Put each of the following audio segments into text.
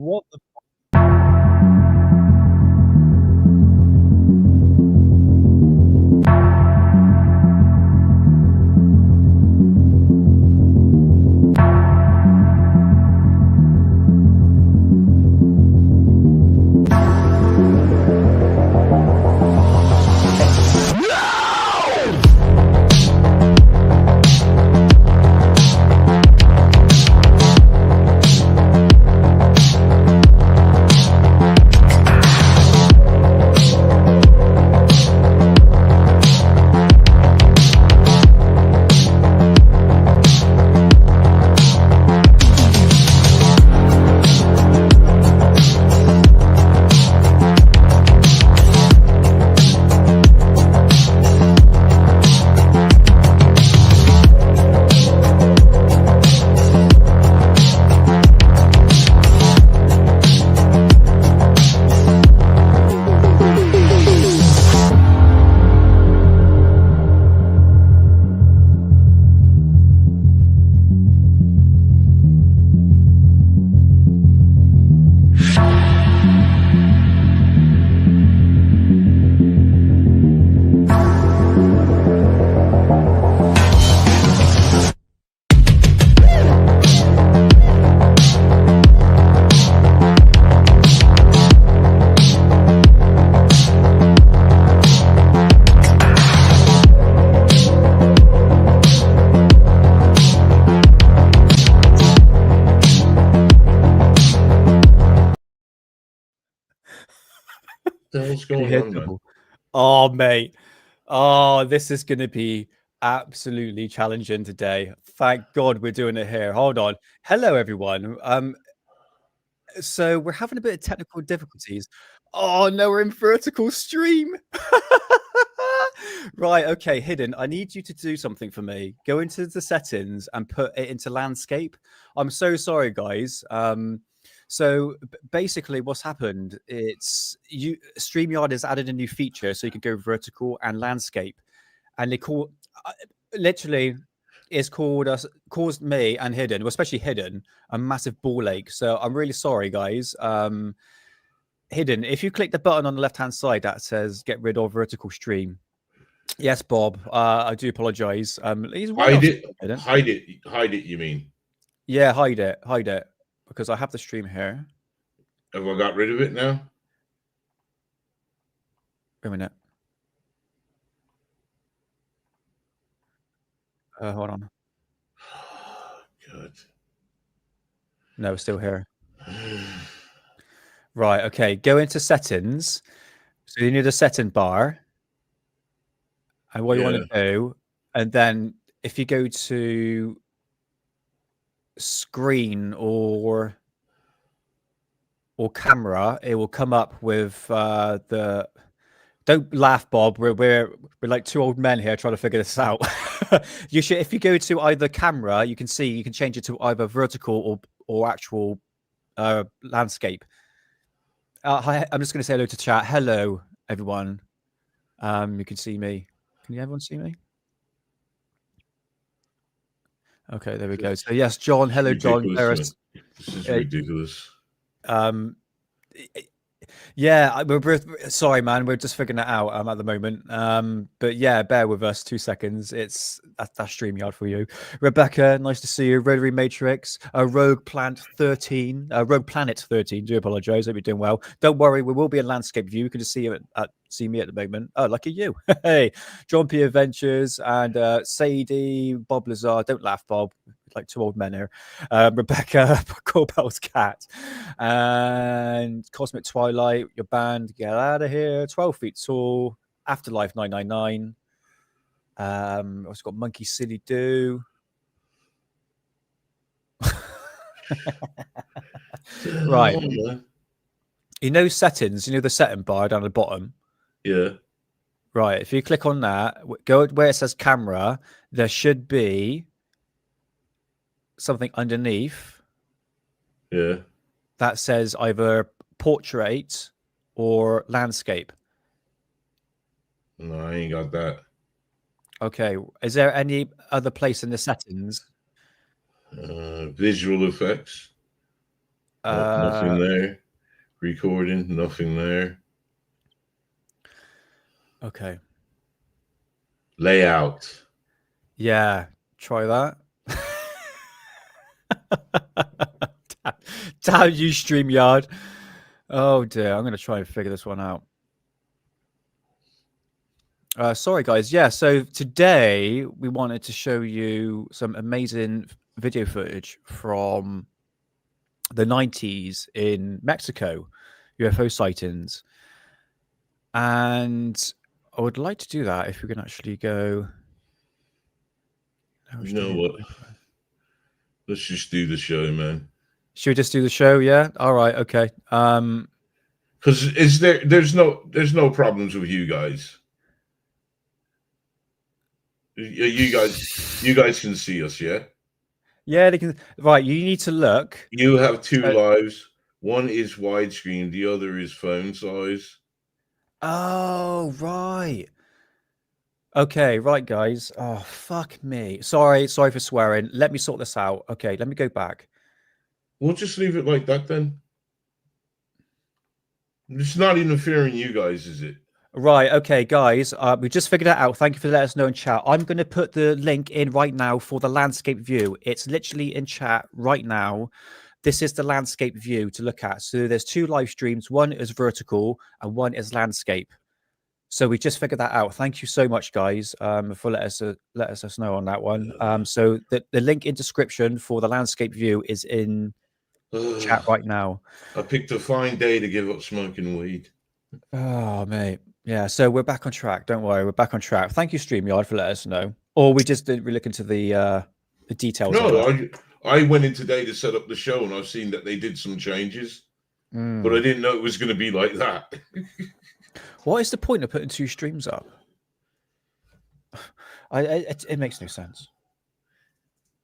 What the hell's Can you going hear on, man? trouble? Oh, mate. Oh, this is going to be absolutely challenging today. Thank God we're doing it here. Hold on. Hello, everyone. So we're having a bit of technical difficulties. Oh no, we're in vertical stream. Right, okay, Hidden. I need you to do something for me. Go into the settings and put it into landscape. I'm so sorry, guys. So basically, what's happened? It's you. StreamYard has added a new feature, so you can go vertical and landscape, and they call literally it's called us caused me and Hidden, well, especially Hidden, a massive ball ache. So I'm really sorry, guys. Hidden, if you click the button on the left hand side that says get rid of vertical stream. Yes, Bob. I do apologize. He's way Hide off. it. Hide it. Hide it, you mean? Yeah, hide it. Because I have the stream here. Have I got rid of it now? Wait a minute. Hold on. Good. No, it's still here. Right, okay. Go into settings. So you need a setting bar. And what you want to do, and then if you go to screen or camera, it will come up with the. Don't laugh, Bob. We're like two old men here trying to figure this out. You should, if you go to either camera, you can see you can change it to either vertical or actual landscape. Hi, I'm just going to say hello to chat. Hello, everyone. You can see me. Can you everyone see me? Okay, there we go. So yes, John. Hello, John. This is ridiculous. Yeah, we're sorry, man. We're just figuring it out at the moment. But yeah, bear with us 2 seconds. That's StreamYard for you. Rebecca, nice to see you. Rotary Matrix, Rogue Planet 13. Do apologize. Hope you're doing well. Don't worry, we will be a landscape view. You can just see me at the moment. Oh, lucky you. Hey, John P Adventures and Sadie, Bob Lazar. Don't laugh, Bob. Like two old men here. Rebecca, Corbell's cat, and Cosmic Twilight, your band, get out of here. 12 feet tall, Afterlife 999. Also got Monkey Silly Do. Right. You know settings, you know the setting bar down the bottom? Yeah. Right. If you click on that, go where it says camera, there should be something underneath. Yeah. That says either portrait or landscape. No, I ain't got that. Okay. Is there any other place in the settings? Visual effects. Nope, nothing there. Recording, nothing there. Okay. Layout. Yeah. Try that. Damn you, StreamYard. Oh dear. I'm going to try and figure this one out. Sorry, guys. Yeah. So today we wanted to show you some amazing video footage from the 90s in Mexico, UFO sightings. And I would like to do that if we can actually go. You know what? Let's just do the show, man. Should we just do the show? Yeah. All right. Okay. Because there's no problems with you guys. You guys can see us, yeah? Yeah, they can. Right. You need to look. You have two So, lives. One is widescreen, the other is phone size. oh, right. Okay, right, guys. Oh, fuck me. Sorry for swearing. Let me sort this out. Okay, let me go back. We'll just leave it like that then. It's not interfering you guys, is it? Right, okay, guys. We just figured that out. Thank you for letting us know in chat. I'm going to put the link in right now for the landscape view. It's literally in chat right now. This is the landscape view to look at. So there's two live streams. One is vertical and one is landscape. So we just figured that out. Thank you so much, guys, for let us know on that one. So the link in description for the landscape view is in chat right now. I picked a fine day to give up smoking weed. Oh, mate. Yeah, so we're back on track. Don't worry, we're back on track. Thank you, StreamYard, for letting us know. Or we just didn't really look into the details of No, that. I went in today to set up the show, and I've seen that they did some changes, but I didn't know it was going to be like that. What is the point of putting two streams up? It makes no sense.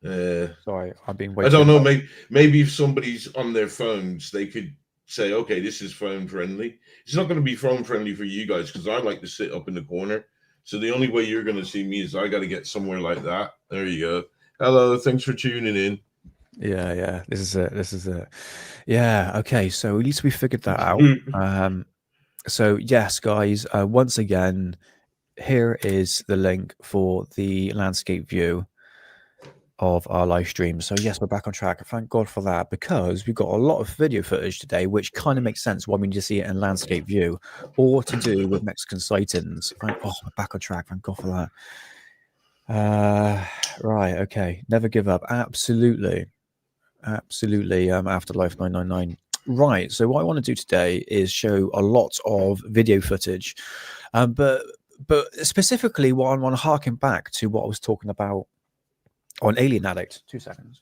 Sorry, I'm being way I too don't know. much. Maybe if somebody's on their phones, they could say, "Okay, this is phone friendly." It's not going to be phone friendly for you guys because I like to sit up in the corner. So the only way you're going to see me is I got to get somewhere like that. There you go. Hello, thanks for tuning in. Yeah. This is it. Yeah. Okay. So at least we figured that out. So yes, guys. Once again, here is the link for the landscape view of our live stream. So yes, we're back on track. Thank God for that, because we've got a lot of video footage today, which kind of makes sense why we need to see it in landscape view, or to do with Mexican sightings. Right? Oh, we're back on track. Thank God for that. Right. Okay. Never give up. Absolutely. Afterlife 999. Right. So what I want to do today is show a lot of video footage, but specifically, what I want to harken back to what I was talking about on Alien Addict. 2 seconds.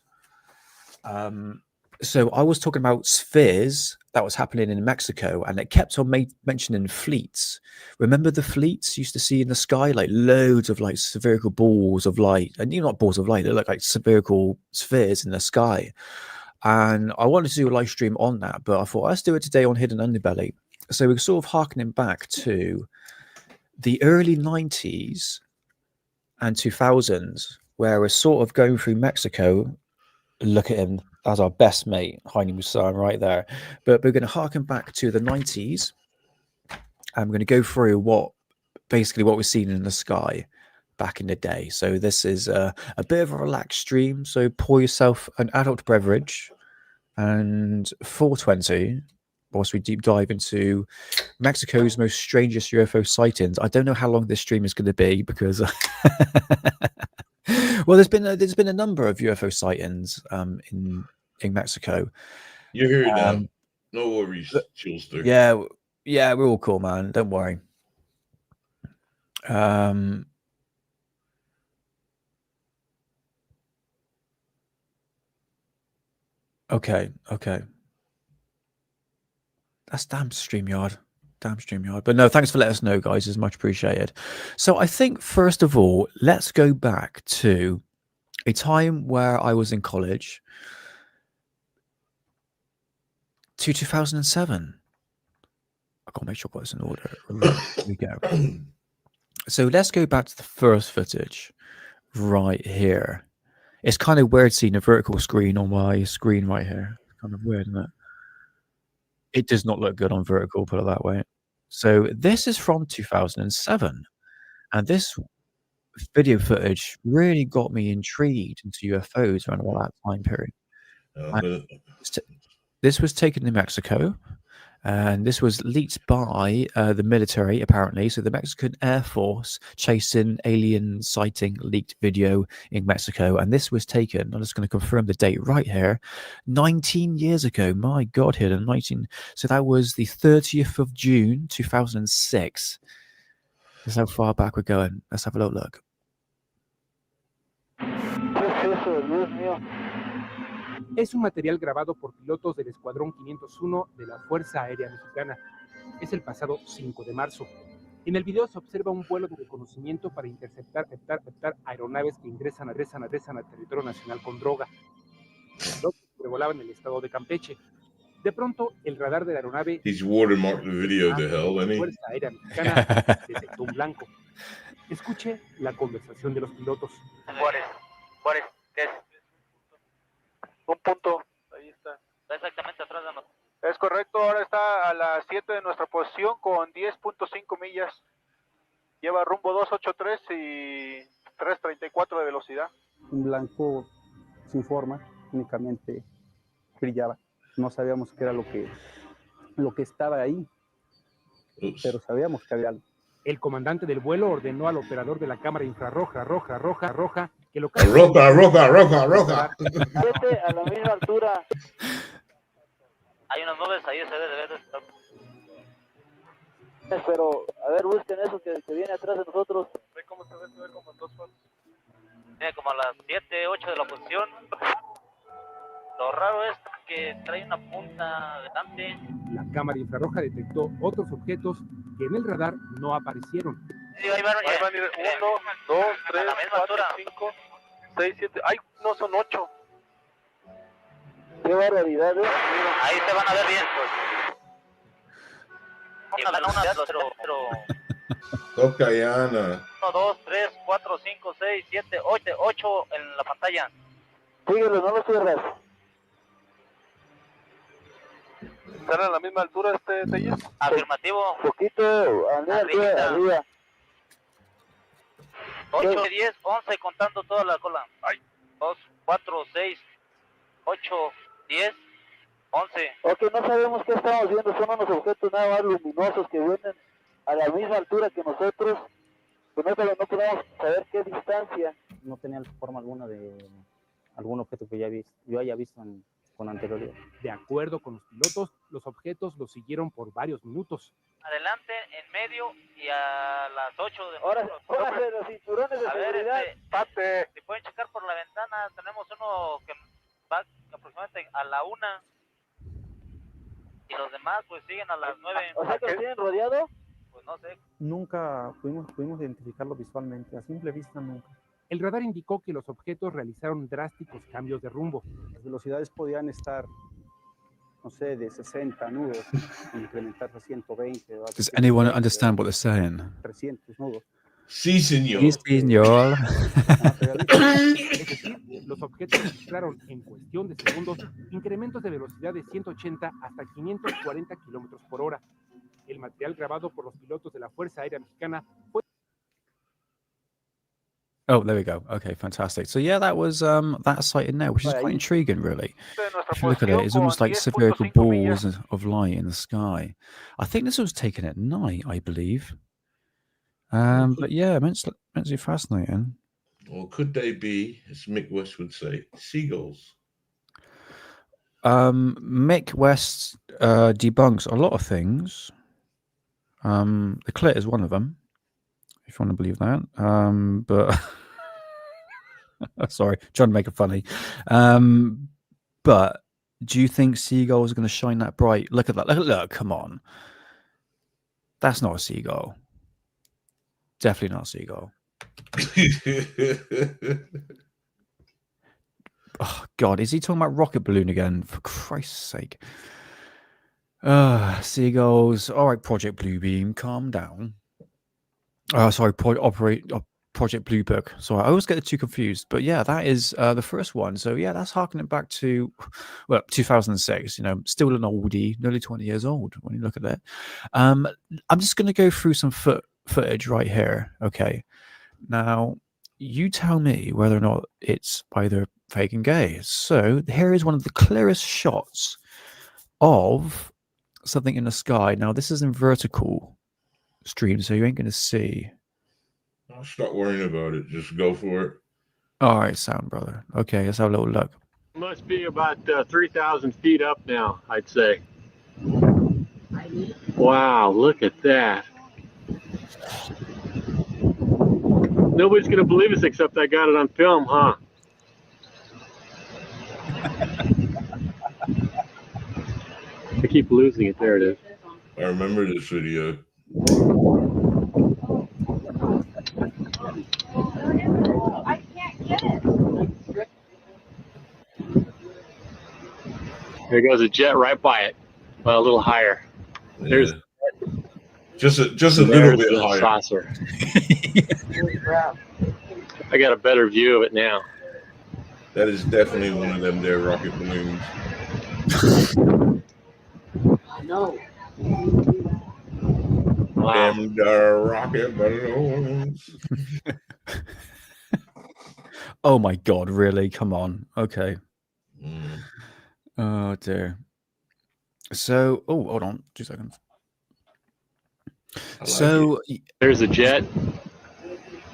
So I was talking about spheres that was happening in Mexico, and it kept on mentioning fleets. Remember the fleets you used to see in the sky, like loads of like spherical balls of light, and not balls of light, they look like spherical spheres in the sky. And I wanted to do a live stream on that, but I thought let's do it today on Hidden Underbelly. So we're sort of harkening back to the early 90s and 2000s, where we're sort of going through Mexico. Look at him as our best mate, Heine Musan, right there. But we're going to harken back to the 90s. I'm going to go through basically what we're seeing in the sky back in the day. So this is a bit of a relaxed stream. So pour yourself an adult beverage and 420 whilst we deep dive into Mexico's most strangest UFO sightings. I don't know how long this stream is going to be because well, there's been a number of UFO sightings in Mexico. You're here now. No worries, Chilster. Yeah, we're all cool, man. Don't worry. Okay. That's damn StreamYard. But no, thanks for letting us know, guys. It's much appreciated. So I think, first of all, let's go back to a time where I was in college, to 2007. I got to make sure I got this in order. Right, here we go. So let's go back to the first footage right here. It's kind of weird seeing a vertical screen on my screen right here. It's kind of weird, isn't it? It does not look good on vertical, put it that way. So this is from 2007, and this video footage really got me intrigued into UFOs around about that time period. This was taken in Mexico, and this was leaked by the military, apparently. So the Mexican Air Force chasing alien sighting leaked video in Mexico, and this was taken. I'm just going to confirm the date right here, 19 years ago. My God, here, 19. So that was the 30th of June, 2006. That's how far back we're going. Let's have a little look. Es un material grabado por pilotos del Escuadrón 501 de la Fuerza Aérea Mexicana. Es el pasado 5 de marzo. En el video se observa un vuelo de reconocimiento para interceptar aeronaves que ingresan al territorio nacional con droga. Los pilotos sobrevolaban el estado de Campeche. De pronto, el radar de la aeronave He's watermarked the video to hell, la isn't he? Fuerza Aérea Mexicana detectó un blanco. Escuche la conversación de los pilotos. Juárez, ¿qué es? Un punto, ahí está. Está exactamente atrás de nosotros. Es correcto, ahora está a las 7 de nuestra posición con 10.5 millas. Lleva rumbo 283 y 334 de velocidad. Un blanco sin forma, únicamente brillaba. No sabíamos qué era lo que estaba ahí, pero sabíamos que había algo. El comandante del vuelo ordenó al operador de la cámara infrarroja que lo Roja. 7 a la misma altura. Hay unas nubes ahí, se debe de estar. Pero, a ver, busquen eso que viene atrás de nosotros. Ve cómo se ve como en 2 fotos. Tiene como a las 7, 8 de la posición. Lo raro es que trae una punta delante. La cámara infrarroja detectó otros objetos que en el radar no aparecieron. Sí, ahí van, 1, 2, 3, 4, 5, 6, 7. ¡Ay, no son 8! ¡Qué barbaridad! Ahí se van a ver bien. Tocayana. 1, 2, 3, 4, 5, 6, 7, 8 en la pantalla. Síguelo, no lo cierres. ¿Están a la misma altura Telles? Afirmativo. Poquito, arriba. 8, 10, 11 contando toda la cola. 2, 4, 6, 8, 10, 11. Ok, no sabemos qué estamos viendo, son unos objetos nada más luminosos que vienen a la misma altura que nosotros, pero no podemos saber qué distancia. No tenía forma alguna de algún objeto que yo haya visto con anterioridad. De acuerdo con los pilotos, los objetos los siguieron por varios minutos. Adelante, en medio y a las 8 de Ahora, pónganse los cinturones de seguridad. Pate. Si pueden checar por la ventana, tenemos uno que va aproximadamente a la 1 y los demás pues siguen a las 9. O sea que los tienen rodeado. Pues no sé. Nunca pudimos identificarlo visualmente, a simple vista nunca. El radar indicó que los objetos realizaron drásticos cambios de rumbo. Las velocidades podían estar, no sé, de 60 nudos, incrementarse a 120. Does anyone understand what they're saying? 300 nudos. Sí, señor. Sí, señor. Es decir, los objetos registraron en cuestión de segundos incrementos de velocidad de 180 hasta 540 kilómetros por hora. El material grabado por los pilotos de la Fuerza Aérea Mexicana fue. Oh, there we go. Okay, fantastic. So yeah, that was that sighting there, which is quite intriguing, really. If you look at it, it's almost like spherical balls of light in the sky. I think this was taken at night, I believe. But yeah, immensely fascinating. Or could they be, as Mick West would say, seagulls? Mick West debunks a lot of things. The clit is one of them, if you want to believe that. But sorry, trying to make it funny. But do you think seagulls are going to shine that bright? Look at that. Look, come on. That's not a seagull. Definitely not a seagull. Oh, God, is he talking about rocket balloon again? For Christ's sake. Seagulls. All right, Project Bluebeam, calm down. Oh, sorry, Project Blue Book. So I always get the two confused. But yeah, that is the first one. So yeah, that's harkening back to, well, 2006. You know, still an oldie, nearly 20 years old when you look at it. I'm just going to go through some footage right here. Okay. Now, you tell me whether or not it's either fake and gay. So here is one of the clearest shots of something in the sky. Now, this is in vertical stream, so you ain't going to see. I'll stop worrying about it. Just go for it. All right, sound brother. Okay, let's have a little look. Must be about 3,000 feet up now, I'd say. Wow, look at that. Nobody's going to believe us except I got it on film, huh? I keep losing it. There it is. I remember this video. I can't get it. There goes a jet right by it, but a little higher. There's just a little bit higher. Saucer. I got a better view of it now. That is definitely one of them there rocket balloons. No. Wow. Them there rocket balloons. Oh my god, really? Come on. Okay. Mm. Oh dear. So, oh, hold on, 2 seconds. So there's a jet,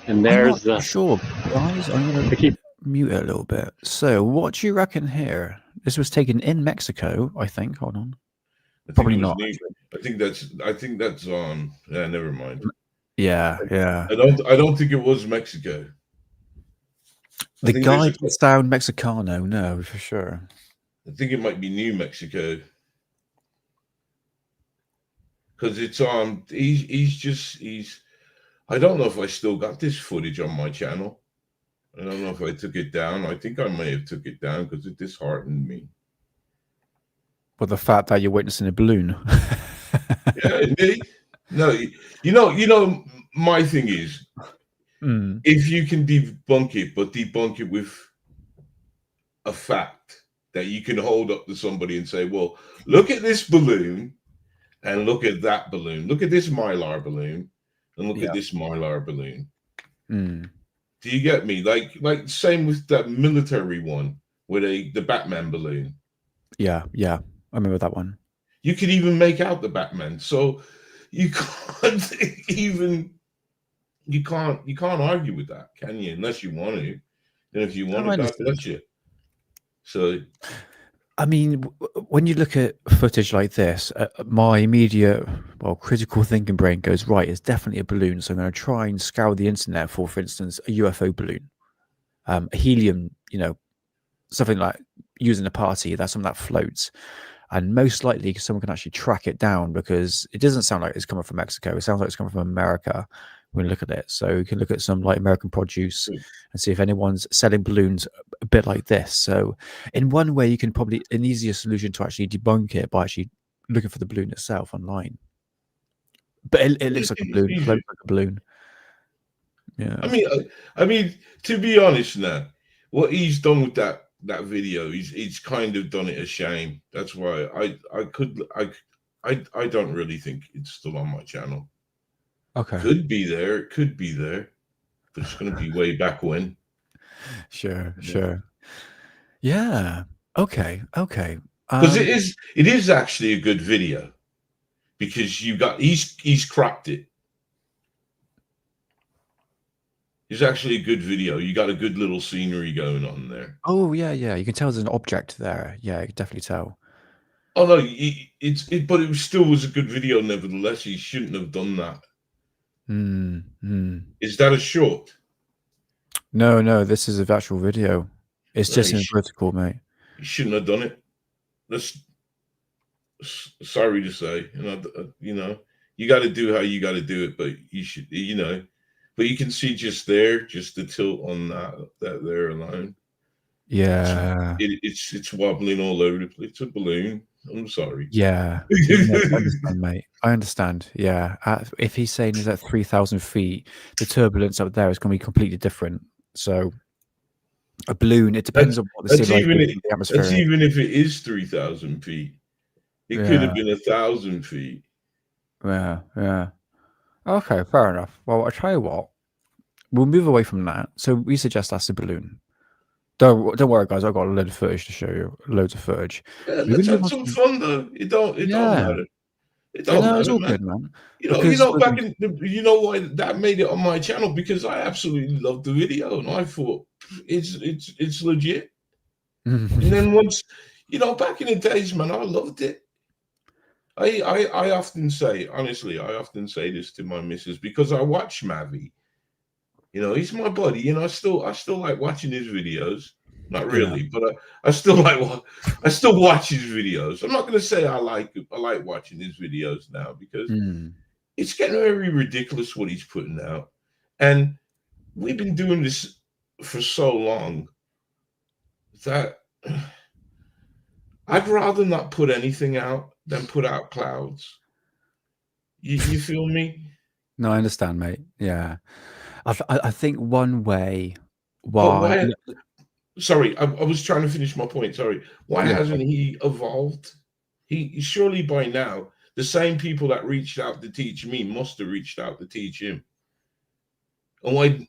and I'm there's not sure, guys. I'm gonna mute it a little bit. So, what do you reckon here? This was taken in Mexico, I think. Hold on. Probably not. I think that's on. Yeah, never mind. Yeah, yeah. I don't think it was Mexico. The guy didn't sound Mexicano, no, for sure. I think it might be New Mexico. Because it's he's I don't know if I still got this footage on my channel. I don't know if I took it down. I think I may have took it down because it disheartened me. But the fact that you're witnessing a balloon. Yeah, indeed. No, you know, my thing is, if you can debunk it, but debunk it with a fact that you can hold up to somebody and say, well, look at this balloon and look at that balloon. Look at this Mylar balloon and look at this Mylar balloon. Do you get me? Like same with that military one with the Batman balloon. Yeah, yeah. I remember that one. You could even make out the Batman. So you can't you can't argue with that, can you? Unless you want to. And if you want to, God bless you. So I mean, when you look at footage like this, my immediate, critical thinking brain goes, right, it's definitely a balloon. So I'm going to try and scour the internet for instance, a UFO balloon, a helium, something like using a party, that's something that floats. And most likely someone can actually track it down because it doesn't sound like it's coming from Mexico. It sounds like it's coming from America when you look at it. So you can look at some like American produce and see if anyone's selling balloons a bit like this. So in one way, you can probably an easier solution to actually debunk it by actually looking for the balloon itself online. But it looks like a balloon, it floats like a balloon. Yeah. I mean, to be honest now, what he's done with that video, he's kind of done it a shame. That's why I don't really think it's still on my channel. Okay. Could be there, but it's going to be way back when. Sure. Yeah. Okay. Because it is actually a good video because he's cropped it. It's actually a good video. You got a good little scenery going on there. Oh yeah. You can tell there's an object there. Yeah, you can definitely tell. Oh no, but it still was a good video. Nevertheless, he shouldn't have done that. Is that a short? No. This is an actual video. It's just in vertical, mate. You shouldn't have done it. That's sorry to say. You got to do how you got to do it, but you should, But you can see just the tilt on that there alone. Yeah, it's wobbling all over the place. It's a balloon. I'm sorry. Yeah. No, I understand, mate. I understand. Yeah. If he's saying he's at 3,000 feet, the turbulence up there is going to be completely different. So a balloon, it depends on what the That's even civilization of the atmosphere that's is. even if it is 3,000 feet. It could have Yeah. been 1,000 feet. Yeah. Yeah. Okay, fair enough. Well, I tell you what, we'll move away from that. So we suggest that's a balloon. Don't worry, guys. I've got a load of footage to show you. Loads of footage. Yeah, We're let's gonna move have on some to fun though. It don't yeah. matter. It You don't know, it's matter, all man. good, man. You Because know, we're back going in you know why that made it on my channel, because I absolutely loved the video and I thought it's legit. And then once, back in the days, man, I loved it. I often say, honestly, I often say this to my missus because I watch Mavi. He's my buddy. I still like watching his videos. Not Yeah. really, but I still watch his videos. I'm not gonna say I like watching his videos now because it's getting very ridiculous what he's putting out. And we've been doing this for so long that I'd rather not put anything out than put out clouds. You feel me? No, I understand, mate. Yeah. I think one way But why why? Sorry, I was trying to finish my point. Sorry. Why yeah, hasn't he evolved? He surely by now, the same people that reached out to teach me must have reached out to teach him. And why,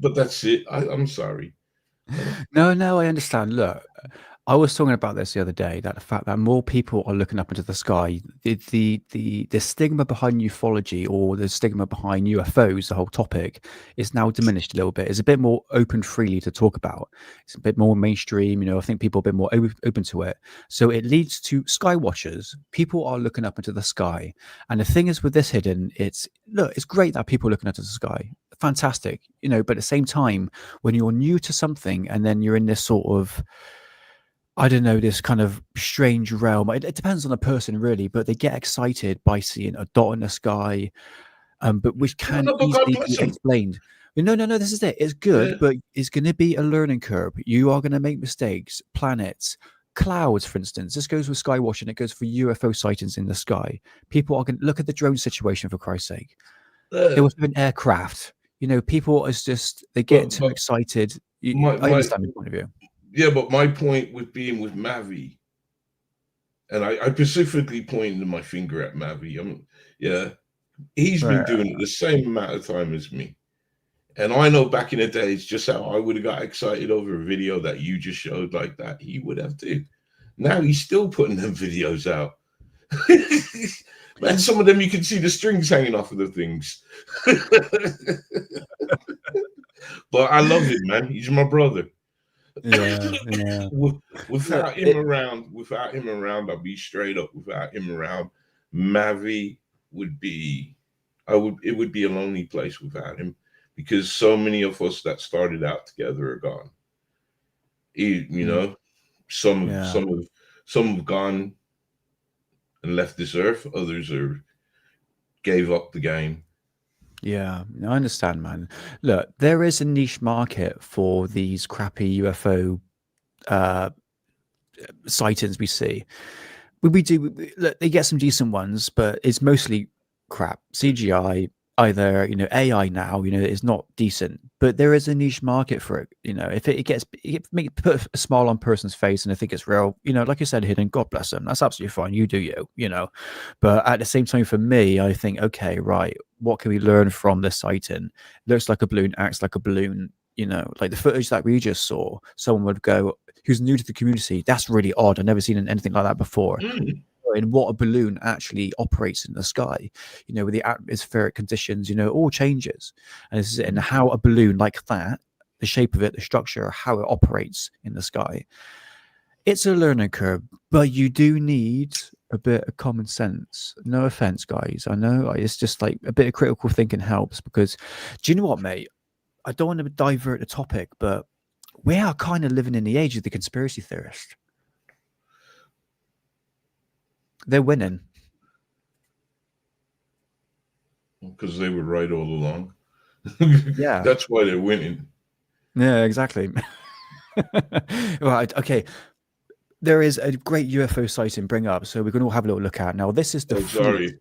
but that's it. I'm sorry. no, I understand. Look, I was talking about this the other day, that the fact that more people are looking up into the sky, the stigma behind ufology or the stigma behind UFOs, the whole topic, is now diminished a little bit. It's a bit more open freely to talk about. It's a bit more mainstream. I think people are a bit more open to it. So it leads to sky watchers. People are looking up into the sky. And the thing is with this hidden, it's great that people are looking up into the sky. Fantastic. But at the same time, when you're new to something and then you're in this sort of, I don't know, this kind of strange realm. It depends on the person, really, but they get excited by seeing a dot in the sky, but which can No, but God easily bless be him. explained. No, this is it. It's good, Yeah. but it's going to be a learning curve. You are going to make mistakes. Planets, clouds, for instance. This goes with sky watching. It goes for UFO sightings in the sky. People are going to look at the drone situation, for Christ's sake. There was an aircraft. People is just, they get too excited. I understand your point of view. Yeah, but my point with being with Mavi, and I specifically pointed my finger at Mavi. He's been doing it the same amount of time as me. And I know back in the days just how I would have got excited over a video that you just showed like that. He would have too. Now he's still putting them videos out. Man, some of them you can see the strings hanging off of the things. But I love him, man. He's my brother. Yeah. Without him around, I'll be straight up. Without him around, Mavi would be, it would be a lonely place without him, because so many of us that started out together are gone. Some have gone and left this earth. Others gave up the game. Yeah, I understand, man. Look, there is a niche market for these crappy UFO sightings we see. Look, they get some decent ones, but it's mostly crap. CGI, either AI now, is not decent, but there is a niche market for it. If it put a smile on a person's face and I think it's real, like you said, hidden, God bless them. That's absolutely fine. You do you. But at the same time, for me, I think, okay, right, what can we learn from this sighting? Looks like a balloon, acts like a balloon. Like the footage that we just saw, someone would go, who's new to the community, that's really odd. I've never seen anything like that before. And what a balloon actually operates in the sky, with the atmospheric conditions, all changes. And this is it. And how a balloon like that, the shape of it, the structure, how it operates in the sky. It's a learning curve, but you do need a bit of common sense. No offense, guys. I know it's just like a bit of critical thinking helps, because do you know what, mate? I don't want to divert the topic, but we are kind of living in the age of the conspiracy theorist. They're winning. Because they were right all along. Yeah. That's why they're winning. Yeah, exactly. Right. Okay. there is a great UFO sighting bring up, so we can all have a little look at. Now, this is the Oh, fleet. sorry.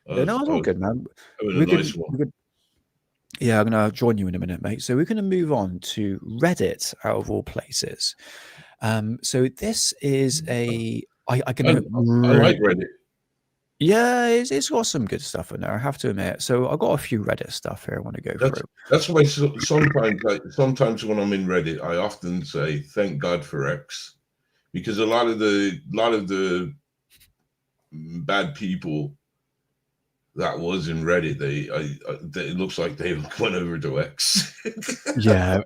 No, it's all good, man. Having We a can, nice one. we could, yeah, I'm gonna join you in a minute, mate. So we're gonna move on to Reddit, out of all places. So this is I can I like Reddit. yeah, it's got some good stuff in there, I have to admit. So I've got a few Reddit stuff here I want to go through. That's why sometimes when I'm in Reddit, I often say, "Thank God for X," because a lot of the bad people that was in Reddit, it looks like they went over to X. Yeah,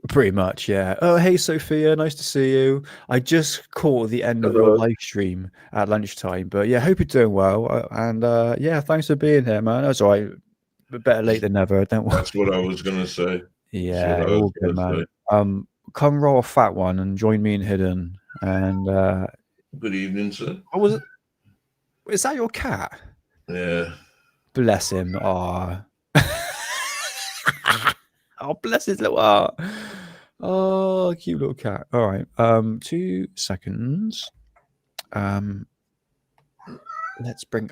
pretty much, yeah. Oh, hey, Sophia, nice to see you. I just caught the end of your Hello. live stream at lunchtime, but yeah, hope you're doing well. And yeah, thanks for being here, man. That's all right. Better late than never, don't worry. That's what I was gonna say. Yeah, all good, man. Come roll a fat one and join me in Hidden. And Good evening, sir. what was it? Is that your cat? Yeah. Bless him. Oh. Oh, bless his little heart. Oh, cute little cat. All right. 2 seconds. Let's bring.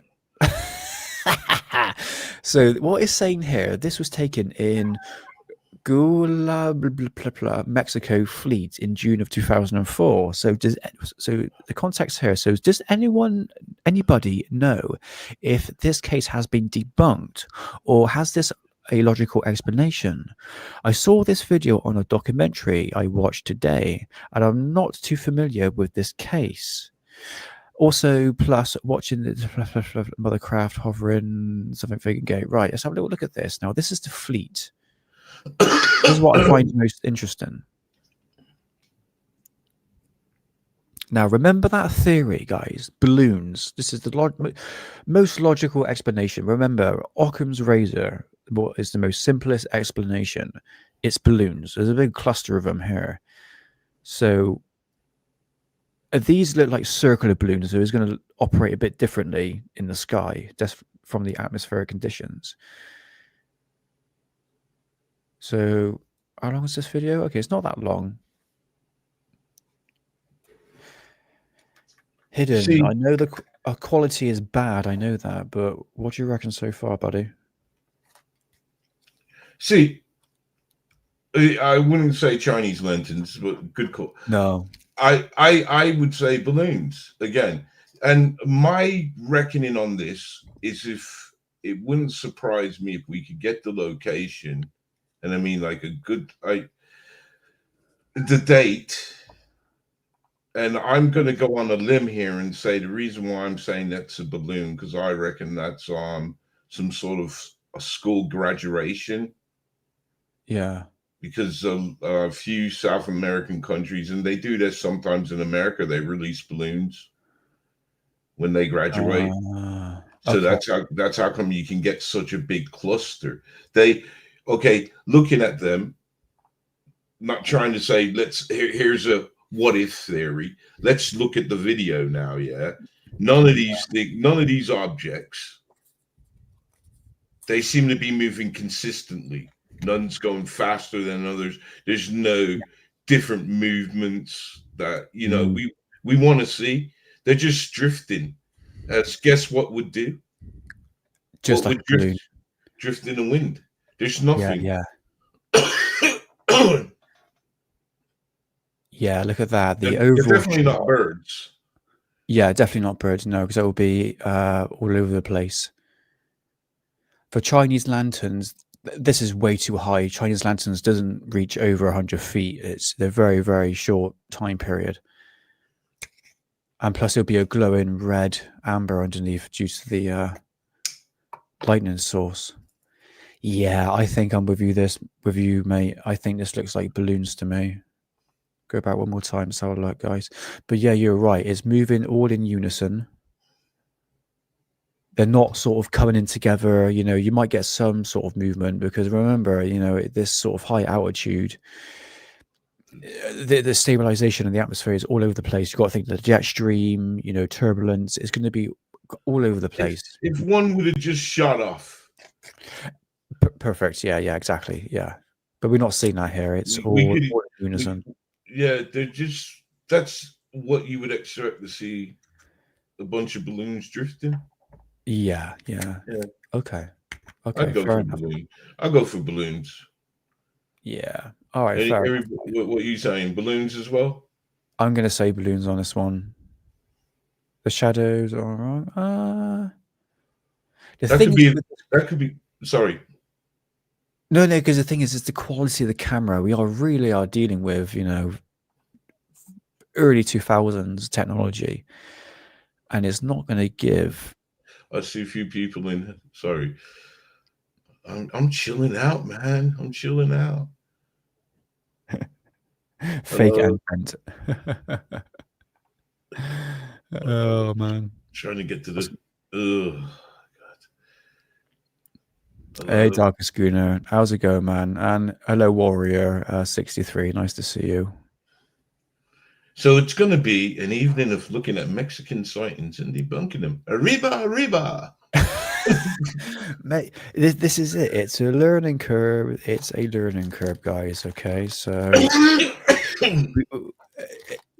So, what is saying here? This was taken in Mexico fleet in June of 2004. So the context here. So does anybody know if this case has been debunked, or has this a logical explanation? I saw this video on a documentary I watched today, and I'm not too familiar with this case. Also, plus watching the mothercraft hovering something vegan gate. Right, let's have a little look at this. Now, this is the fleet. This is what I find most interesting. Now, remember that theory, guys. Balloons. This is the most logical explanation. Remember, Occam's razor. What is the most simplest explanation? It's balloons. There's a big cluster of them here. So these look like circular balloons, so it's going to operate a bit differently in the sky, just from the atmospheric conditions. So, how long is this video? Okay, it's not that long. Hidden. See, I know the quality is bad. I know that, but what do you reckon so far, buddy? See, I wouldn't say Chinese lanterns, but good call. No. I would say balloons again. And my reckoning on this is, if it wouldn't surprise me if we could get the location, and I mean like the date. And I'm going to go on a limb here and say the reason why I'm saying that's a balloon, because I reckon that's some sort of a school graduation. Yeah. Because a few South American countries, and they do this sometimes in America, they release balloons when they graduate. So okay. that's how come you can get such a big cluster. Looking at them, not trying to say here's a what if theory. Let's look at the video now. Yeah, none of these objects, they seem to be moving consistently. None's going faster than others. There's no different movements that we want to see. They're just drifting. Guess what would do? Just what like would drift in the wind. There's nothing. Yeah. Yeah, look at that. They're definitely not birds. Yeah, definitely not birds. No, because it will be all over the place. For Chinese lanterns, this is way too high. Chinese lanterns doesn't reach over 100 feet. They're very, very short time period. And plus it'll be a glowing red amber underneath due to the lightning source. Yeah, I think I'm with you, mate. I think this looks like balloons to me. Go back one more time, so I'll look, guys. But yeah, you're right. It's moving all in unison. They're not sort of coming in together. You might get some sort of movement because remember, this sort of high altitude, the stabilization in the atmosphere is all over the place. You've got to think the jet stream, turbulence is going to be all over the place. If one would have just shot off. Perfect. Yeah, exactly. Yeah. But we're not seeing that here. It's all in unison. Yeah, that's what you would expect to see a bunch of balloons drifting. Yeah. Yeah. Okay. I'd go Fair for enough. balloons. I'll go for balloons. Yeah. All right. Fair enough. What are you saying? Balloons as well? I'm gonna say balloons on this one. The shadows are wrong. The That thing could is, be. That could be. Sorry. no, because the thing is, it's the quality of the camera. We really are dealing with, early 2000s technology, and it's not going to give. I see a few people in. Sorry. I'm chilling out, man. I'm chilling out. Fake Hello. entrant. Oh man. Trying to get to the. Oh God. Hey, Hello. Darker Schooner. How's it going, man? And hello, Warrior 63. Nice to see you. So it's going to be an evening of looking at Mexican sightings and debunking them. Arriba, arriba. Mate, this is it. It's a learning curve. It's a learning curve, guys. Okay, so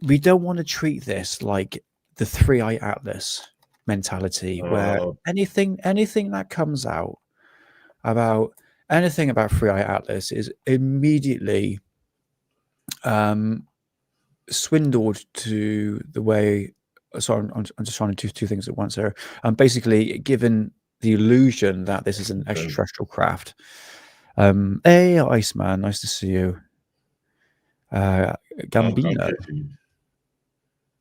we don't want to treat this like the 3-eye atlas mentality, where anything that comes out about anything about 3-eye atlas is immediately swindled to the way. Sorry, I'm just trying to do two things at once here. Basically given the illusion that this is an extraterrestrial craft. Hey, Iceman, nice to see you. Gambino,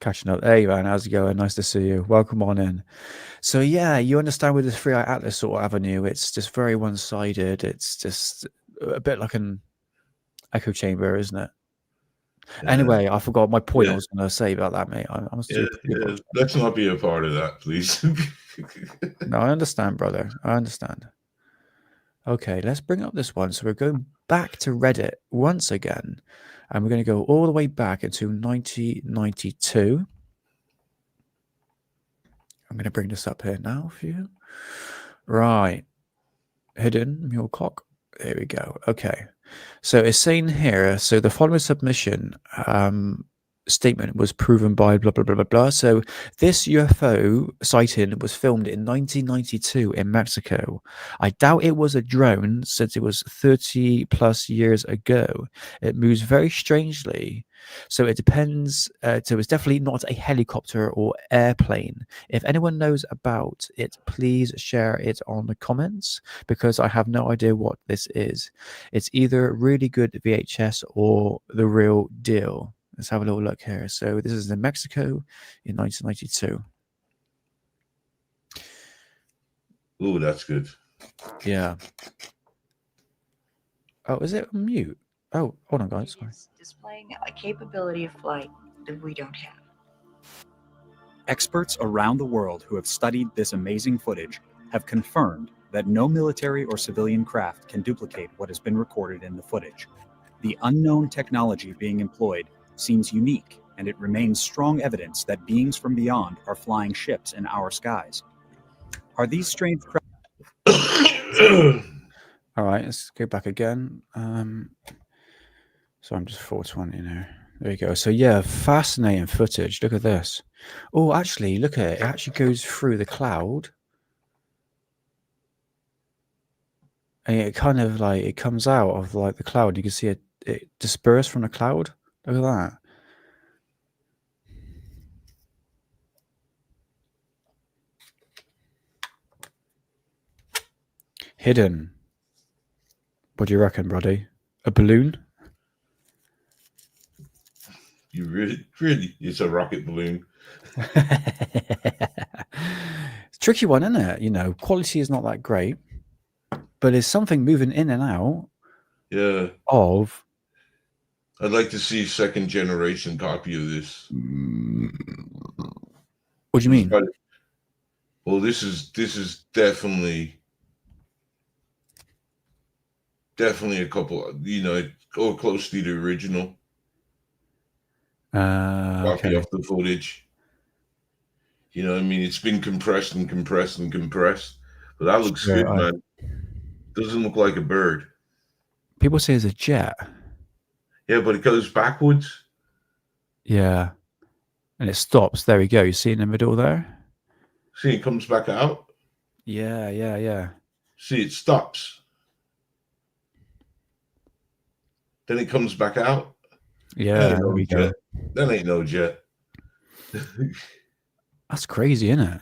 catching up. Hey, man, how's it going? Nice to see you. Welcome on in. So yeah, you understand with this 3-eye atlas sort of avenue, it's just very one-sided. It's just a bit like an echo chamber, isn't it? Yeah. Anyway, I forgot my point I was going to say about that, mate. Let's not be a part of that, please. No, I understand, brother. I understand. Okay, let's bring up this one. So we're going back to Reddit once again, and we're going to go all the way back into 1992. I'm going to bring this up here now for you. Right. Hidden Mule Cock. There we go. Okay. So it's saying here, so the following submission statement was proven by blah, blah, blah, blah, blah. So this UFO sighting was filmed in 1992 in Mexico. I doubt it was a drone since it was 30 plus years ago. It moves very strangely. So it depends. So it's definitely not a helicopter or airplane. If anyone knows about it, please share it on the comments, because I have no idea what this is. It's either really good VHS or the real deal. Let's have a little look here. So this is in Mexico in 1992. Oh, that's good. Yeah. Oh, is it on mute? Oh, hold on, guys. Sorry. Displaying a capability of flight that we don't have. Experts around the world who have studied this amazing footage have confirmed that no military or civilian craft can duplicate what has been recorded in the footage. The unknown technology being employed seems unique, and it remains strong evidence that beings from beyond are flying ships in our skies. Are these strange craft? All right, let's go back again. So I'm just 420 now. There you go. So yeah, fascinating footage. Look at this. Oh, actually, look at it. It actually goes through the cloud. And it kind of like, it comes out of like the cloud. You can see it disperse from the cloud. Look at that. Hidden. What do you reckon, Brody? A balloon? You really, it's a rocket balloon. It's a tricky one, isn't it? You know, quality is not that great, but there's something moving in and out. Yeah. Of. I'd like to see second generation copy of this. What do you mean? Well, this is definitely a couple, or close to the original. Copy of the footage. You know what I mean? It's been compressed and compressed and compressed. But that looks good, man. Doesn't look like a bird. People say it's a jet. Yeah, but it goes backwards. Yeah. And it stops. There we go. You see in the middle there? See, it comes back out. Yeah. See, it stops. Then it comes back out. Yeah, That ain't there no we go. jet. That ain't no jet. That's crazy, isn't it?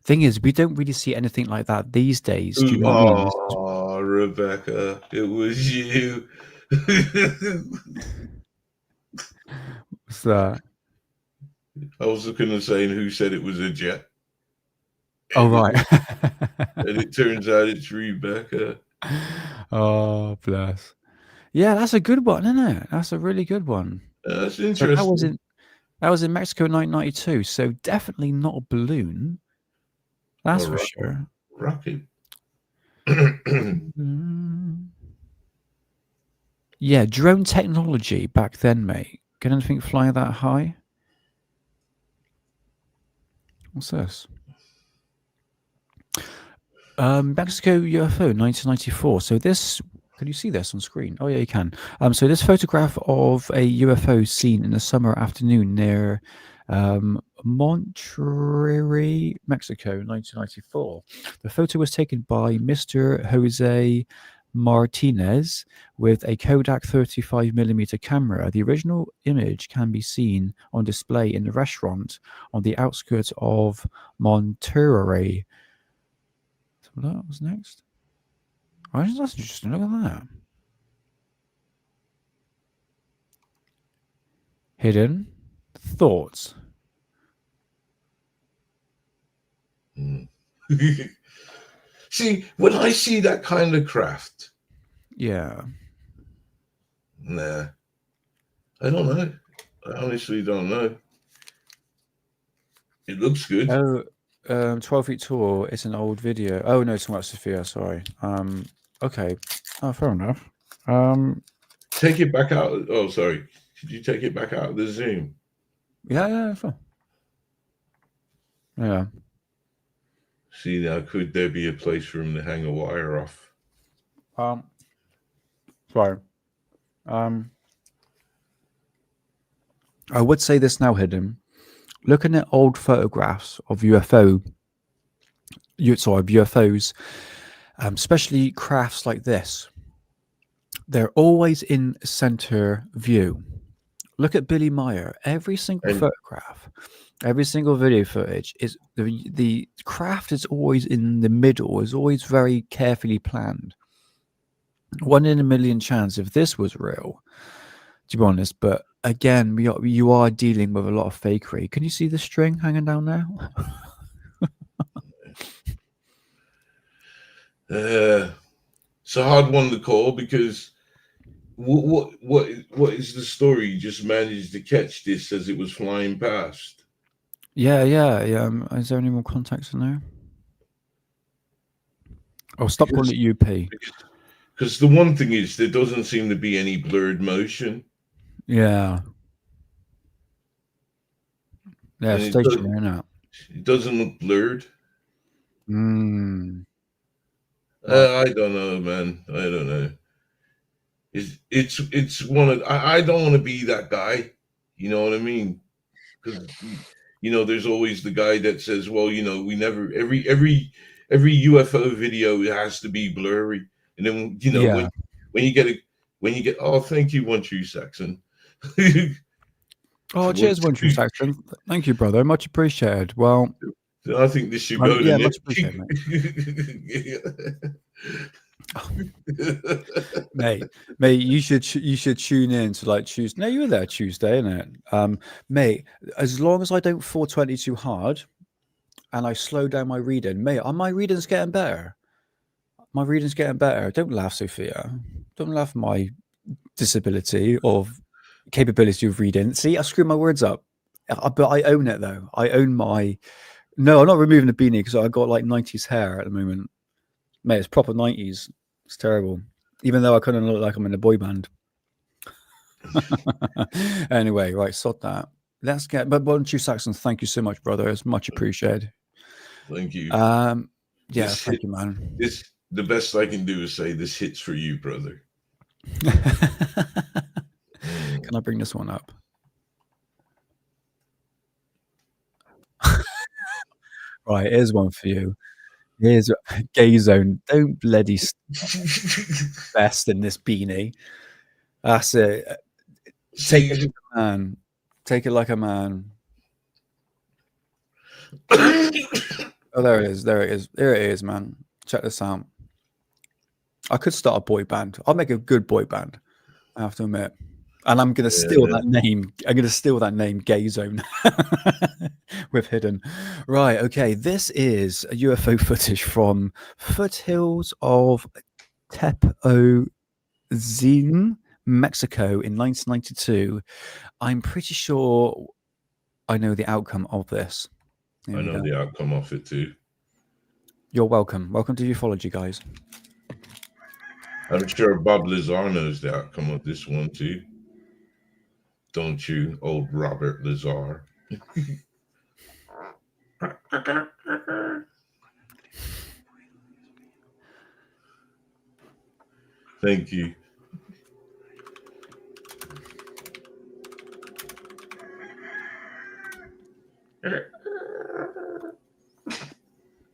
Thing is, we don't really see anything like that these days. Do you know what I mean? Oh, Rebecca, it was you. What's that? I was looking and saying who said it was a jet. Oh, right. And it turns out it's Rebecca. Oh, bless. Yeah, that's a good one, isn't it? That's a really good one. That's So interesting. that was in Mexico in 1992. So definitely not a balloon. That's for sure. Rocket. Yeah, drone technology back then, mate. Can anything fly that high? What's this? Mexico UFO 1994. So this, can you see this on screen? Oh yeah, you can. So this photograph of a UFO seen in a summer afternoon near Monterrey, Mexico, 1994. The photo was taken by Mr. Jose Martinez with a Kodak 35mm camera. The original image can be seen on display in the restaurant on the outskirts of Monterrey. So that was next. Oh, that's interesting. Look at that. Hidden thoughts. See, when I see that kind of craft, Yeah. nah, I don't know. I honestly don't know. It looks good. Oh, 12 feet tall. It's an old video. Oh no, it's about Sophia. Sorry. Okay. Oh, fair enough. Take it back out. Oh, sorry. Could you take it back out of the zoom? Yeah, sure. Yeah. See now, could there be a place for him to hang a wire off? Sorry. I would say this now, Hidden. Looking at old photographs of UFOs, especially crafts like this, they're always in center view. Look at Billy Meyer. Every single photograph, every single video footage is the craft is always in the middle. Is always very carefully planned. 1 in a million chance if this was real, to be honest. But again, you are dealing with a lot of fakery. Can you see the string hanging down there? It's a hard one to call because what is the story? You just managed to catch this as it was flying past. Yeah. Is there any more context in there? Oh, stop calling it UP. Because the one thing is, there doesn't seem to be any blurred motion. Yeah. Yeah, stationary now. It doesn't look blurred. Right. I don't know, man. I don't know. It's one of I don't want to be that guy. You know what I mean? Because there's always the guy that says, well, we never every UFO video has to be blurry, and then when you get oh, thank you, One True Saxon. Oh, cheers, One True Saxon. Thank you, brother. Much appreciated. Well, I think this should go to much appreciated, mate. mate, you should tune in to like Tuesday. No, you were there Tuesday, innit? Mate, as long as I don't 420 too hard and I slow down my reading, mate, my reading's getting better. My reading's getting better. Don't laugh, Sophia. Don't laugh at my disability of capability of reading. See, I screw my words up. But I own it though. I own my no, I'm not removing the beanie because I got like 90s hair at the moment. Mate, it's proper 90s. It's terrible. Even though I kind of look like I'm in a boy band. Anyway, right, sod that. Let's get but One True Saxon, thank you so much, brother. It's much appreciated. Thank you. Yeah, thank you, man. The best I can do is say this hits for you, brother. Can I bring this one up? Right, here's one for you. Here's Gay Zone. Don't bloody best in this beanie. That's it. Take it like a man. Take it like a man. Oh, there it is. There it is. There it is, man. Check this out. I could start a boy band. I'll make a good boy band, I have to admit. And I'm going to steal that name. I'm going to steal that name, Gay Zone, with Hidden. Right, okay. This is a UFO footage from foothills of Tepozin, Mexico in 1992. I'm pretty sure I know the outcome of this. I know the outcome of it too. You're welcome. Welcome to Ufology, guys. I'm sure Bob Lazar knows the outcome of this one too. Don't you, old Robert Lazar? Thank you.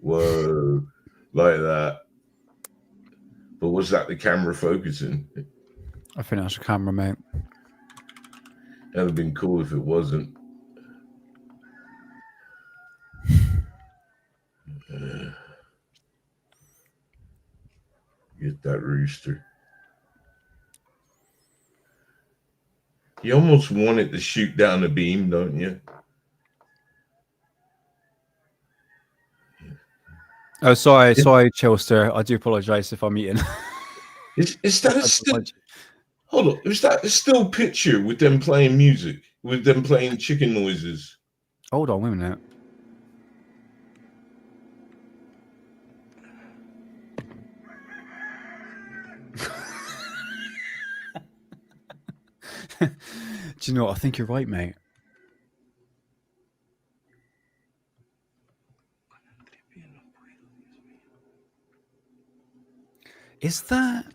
Whoa, like that. But was that the camera focusing? I think that's a camera, mate. That would have been cool if it wasn't. Get that rooster. You almost want it to shoot down the beam, don't you? Oh, sorry, Chilster. I do apologize if I'm eating. Is that a still? Hold on. Is that a still picture with them playing music, with them playing chicken noises? Hold on, wait a minute. Do you know what? I think you're right, mate. Is that?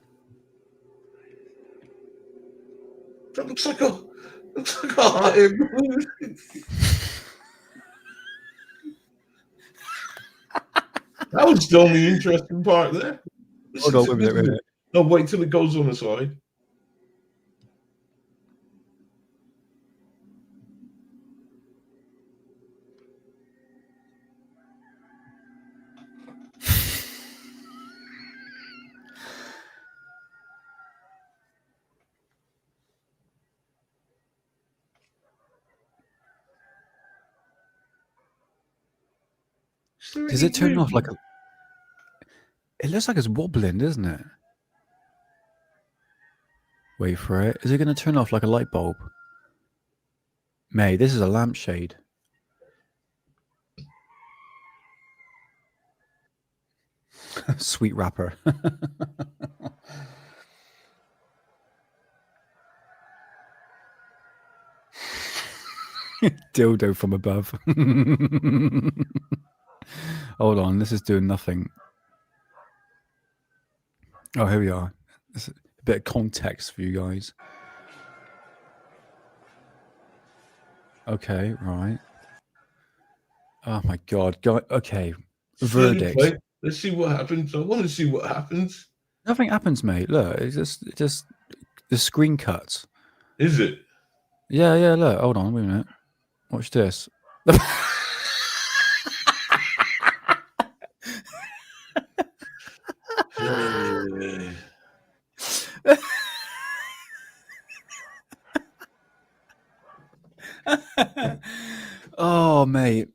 That looks like a hive. That was the only interesting part there. Hold on, wait a minute. No, wait till it goes on the side. Does it turn off like a... It looks like it's wobbling, doesn't it? Wait for it. Is it going to turn off like a light bulb? Mate, this is a lampshade. Sweet rapper. Dildo from above. Hold on, this is doing nothing. Oh, here we are. This is a bit of context for you guys. Okay, right. Oh my god. Okay. Verdict. Let's see what happens. I want to see what happens. Nothing happens, mate. Look, it's just the screen cuts. Is it? Yeah, look. Hold on, wait a minute. Watch this. Oh, mate.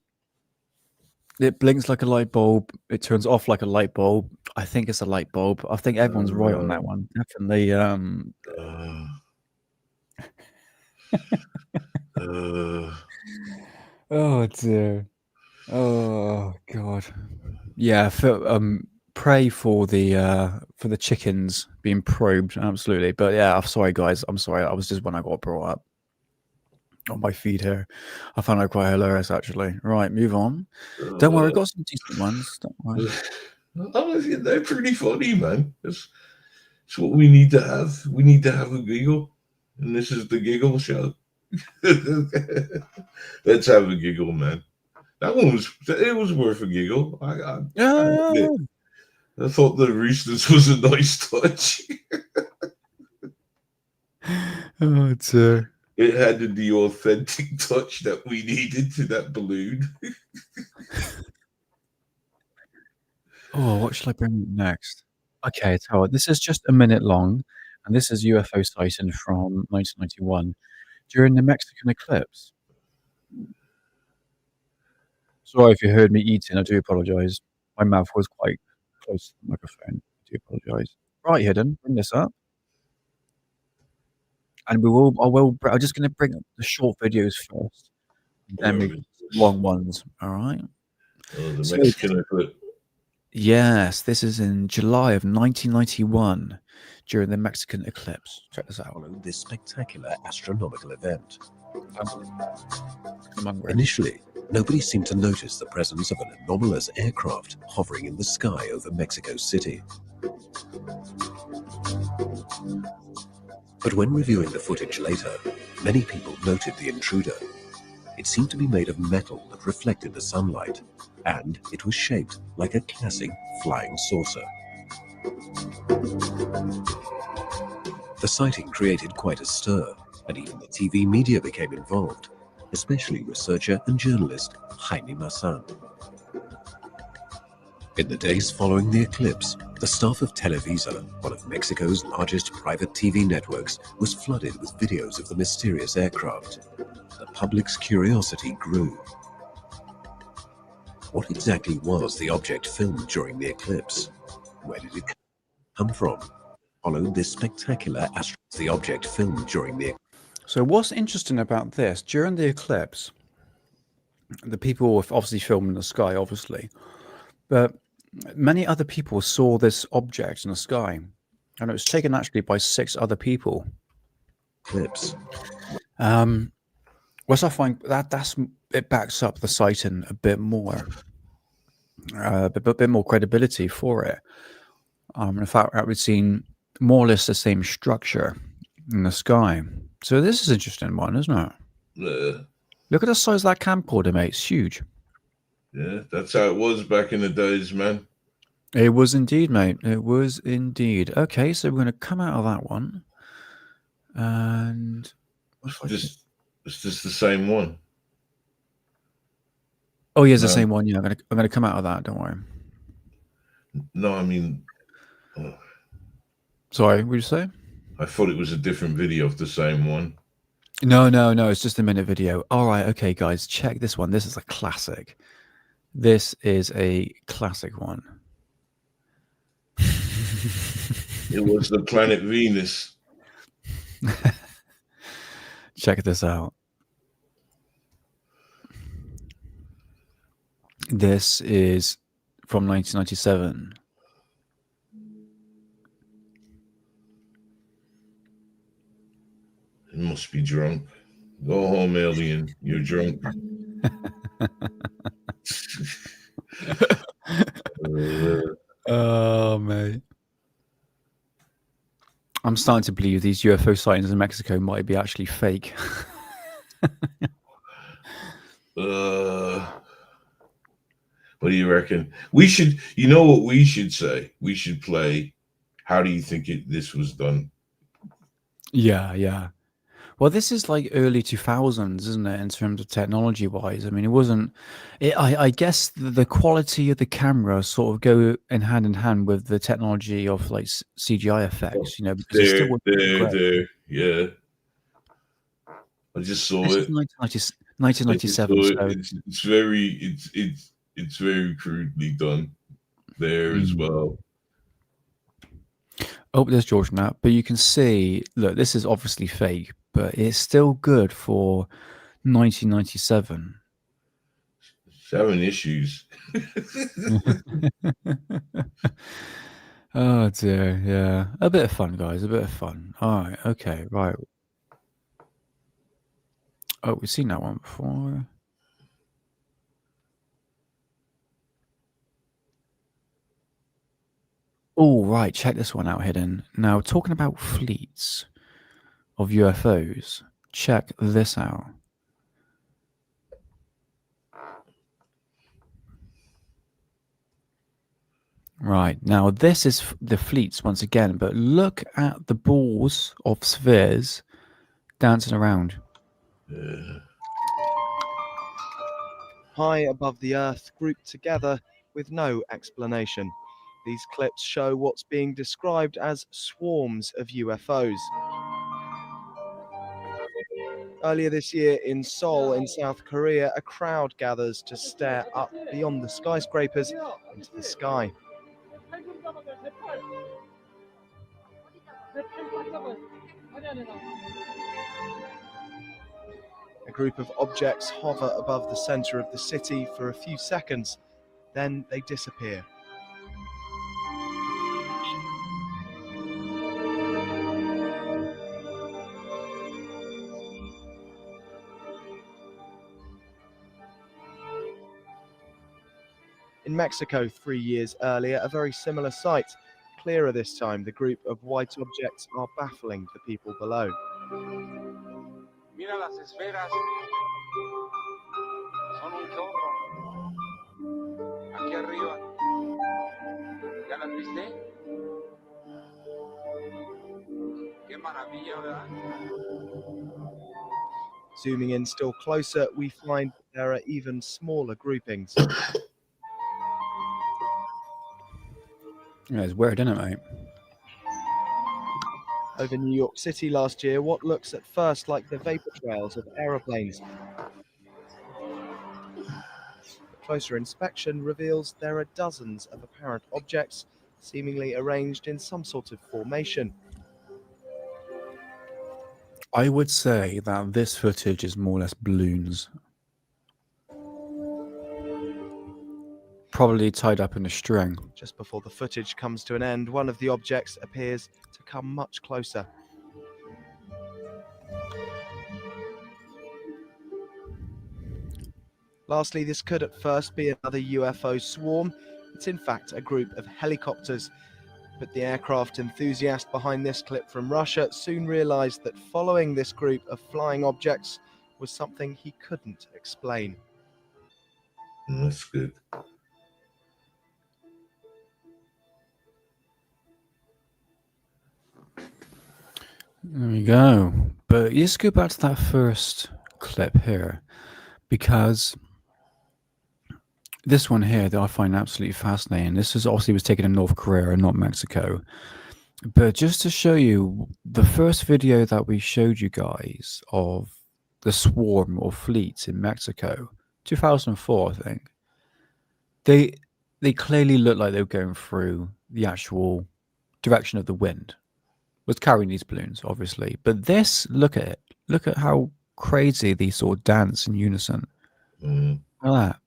It blinks like a light bulb. It turns off like a light bulb. I think it's a light bulb. I think everyone's right on that one. Definitely. Oh dear. Oh god. Yeah. Pray for the chickens being probed. Absolutely. But yeah, I'm sorry, guys. I'm sorry. I was just when I got brought up on my feed here. I found it quite hilarious, actually. Right, move on. Don't worry, got some decent ones. Don't worry. Honestly, they're pretty funny, man. It's what we need to have. We need to have a giggle, and this is the giggle show. Let's have a giggle, man. That one was worth a giggle. I Yeah. I thought the roosters was a nice touch. Oh dear. It had the authentic touch that we needed to that balloon. Oh, what shall I bring next? Okay, tell you, this is just a minute long, and this is UFO sighting from 1991 during the Mexican eclipse. Sorry if you heard me eating. I do apologise. My mouth was quite close to the microphone. I do apologise. Right, Hidden, bring this up. And I'm just going to bring up the short videos first, and then we long ones. All right. Oh, the So Mexican eclipse. yes, this is in July of 1991 during the Mexican eclipse. Check this out. Followed this spectacular astronomical event. Among Initially, nobody seemed to notice the presence of an anomalous aircraft hovering in the sky over Mexico City. But when reviewing the footage later, many people noted the intruder. It seemed to be made of metal that reflected the sunlight, and it was shaped like a classic flying saucer. The sighting created quite a stir, and even the TV media became involved, especially researcher and journalist Jaime Maussan. In the days following the eclipse, the staff of Televisa, one of Mexico's largest private TV networks, was flooded with videos of the mysterious aircraft. The public's curiosity grew. What exactly was the object filmed during the eclipse? Where did it come from? Followed this spectacular the object filmed during the So what's interesting about this, during the eclipse, the people were obviously filming the sky, obviously, but many other people saw this object in the sky, and it was taken actually by 6 other people. eclipse. Which I find it backs up the sighting a bit more, a bit more credibility for it. In fact, we've seen more or less the same structure in the sky. So this is an interesting one, isn't it? Yeah. Look at the size of that camcorder, mate. It's huge. Yeah, that's how it was back in the days, man. It was indeed, mate. It was indeed. Okay, so we're going to come out of that one. And it's just the same one. Oh, yeah, it's the same one. Yeah, I'm gonna come out of that. Don't worry. No, I mean, sorry, what did you say? I thought it was a different video of the same one. No. It's just a minute video. All right, okay, guys, check this one. This is a classic. This is a classic one. It was the planet Venus. Check this out. This is from 1997. You must be drunk. Go home, alien. You're drunk. Oh, mate. I'm starting to believe these UFO sightings in Mexico might be actually fake. What do you reckon? We should, you know what we should say? We should play, how do you think this was done? Yeah. Well, this is like early 2000s, isn't it, in terms of technology-wise? I mean, it wasn't... I guess the quality of the camera sort of go in hand with the technology of like CGI effects, you know, because there. Yeah. I just saw it. 1997. So It's very crudely done there as well. Oh, there's George Knapp, but you can see, look, this is obviously fake, but it's still good for 1997. 7 issues. Oh dear, yeah. A bit of fun, guys, a bit of fun. All right, okay, right. Oh, we've seen that one before. Oh, right, check this one out, Hidden. Now, talking about fleets of UFOs, check this out. Right, now this is the fleets once again, but look at the balls of spheres dancing around. High above the Earth, grouped together with no explanation. These clips show what's being described as swarms of UFOs. Earlier this year in Seoul, in South Korea, a crowd gathers to stare up beyond the skyscrapers into the sky. A group of objects hover above the center of the city for a few seconds, then they disappear. In Mexico 3 years earlier, a very similar sight. Clearer this time, the group of white objects are baffling the people below. Mira las esferas. Son un chorro. Aquí arriba. ¿Ya las viste? Qué maravilla, ¿verdad? Zooming in still closer, we find there are even smaller groupings. Yeah, it's weird, isn't it, mate? Over New York City last year, what looks at first like the vapor trails of aeroplanes. Closer inspection reveals there are dozens of apparent objects, seemingly arranged in some sort of formation. I would say that this footage is more or less balloons. Probably tied up in a string. Just before the footage comes to an end, one of the objects appears to come much closer. Lastly, this could at first be another UFO swarm. It's in fact a group of helicopters. But the aircraft enthusiast behind this clip from Russia soon realized that following this group of flying objects was something he couldn't explain. That's good. There we go. But let's go back to that first clip here, because this one here that I find absolutely fascinating. This is obviously was taken in North Korea and not Mexico. But just to show you, the first video that we showed you guys of the swarm or fleets in Mexico, 2004, I think, they clearly looked like they were going through the actual direction of the wind. Was carrying these balloons, obviously. But this, look at it. Look at how crazy these sort of dance in unison. Look at that.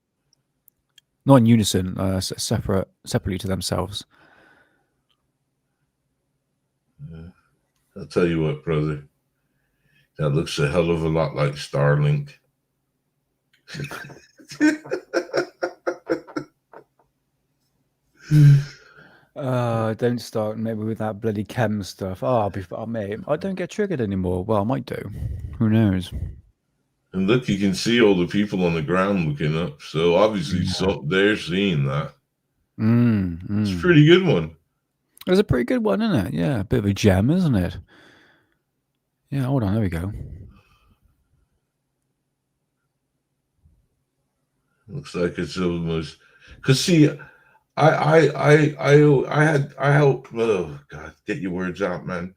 Not in unison, separately to themselves. I'll tell you what, brother. That looks a hell of a lot like Starlink. Don't start maybe with that bloody chem stuff. Mate, I don't get triggered anymore. Well, I might do. Who knows? And look, you can see all the people on the ground looking up. So obviously, they're seeing that. It's a pretty good one. It's a pretty good one, isn't it? Yeah, a bit of a gem, isn't it? Yeah, hold on. There we go. Looks like it's almost. Cause see, I hope. Oh God, get your words out, man.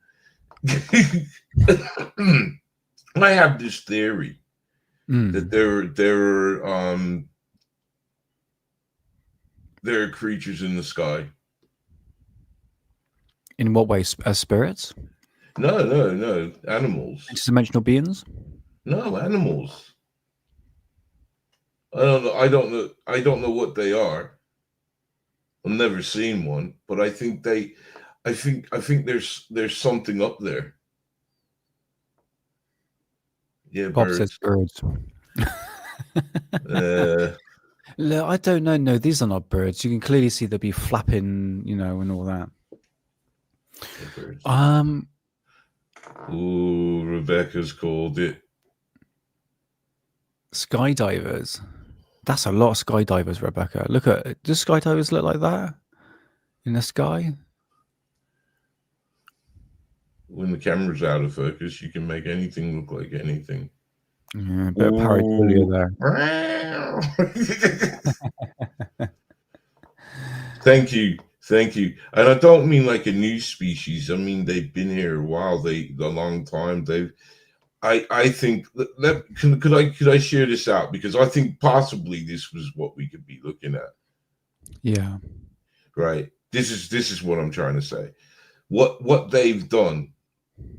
I have this theory that there are creatures in the sky. In what way? As spirits? No. Animals. Interdimensional beings? No, animals. I don't know what they are. I've never seen one, but I think there's something up there. Yeah, Bob birds. says birds. Look, I don't know. No, these are not birds. You can clearly see they'll be flapping, and all that. Ooh, Rebecca's called it. Skydivers. That's a lot of skydivers, Rebecca. Look at, does skydivers look like that? in the sky. When the camera's out of focus, you can make anything look like anything. Yeah, a bit of pareidolia there. Thank you. And I don't mean like a new species. I mean they've been here a while. A long time. I think could I share this out, because I think possibly this was what we could be looking at. Yeah. Right. This is what I'm trying to say. What they've done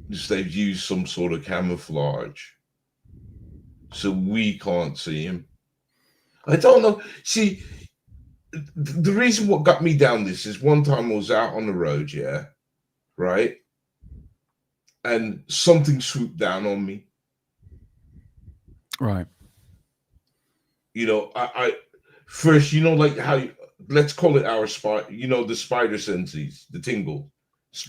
is they've used some sort of camouflage, so we can't see him. I don't know. See, the reason what got me down this is one time I was out on the road, yeah, right, and something swooped down on me. Right. You know, I first, you know, like how let's call it our spider. You know, the spider senses, the tingle.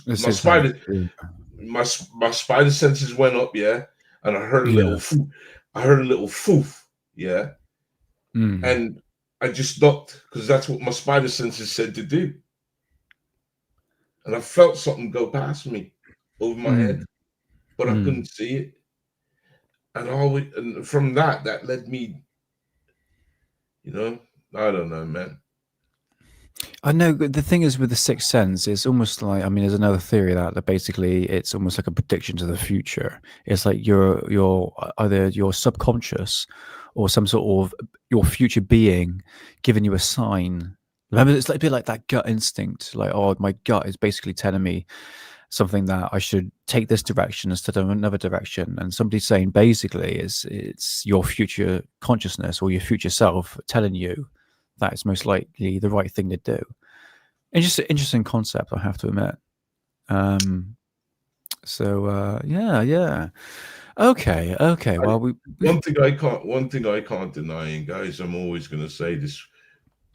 This My is spider, yeah. my spider senses went up, yeah, and I heard a little, foof, yeah, and I just ducked because that's what my spider senses said to do, and I felt something go past me over my head, but I couldn't see it, and from that led me, you know, I don't know, man. I know the thing is with the sixth sense, it's almost like, I mean, there's another theory that basically it's almost like a prediction to the future. It's like your either your subconscious or some sort of your future being giving you a sign. Remember, it's like a bit like that gut instinct. Like, oh, my gut is basically telling me something that I should take this direction instead of another direction. And somebody's saying basically it's your future consciousness or your future self telling you that it's most likely the right thing to do. It's just an interesting concept, I have to admit. Yeah. Okay. Well, one thing I can't deny, and guys, I'm always going to say this.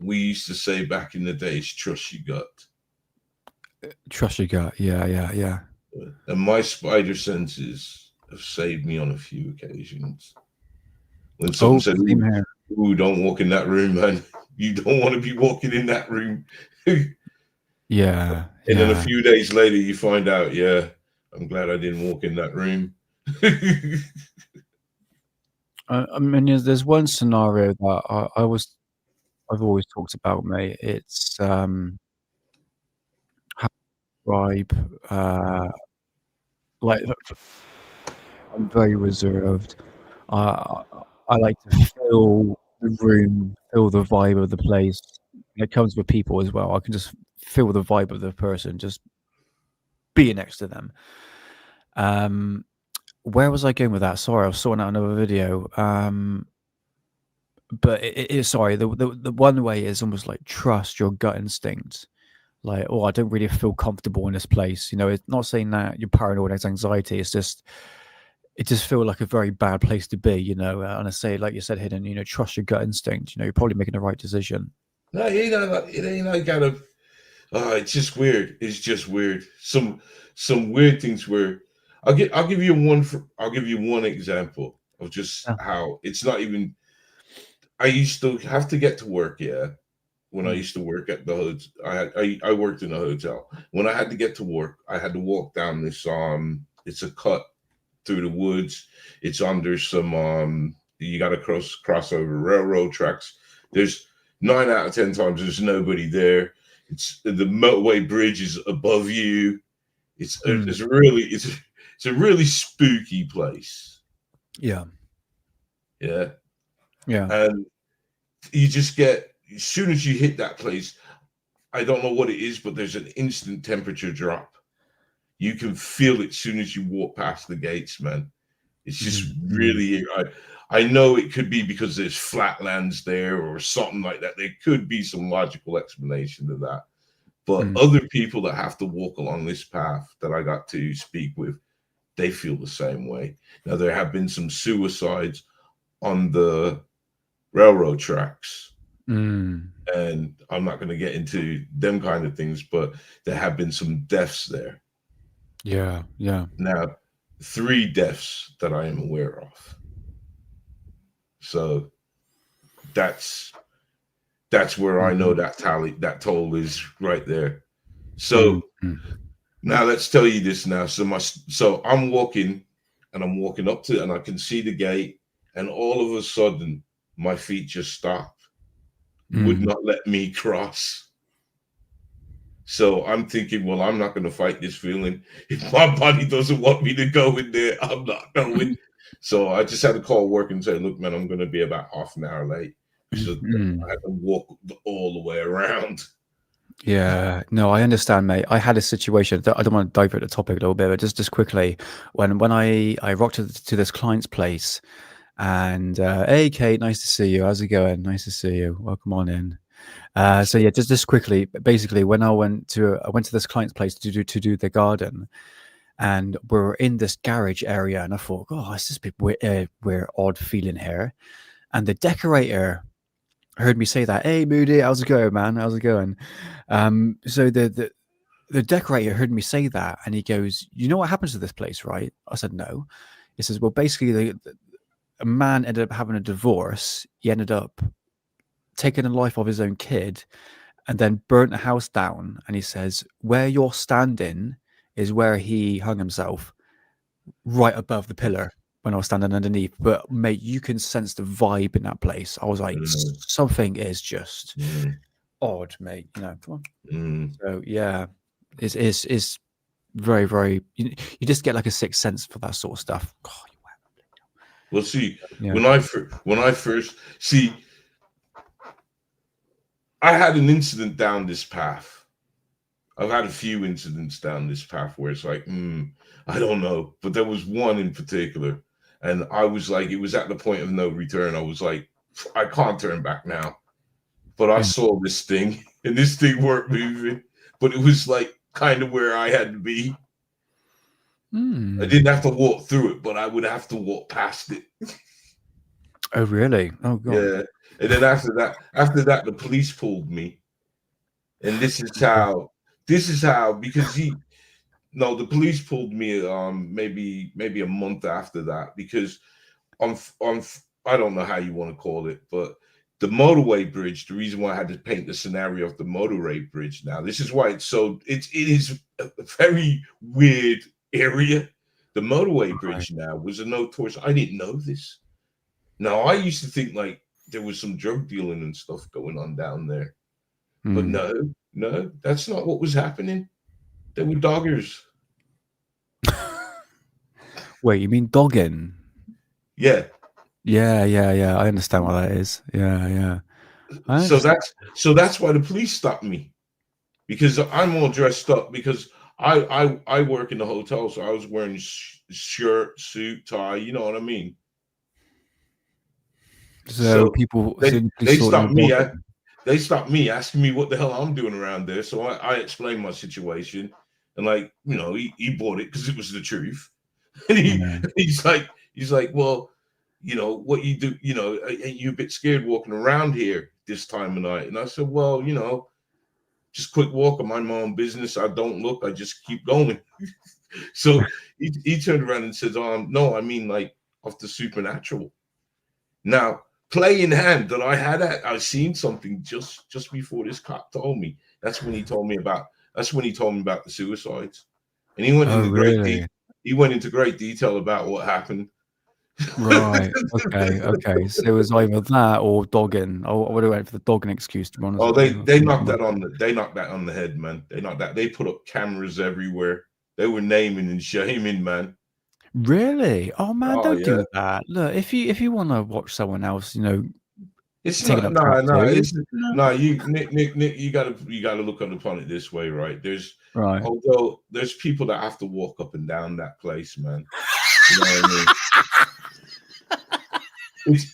We used to say back in the days, trust your gut. Trust your gut. Yeah. And my spider senses have saved me on a few occasions. When someone said, "Ooh, don't walk in that room, man. You don't want to be walking in that room." Yeah. And then a few days later, you find out, yeah, I'm glad I didn't walk in that room. I mean, there's one scenario that I've always talked about, mate. It's how to describe, like, I'm very reserved. I like to feel the room, feel the vibe of the place. And it comes with people as well. I can just feel the vibe of the person, just being next to them. Where was I going with that? Sorry, I was sorting out another video. But sorry, the one way is almost like trust your gut instinct. Like, oh, I don't really feel comfortable in this place. You know, it's not saying that you're paranoid, it's anxiety. It's just, it just feels like a very bad place to be, you know. And I say, like you said, Hidden, you know, trust your gut instinct. You know, you're probably making the right decision. No, it ain't like kind of. It's just weird. It's just weird. Some weird things where I'll give you one example of just how it's not even. I used to have to get to work, yeah. When I used to work at the hotel, I worked in a hotel. When I had to get to work, I had to walk down this it's a cut through the woods. It's under some you got to cross over railroad tracks. There's 9 out of 10 times there's nobody there. It's the motorway bridge is above you. It's a really spooky place. Yeah. And you just get, as soon as you hit that place, I don't know what it is, but there's an instant temperature drop. You can feel it as soon as you walk past the gates, man. It's just really, I know it could be because there's flatlands there or something like that. There could be some logical explanation to that. But other people that have to walk along this path that I got to speak with, they feel the same way. Now, there have been some suicides on the railroad tracks. And I'm not going to get into them kind of things, but there have been some deaths there. Yeah. Now, 3 deaths that I am aware of. So that's where I know that toll is right there. So now let's tell you this now. So I'm walking up to it, and I can see the gate, and all of a sudden my feet just stop, would not let me cross. So I'm thinking, well, I'm not going to fight this feeling. If my body doesn't want me to go in there, I'm not going. So I just had to call work and say, look, man, I'm going to be about half an hour late. So I had to walk all the way around. Yeah, no, I understand, mate. I had a situation. I don't want to divert the topic a little bit, but just quickly, when I rocked to this client's place, and hey, Kate, nice to see you. How's it going? Nice to see you. Welcome on in. So yeah, just quickly, basically, when I went to this client's place to do the garden, and we're in this garage area, and I thought, oh, it's just a bit weird, odd feeling here, and the decorator heard me say that. Hey, Moody, how's it going, man? How's it going? So the decorator heard me say that, and he goes, "You know what happens to this place, right?" I said, "No." He says, "Well, basically, a man ended up having a divorce. He ended up taking the life of his own kid, and then burnt the house down." And he says, "Where you're standing is where he hung himself, right above the pillar." When I was standing underneath, but mate, you can sense the vibe in that place. I was like, something is just odd, mate. You know, come on. So yeah, it's very, very. You just get like a sixth sense for that sort of stuff. God, well, see, when I first see, I had an incident down this path. I've had a few incidents down this path where it's like, I don't know, but there was one in particular, and I was like, it was at the point of no return. I was like, I can't turn back now. But I saw this thing, and this thing weren't moving, but it was like kind of where I had to be. I didn't have to walk through it, but I would have to walk past it. Oh, really? Oh, God. Yeah. And then after that, the police pulled me. And this is how, because the police pulled me maybe a month after that, because on I don't know how you want to call it, but the motorway bridge, the reason why I had to paint the scenario of the motorway bridge now, this is why it is a very weird area. The motorway bridge now was a notorious, I didn't know this. Now, I used to think like there was some drug dealing and stuff going on down there. But no, that's not what was happening. They were doggers. Wait, you mean dogging? Yeah. Yeah. I understand what that is. Yeah. So that's why the police stopped me, because I'm all dressed up, because I work in the hotel, so I was wearing shirt, suit, tie. You know what I mean? So people they stopped me. They stopped me, asking me what the hell I'm doing around there. So I explained my situation, and like, he bought it because it was the truth. And he's like, well, what you do, ain't you a bit scared walking around here this time of night? And I said, well, just quick walk, I mind my own business. I don't look, I just keep going. So he turned around and said, no, I mean like of the supernatural. Now, play in hand that I seen something just before this cop told me. That's when he told me about the suicides. And he went into great detail about what happened. Right. Okay. So it was either that or dogging. I would have went for the dogging excuse, to be honest. Oh, they knocked that on the head, man. They put up cameras everywhere. They were naming and shaming, man. Really? Oh man, don't do that. Look, if you want to watch someone else, it's taking not. No. You, Nick, you gotta look upon it this way, right? Although there's people that have to walk up and down that place, man. You know what I mean?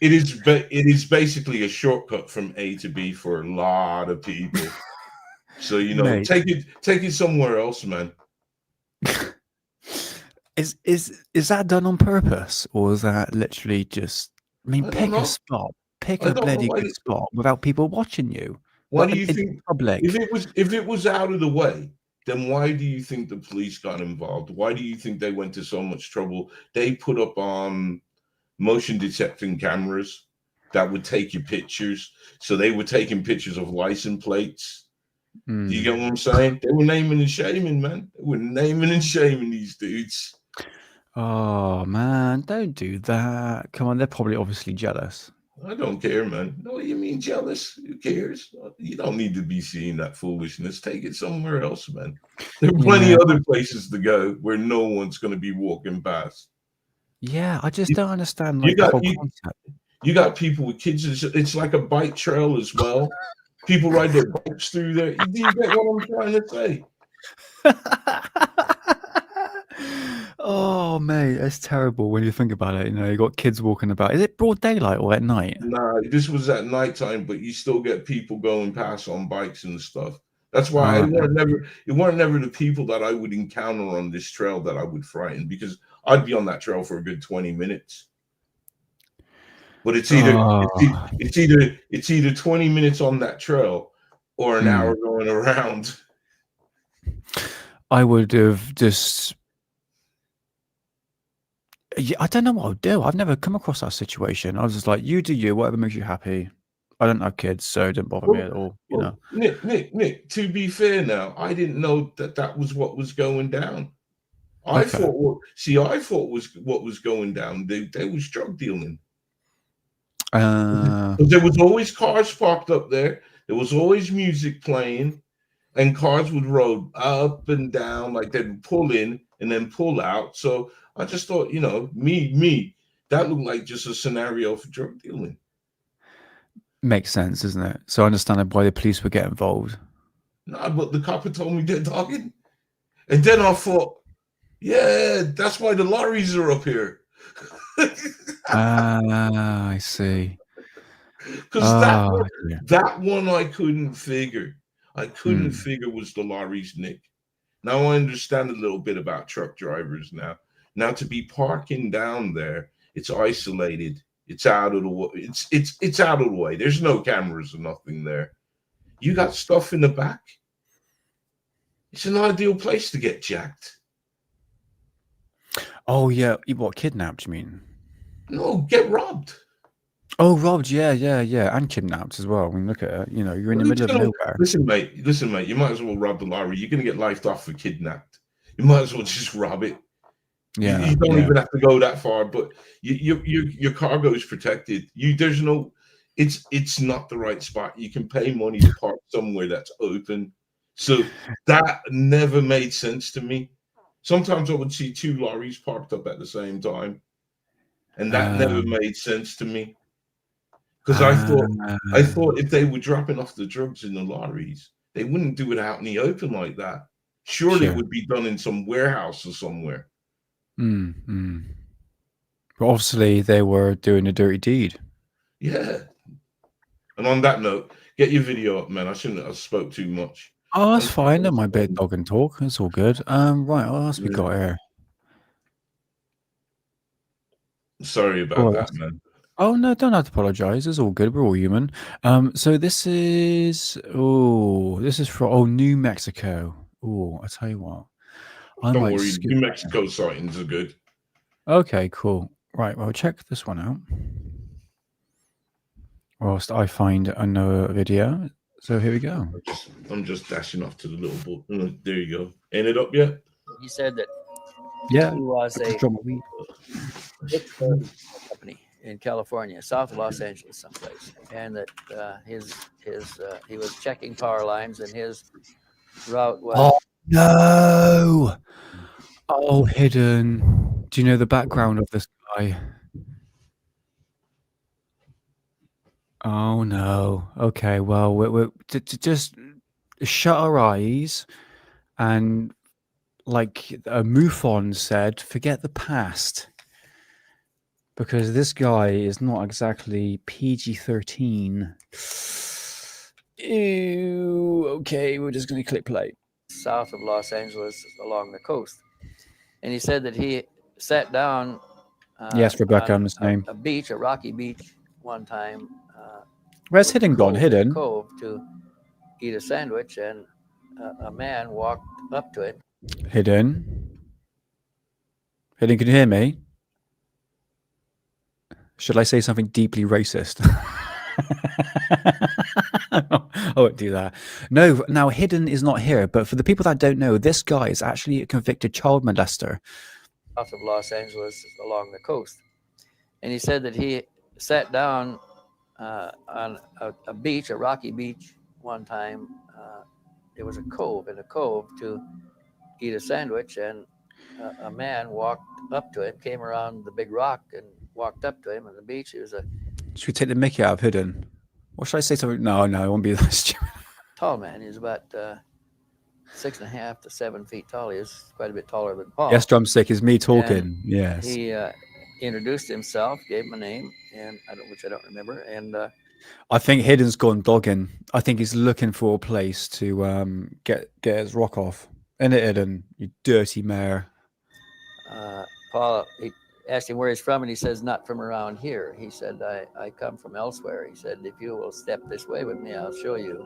It is basically a shortcut from A to B for a lot of people. So take it somewhere else, man. Is that done on purpose, or is that literally just? I mean, pick a spot, pick a bloody good spot without people watching you. Why do you think public? If it was out of the way, then why do you think the police got involved? Why do you think they went to so much trouble? They put up motion detecting cameras that would take your pictures. So they were taking pictures of license plates Do you get what I'm saying? They were naming and shaming, man. They were naming and shaming these dudes. Oh man, don't do that. Come on, they're probably obviously jealous. I don't care, man. No, you mean jealous? Who cares? You don't need to be seeing that foolishness. Take it somewhere else, man. There are plenty Yeah. other places to go where no one's going to be walking past. Yeah, I just don't understand You like the got whole you, concept. you got people with kids. It's like a bike trail as well. People ride their bikes through there. Do you get what I'm trying to say? Oh mate, that's terrible when you think about it. You know, you got kids walking about. Is it broad daylight or at night? Nah, this was at nighttime, but you still get people going past on bikes and stuff. That's why it weren't never the people that I would encounter on this trail that I would frighten, because I'd be on that trail for a good 20 minutes. But it's either 20 minutes on that trail or an hour going around. I would have just. Yeah, I don't know what I'd do. I've never come across that situation. I was just like, you do you, whatever makes you happy. I don't have kids, so it didn't bother me at all. You know, Nick. To be fair, now I didn't know that was what was going down. I thought what was going down. They was drug dealing. There was always cars parked up there. There was always music playing, and cars would roll up and down, like they'd pull in and then pull out. So I just thought, that looked like just a scenario for drug dealing. Makes sense, doesn't it? So I understand why the police would get involved. No, but the cop had told me they're talking. And then I thought, yeah, that's why the lorries are up here. I see. Because that one I couldn't figure. I couldn't figure was the lorries, Nick. Now I understand a little bit about truck drivers now. Now to be parking down there, it's isolated. It's out of the way. It's out of the way. There's no cameras or nothing there. You got stuff in the back. It's an ideal place to get jacked. Oh yeah, what, kidnapped? You mean? No, get robbed. Oh, robbed. Yeah, and kidnapped as well. I mean, look at it. You know, you're in the middle of nowhere. Listen, mate. You might as well rob the lorry. You're gonna get lifed off for kidnapped. You might as well just rob it. Yeah, you don't even have to go that far, but your cargo is protected. There's no, it's not the right spot. You can pay money to park somewhere that's open. So that never made sense to me. Sometimes I would see two lorries parked up at the same time, and that never made sense to me. Because I thought if they were dropping off the drugs in the lorries, they wouldn't do it out in the open like that. Surely it would be done in some warehouse or somewhere. But obviously they were doing a dirty deed. Yeah. And on that note, get your video up, man. I shouldn't have spoke too much. Oh, that's fine. Don't mind bit dog and talk. It's all good. Right, what else we got here? Sorry about that, man. Oh no, don't have to apologize. It's all good. We're all human. So this is from New Mexico. Oh, I tell you what. Don't worry, New Mexico sightings are good. Okay, cool. Right, well, check this one out. Whilst I find another video. So here we go. I'm just dashing off to the little book. There you go. Ain't it up yet? He said that he was a company in California, south of Los Angeles, someplace, and that he was checking power lines, and his route was. Oh no! Oh, hidden. Do you know the background of this guy? Oh no. Okay, well, we're just shut our eyes and, like MUFON said, forget the past. Because this guy is not exactly PG-13. Ew. Okay, we're just going to click play. South of Los Angeles along the coast. And he said that he sat down yes, Rebecca, I'm his name. A beach, a rocky beach, one time. Where's Hidden gone? Hidden? Cove to eat a sandwich, and a man walked up to it. Hidden? Hidden, can you hear me? Should I say something deeply racist? I won't do that. No, now Hidden is not here, but for the people that don't know, this guy is actually a convicted child molester. South of Los Angeles along the coast. And he said that he sat down on a beach, a rocky beach, one time. It was a cove, to eat a sandwich, and a man walked up to him, came around the big rock and walked up to him on the beach. He was a Should we take the mickey out of Hidden? Or should I say something? No, I won't be that stupid. tall man. He was about 6.5 to 7 feet tall. He was quite a bit taller than Paul. Yes, Drumstick is me talking. And yes. He introduced himself, gave him a name, and which I don't remember. And I think Hidden's gone dogging. I think he's looking for a place to get his rock off. Isn't it, Hidden? You dirty mare. Paul, he asked him where he's from, and he says, not from around here. He said, I come from elsewhere. He said, if you will step this way with me, I'll show you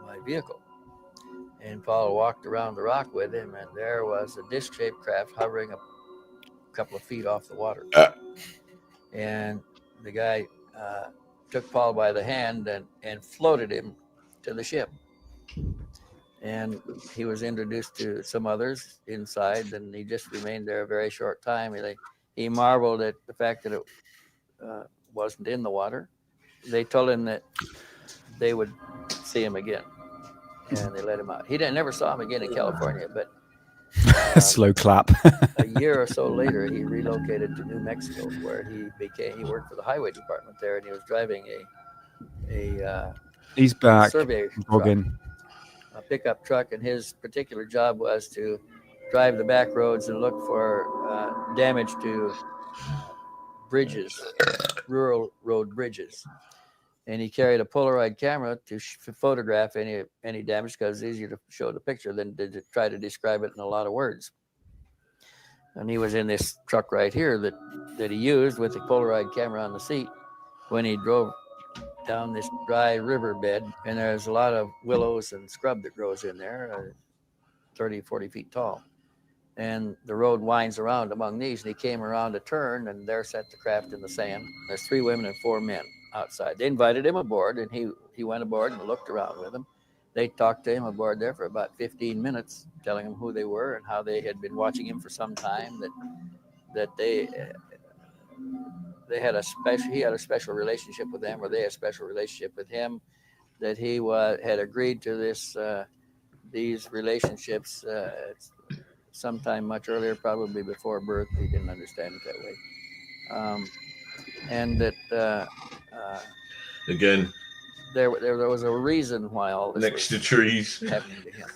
my vehicle. And Paul walked around the rock with him, and there was a disc-shaped craft hovering a couple of feet off the water. And the guy took Paul by the hand and floated him to the ship. And he was introduced to some others inside, and he just remained there a very short time. He marveled at the fact that it wasn't in the water. They told him that they would see him again, and they let him out. He never saw him again in California, but slow clap. a year or so later, he relocated to New Mexico, where he worked for the highway department there, and he was driving a he's back. Survey truck, a pickup truck, and his particular job was to drive the back roads and look for damage to bridges, rural road bridges. And he carried a Polaroid camera to photograph any damage, because it's easier to show the picture than to try to describe it in a lot of words. And he was in this truck right here that he used with the Polaroid camera on the seat when he drove down this dry riverbed, and there's a lot of willows and scrub that grows in there, 30, 40 feet tall. And the road winds around among these, and he came around a turn, and there sat the craft in the sand. There's 3 women and 4 men outside. They invited him aboard, and he went aboard and looked around with them. They talked to him aboard there for about 15 minutes, telling him who they were and how they had been watching him for some time, that they had he had a special relationship with them, or they had a special relationship with him, that he had agreed to these relationships sometime much earlier, probably before birth. He didn't understand it that way. And that again, there was a reason why all this next to trees happening to him.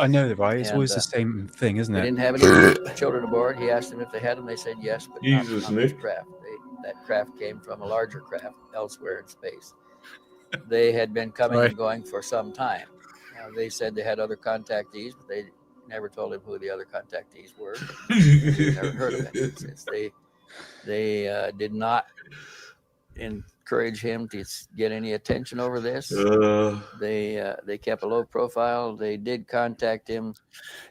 I know that, right? It's always the same thing, isn't it? They didn't have any children aboard. He asked them if they had them. They said yes, but not on this craft. That craft came from a larger craft elsewhere in space. They had been coming and going for some time. They said they had other contactees, but they never told him who the other contactees were. They never heard of it. Since they did not encourage him to get any attention over this. They kept a low profile. They did contact him.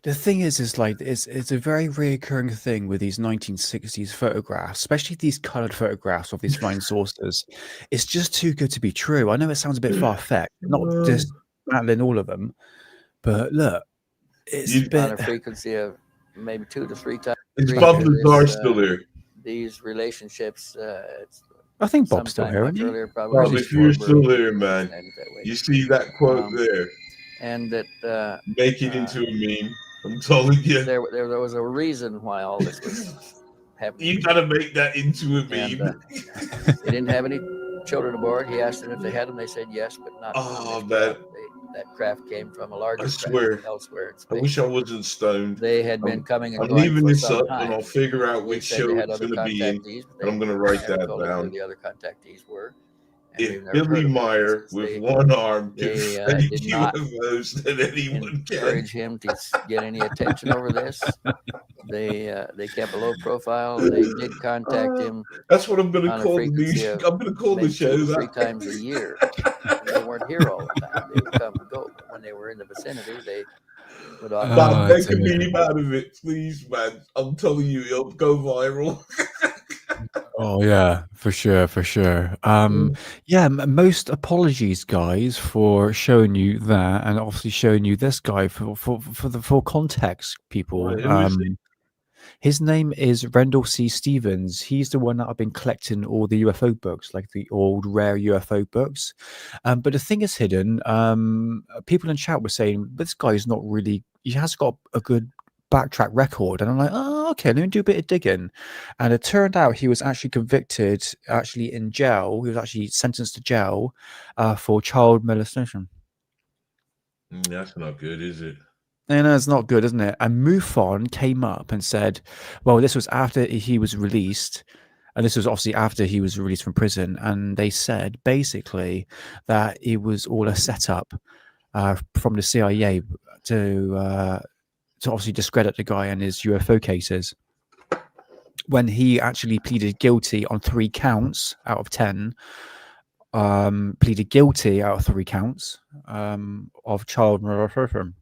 The thing is like it's a very reoccurring thing with these 1960s photographs, especially these colored photographs of these flying saucers. It's just too good to be true. I know it sounds a bit far-fetched, not just battling all of them, but look, it's on a frequency of maybe 2 to 3 times. Is Bob Lazar still there? These relationships. I think Bob's still here. Earlier, Bob, if you're still there, man, you see that quote there, and that make it into a meme. I'm telling you, there was a reason why all this was happening. You gotta make that into a meme. They didn't have any children aboard. He asked them if they had them. They said yes, but not. Oh man. That craft came from a larger craft elsewhere in space. I wish I wasn't stoned. They had been coming and I'm going leaving for this some up, time. and I'll figure out which show it's going to be in, and I'm going to write that down. Who the other contactees were. If Billy Meyer with one arm can fake UFOs, then anyone can. Encourage him to get any attention over this. They kept a low profile. They did contact him. That's what I'm going to call the I'm going to call the show 3 times a year. And they weren't here all the time. They would come and go. But when they were in the vicinity, they would often. Bob, make a meme out of it, please, man. I'm telling you, it'll go viral. Oh yeah, for sure, for sure. Yeah, most apologies, guys, for showing you that, and obviously showing you this guy for the full context, people. Who is he? His name is Rendell C. Stevens. He's the one that I've been collecting all the UFO books, like the old rare UFO books. But the thing is hidden. People in chat were saying this guy's not really. He has got a good backtrack record, and I'm like, oh, okay, let me do a bit of digging. And it turned out he was actually convicted, actually in jail. He was actually sentenced to jail for child molestation. That's not good, is it? And it's not good, isn't it? And MUFON came up and said, well, this was after he was released. And this was obviously after he was released from prison. And they said basically that it was all a setup from the CIA to obviously discredit the guy and his UFO cases. When he actually pleaded guilty on 3 counts out of 10, pleaded guilty out of 3 counts of child molestation.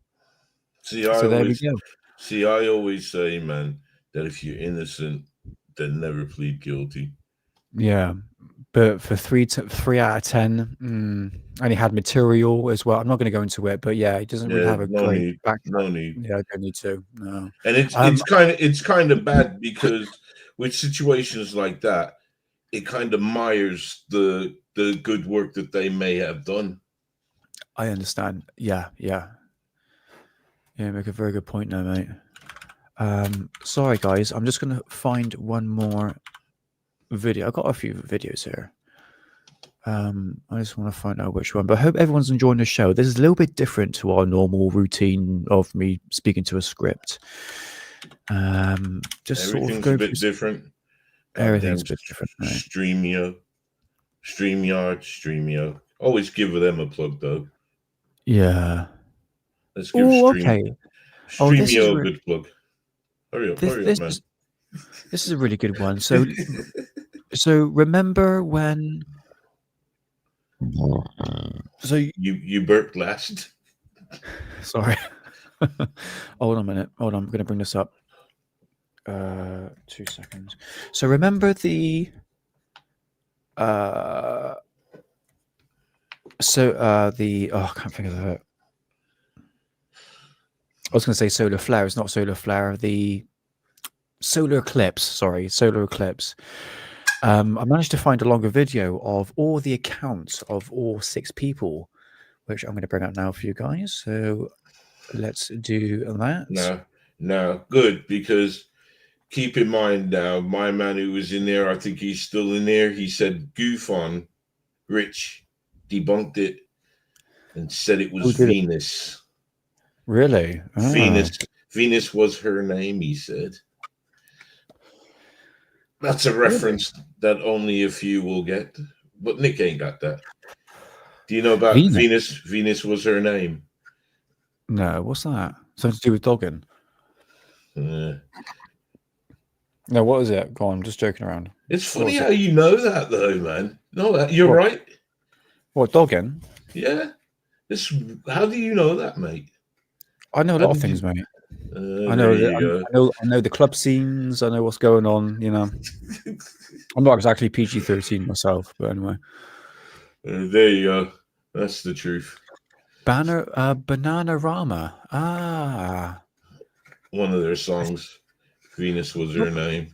See, So there we go. See, I always say, man, that if you're innocent, then never plead guilty. Yeah, but for 3 out of 10, and he had material as well. I'm not going to go into it, but yeah, he doesn't really have a great background. No need. Yeah, I don't need to. No. And it's kind of bad because with situations like that, it kind of mires the good work that they may have done. I understand. Yeah. Make a very good point now, mate. Sorry, guys. I'm just going to find one more video. I've got a few videos here. I just want to find out which one. But I hope everyone's enjoying the show. This is a little bit different to our normal routine of me speaking to a script. Just everything's sort of go a bit different. Everything's a bit different. Right? StreamYard. Always give them a plug, though. Yeah. Let's give StreamYard a good plug. Hurry up, man. This is a really good one. So, remember when? So you burped last. Sorry. Hold on a minute. Hold on. I'm going to bring this up. 2 seconds. So remember the. I can't think of that. I was going to say solar flare. It's not solar flare. The solar eclipse. Sorry, solar eclipse. I managed to find a longer video of all the accounts of all 6 people, which I'm going to bring up now for you guys. So let's do that. No, good, because keep in mind now, my man who was in there, I think he's still in there. He said Goofon, Rich, debunked it and said it was Venus. Really? Oh. Venus was her name, he said. That's a reference that only a few will get, but Nick ain't got that. Do you know about Venus? Venus was her name. No, what's that? Something to do with dogging? No, what is it? Go on, I'm just joking around. It's funny how you know that, though, man. No, you're right. What, dogging? Yeah. How do you know that, mate? I know a lot of things, mate. I know the club scenes. I know what's going on. You know, I'm not exactly PG-13 myself, but anyway. There you go. That's the truth. Bananarama. One of their songs. Venus was her name.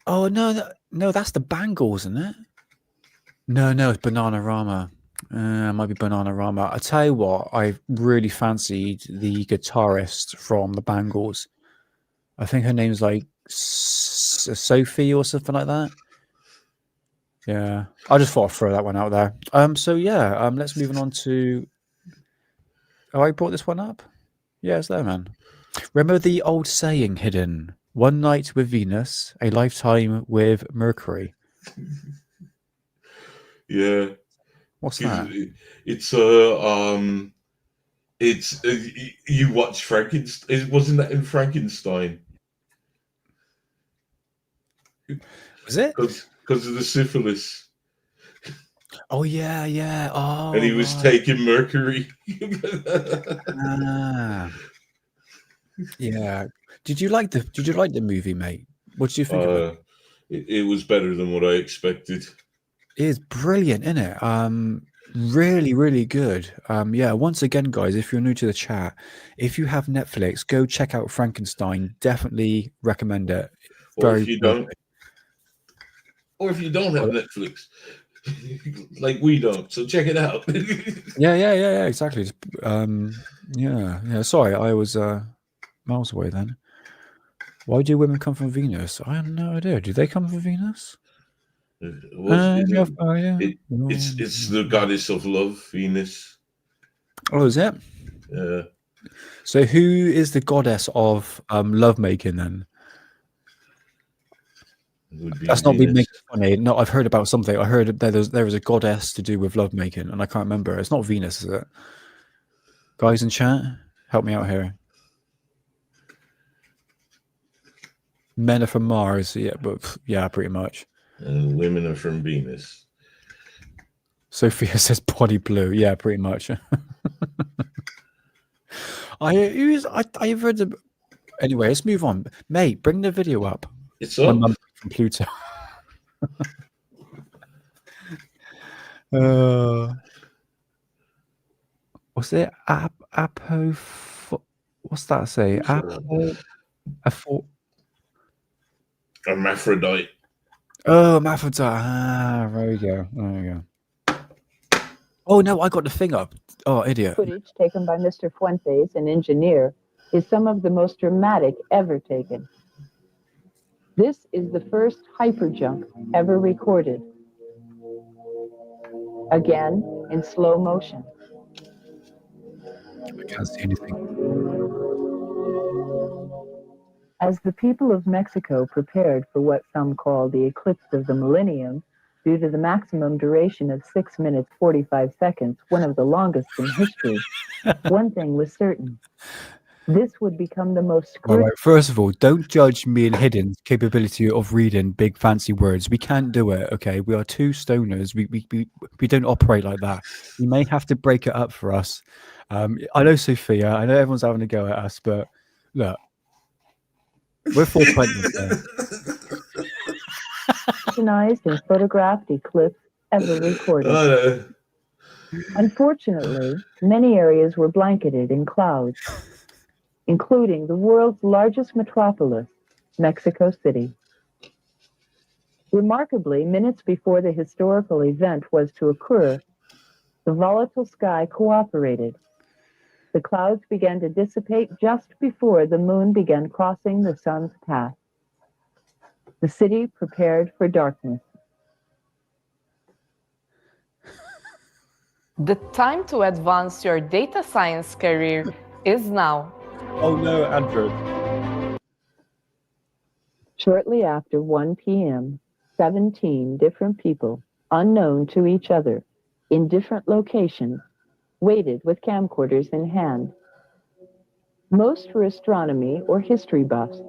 Oh no, that's the Bangles, isn't it? No, it's Bananarama. It might be Bananarama. I tell you what, I really fancied the guitarist from the Bangles. I think her name's like Sophie or something like that. Yeah, I just thought I'd throw that one out there. So yeah, let's move on to. Oh, I brought this one up. Yeah, it's there, man. Remember the old saying, hidden: "One night with Venus, a lifetime with Mercury." Yeah. What's that? It's you watch Frankenstein. Wasn't that in Frankenstein? Was it? Because of the syphilis. Oh yeah. Oh, and he was taking mercury. Yeah. Did you like the movie, mate? What did you think of it? It was better than what I expected. It is brilliant, isn't it? Really, really good. Yeah, once again, guys, if you're new to the chat, if you have Netflix, go check out Frankenstein. Definitely recommend it. Or if you don't have Netflix, like we don't, so check it out. Yeah, exactly. Yeah. Sorry, I was miles away then. Why do women come from Venus? I have no idea. Do they come from Venus? It's the goddess of love, Venus. Oh, is it? Yeah. So who is the goddess of lovemaking then? That's not me Venus. making funny. No, I've heard about something. I heard there was a goddess to do with lovemaking, and I can't remember. It's not Venus, is it? Guys in chat, help me out here. Men are from Mars, yeah, but yeah, pretty much. And women are from Venus. Sophia says body blue. Yeah, pretty much. I've heard the. Anyway, let's move on. Mate, bring the video up. It's up. My mum from Pluto. What's it? What's that say? Hermaphrodite. Oh, hermaphrodite. Ah, there we go. There we go. Oh no, I got the thing up. Oh, idiot. Footage taken by Mr. Fuentes, an engineer, is some of the most dramatic ever taken. This is the first hyperjump ever recorded. Again, in slow motion. I can't see anything. As the people of Mexico prepared for what some call the eclipse of the millennium, due to the maximum duration of 6 minutes 45 seconds, one of the longest in history, one thing was certain. This would become the most All right, first of all, don't judge me and Hidden's capability of reading big fancy words. We can't do it, okay? We are two stoners. We don't operate like that. You may have to break it up for us. I know Sophia. I know everyone's having a go at us, but look, we're 420. Recognized and photographed eclipse ever recorded. Unfortunately, many areas were blanketed in clouds, including the world's largest metropolis, Mexico City. Remarkably, minutes before the historical event was to occur, the volatile sky cooperated. The clouds began to dissipate just before the moon began crossing the sun's path. The city prepared for darkness. The time to advance your data science career is now. Oh no, advert. Shortly after 1 p.m., 17 different people, unknown to each other, in different locations, waited with camcorders in hand. Most were astronomy or history buffs,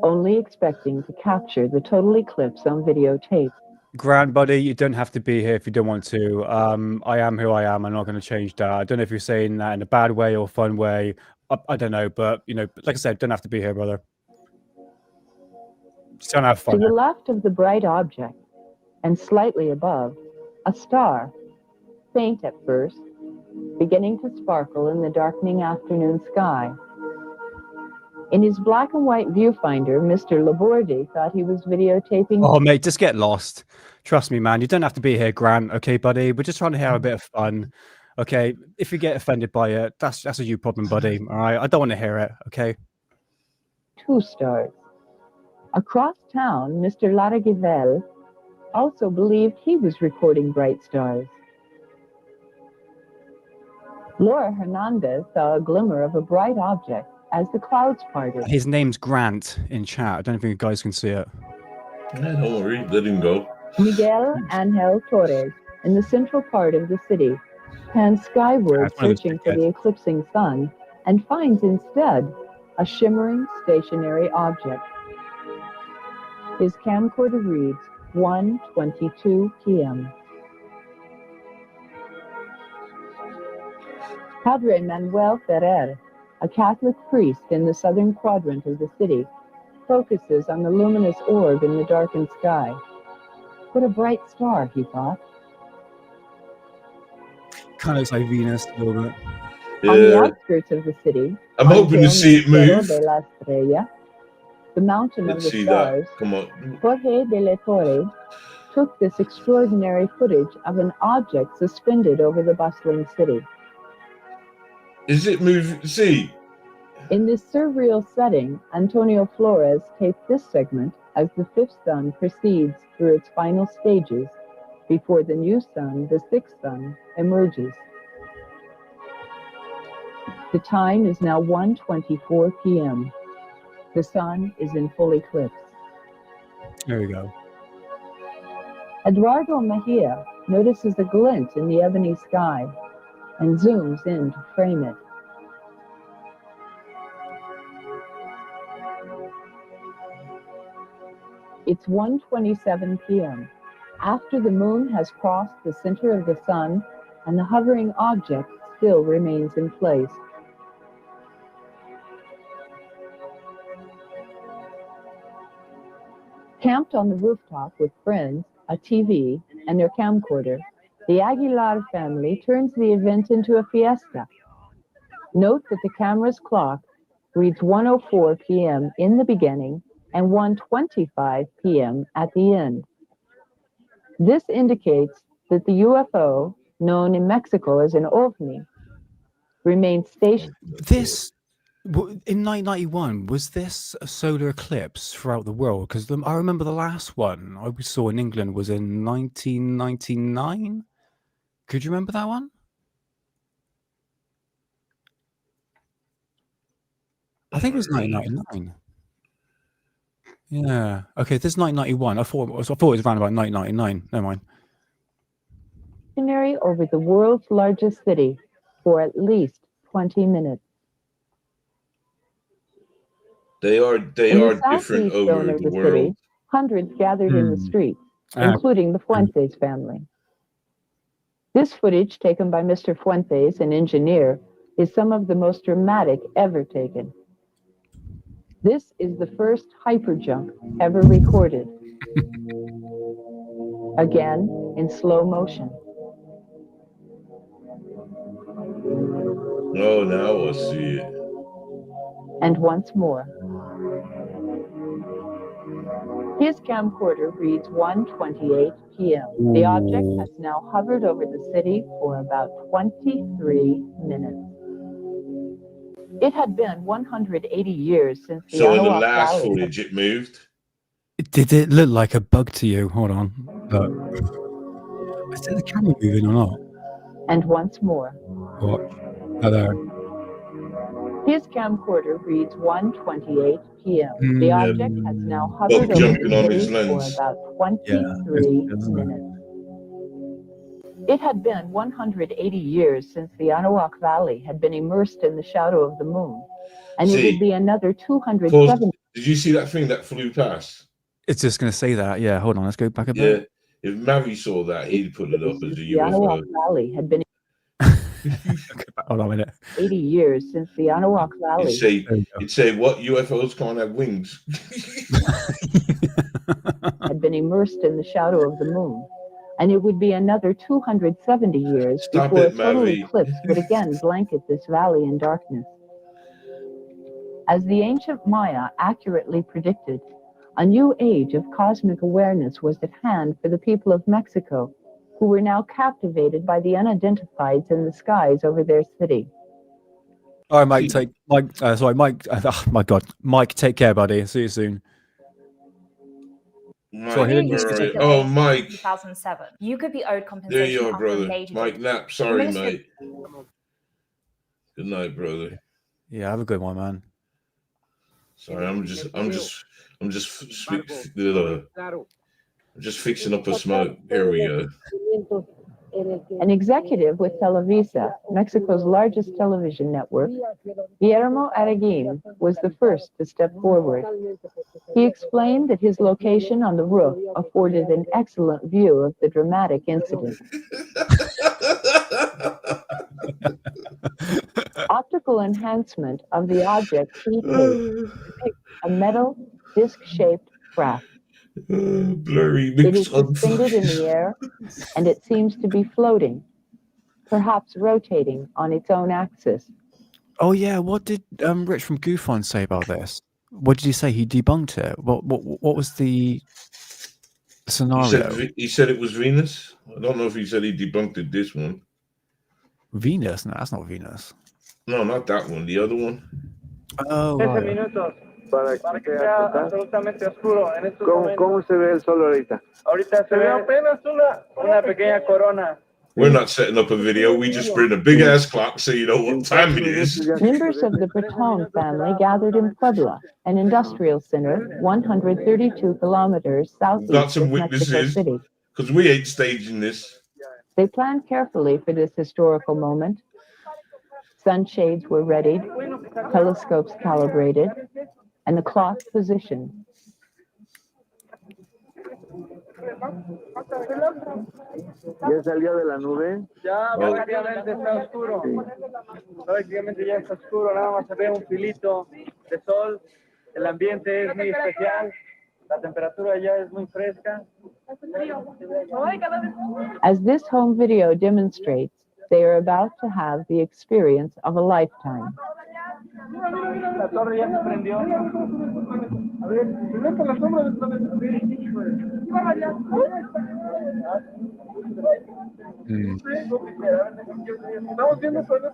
only expecting to capture the total eclipse on videotape. Grant, buddy, you don't have to be here if you don't want to. I am who I am. I'm not going to change that. I don't know if you're saying that in a bad way or fun way. I don't know, but you know, like I said, don't have to be here, brother. Just don't have fun. To the left of the bright object, and slightly above, a star, faint at first, beginning to sparkle in the darkening afternoon sky. In his black and white viewfinder, Mr. Laborde thought he was videotaping. Oh, mate, just get lost. Trust me, man. You don't have to be here, Grant. Okay, buddy. We're just trying to have a bit of fun. Okay, if you get offended by it, that's a you problem, buddy. All right, I don't want to hear it. Okay. 2 stars. Across town, Mr. Laragivel also believed he was recording bright stars. Laura Hernandez saw a glimmer of a bright object as the clouds parted. His name's Grant in chat. I don't think you guys can see it. Yeah, don't worry, let him go. Miguel Angel Torres, in the central part of the city, pans skyward searching for the eclipsing sun and finds instead a shimmering stationary object. His camcorder reads 1:22 p.m. Padre Manuel Ferrer, a Catholic priest in the southern quadrant of the city, focuses on the luminous orb in the darkened sky. What a bright star, he thought. Kind of looks like Venus a little bit. On the outskirts of the city, I'm hoping to see it move. De la Estrella, the mountain Let's of the see stars, that. Come on. Jorge de la Torre took this extraordinary footage of an object suspended over the bustling city. Is it moving? See. In this surreal setting, Antonio Flores taped this segment as the fifth sun proceeds through its final stages before the new sun, the sixth sun, emerges. The time is now 1:24 p.m. The sun is in full eclipse. There we go. Eduardo Mejia notices a glint in the ebony sky and zooms in to frame it. It's 1:27 p.m. after the moon has crossed the center of the sun and the hovering object still remains in place. Camped on the rooftop with friends, a TV, and their camcorder, the Aguilar family turns the event into a fiesta. Note that the camera's clock reads 1:04 p.m. in the beginning and 1:25 p.m. at the end. This indicates that the UFO, known in Mexico as an ovni, remains stationed. This, in 1991, was this a solar eclipse throughout the world? Because I remember the last one I saw in England was in 1999. Could you remember that one? I think it was 1999. Yeah. Okay, this is 1991. I thought it was around about 1999. Never mind. Over the world's largest city for at least 20 minutes. They are In the different southeast over zone of the the world. city, hundreds gathered in the streets, including the Fuentes family. This footage, taken by Mr. Fuentes, an engineer, is some of the most dramatic ever taken. This is the first hyperjump ever recorded. Again, in slow motion. Oh, now I see it. And once more. His camcorder reads 1:28 p.m. The object has now hovered over the city for about 23 minutes. It had been 180 years since the So in the Anahuac last Valley. footage, it moved. Did it look like a bug to you? Hold on. Look. Is it the camera moving or not? And once more. What? Oh, there. His camcorder reads 1:28 p.m. The object has now hovered Bug over jumping the on his city for lens. about 23 minutes. It had been 180 years since the Anahuac Valley had been immersed in the shadow of the moon, and it would be another 270. Did you see that thing that flew past? It's just going to say that. Yeah, hold on. Let's go back a Yeah. bit. If Mavi saw that, he'd put it up as a The Anahuac UFO. Valley had been Hold on a minute. 80 years since the Anahuac Valley. It'd say, what UFOs can't have wings? Had been immersed in the shadow of the moon, and it would be another 270 years Stop before it, a total Mavi. eclipse would again blanket this valley in darkness. As the ancient Maya accurately predicted, a new age of cosmic awareness was at hand for the people of Mexico, who were now captivated by the unidentifieds in the skies over their city. All right, Mike. Mike. Oh my God, Mike. Take care, buddy. See you soon. Mike, oh, Mike. 2007. You could be owed There compensation you are, after a brother. major Mike Knapp. Sorry, Ministry- mate. Good night, brother. Yeah, have a good one, man. Sorry, I'm just fixing up a smoke. Here we go. An executive with Televisa, Mexico's largest television network, Guillermo Araguin, was the first to step forward. He explained that his location on the roof afforded an excellent view of the dramatic incident. Optical enhancement of the object he takes depicts a metal disc-shaped craft. Blurry It mix is suspended in the air, and it seems to be floating, perhaps rotating on its own axis. Oh yeah, what did Rich from Goofon say about this? What did he say? He debunked it. What was the scenario? He said it was Venus. I don't know if he said he debunked this one. Venus? No, that's not Venus. No, not that one. The other one. Oh, 13 right. minutos para que sea absolutamente oscuro. En estos ¿Cómo se ve el sol ahorita? Ahorita se ve apenas una pequeña corona. We're not setting up a video. We just bring a big ass clock so you know what time it is. Members of the Breton family gathered in Puebla, an industrial center 132 kilometers southeast Got some of Mexico witnesses City. because we ain't staging this. They planned carefully for this historical moment. Sunshades were readied, telescopes calibrated, and the clock positioned. ¿Ya salió de la nube? Ya prácticamente está oscuro. Prácticamente ya está oscuro, nada más se ve un filito de sol. El ambiente es muy especial. La temperatura ya es muy fresca. As this home video demonstrates, they are about to have the experience of a lifetime. La torre ya se prendió. A ver, se ve por la sombra Estamos viendo solo.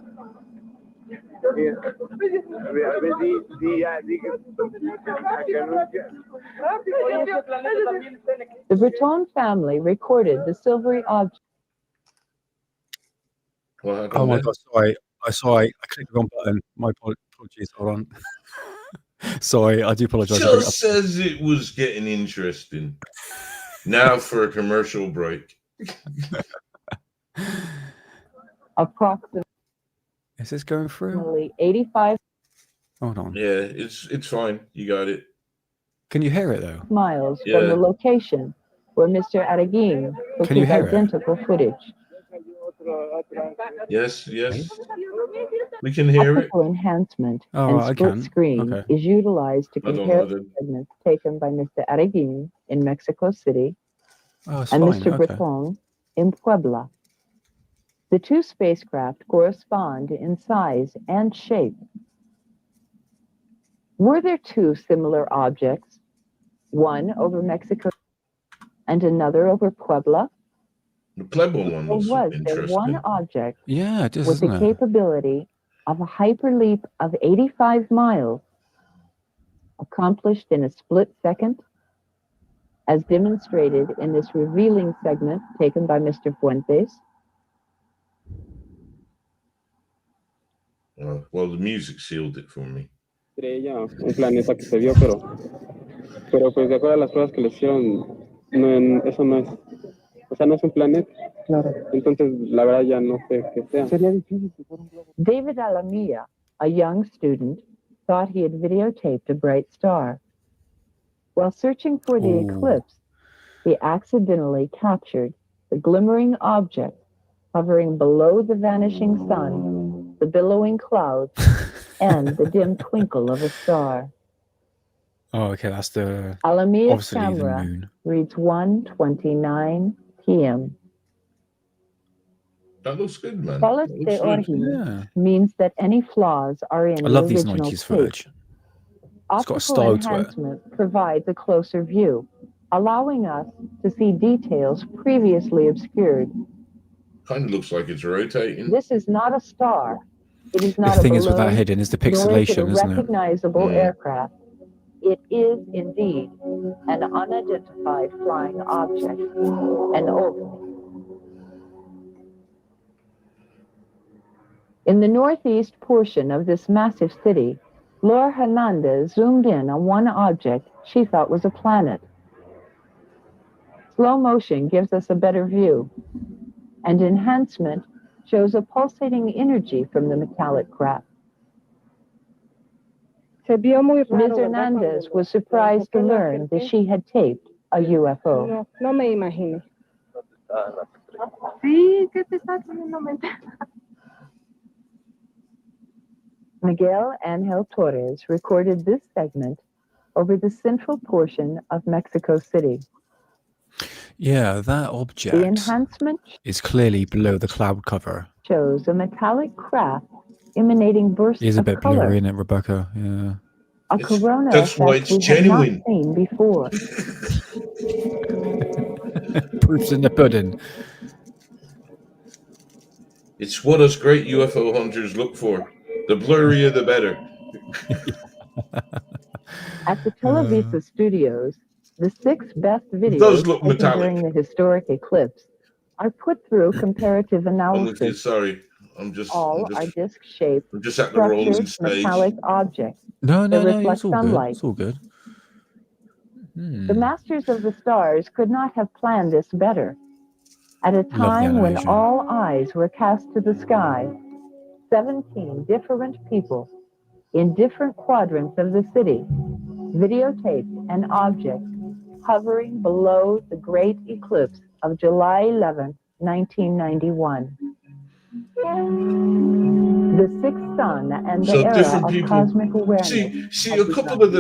The Breton family recorded the silvery object. Oh my god, sorry. I clicked the wrong button. My apologies. Hold on. Sorry, I do apologize. Just says it was getting interesting. Now for a commercial break. Approximately Is this going through? 85 Hold on. Yeah, it's fine. You got it. Can you hear it though? miles from the location where Mr. Araguin took Can you his hear it? identical footage. Yes. We can hear it. Optical enhancement Oh, and right, I split can. screen Okay. is utilized to I don't compare know the then. segments taken by Mr. Araguin in Mexico City Oh, it's and fine. Mr. Okay. Breton in Puebla. The two spacecraft correspond in size and shape. Were there two similar objects, one over Mexico and another over Puebla? The Puebla one Or was was there one interesting. object Yeah, it is, with the isn't it? capability of a hyperleap of 85 miles, accomplished in a split second, as demonstrated in this revealing segment taken by Mr. Fuentes? Well, the music sealed it for me. Estrella, un planeta que se vio, pero pues de acuerdo a las pruebas que le hicieron, eso no es, o sea, no es un planeta. Claro. Entonces, la verdad ya no sé qué sea. Sería difícil que fuera un globo. David Alamilla, a young student, thought he had videotaped a bright star. While searching for the eclipse, he accidentally captured the glimmering object hovering below the vanishing sun, the billowing clouds, and the dim twinkle of a star. Oh, okay, that's the Alamilla's obviously the camera moon. reads 1:29 p.m. That looks good, man. Solis That de looks good. origin means that any flaws are in I the love these original 90s tape. footage. It's got a Optical style to it. enhancement provides a closer view, allowing us to see details previously obscured. Kind of looks like it's rotating. This is not a star. It is The not a thing is with that balloon, hidden is the nor is it a pixelation, isn't it? recognizable aircraft. It is indeed an unidentified flying object, an ovni. In the northeast portion of this massive city, Laura Hernandez zoomed in on one object she thought was a planet. Slow motion gives us a better view, and enhancement shows a pulsating energy from the metallic craft. Ms. Hernandez was surprised to learn that she had taped a UFO. No me imagino. Sí, ¿qué te está haciendo mente? Miguel Angel Torres recorded this segment over the central portion of Mexico City. Yeah, that The object enhancement is clearly below the cloud cover. shows a metallic craft emanating bursts It is a of bit color, blurry, isn't it, Rebecca? Yeah. a corona That's why effect it's we have not genuine. seen before. Proof's in the pudding. It's what us great UFO hunters look for. The blurrier, the better. At the Televisa studios, the 6 best It videos does look taken metallic. during the historic eclipse are put through comparative I'm with you. analysis. Sorry, I'm just All are disc-shaped, I'm just at the rolling structured, stage. metallic objects No, that no, no, reflect it's all good. sunlight. It's all good. The masters of the stars could not have planned this better. At a Love the time when animation. all eyes were cast to the sky, 17 different people in different quadrants of the city videotaped an object hovering below the great eclipse of July 11, 1991. The sixth sun and the So era different of people. cosmic awareness. See, has a couple of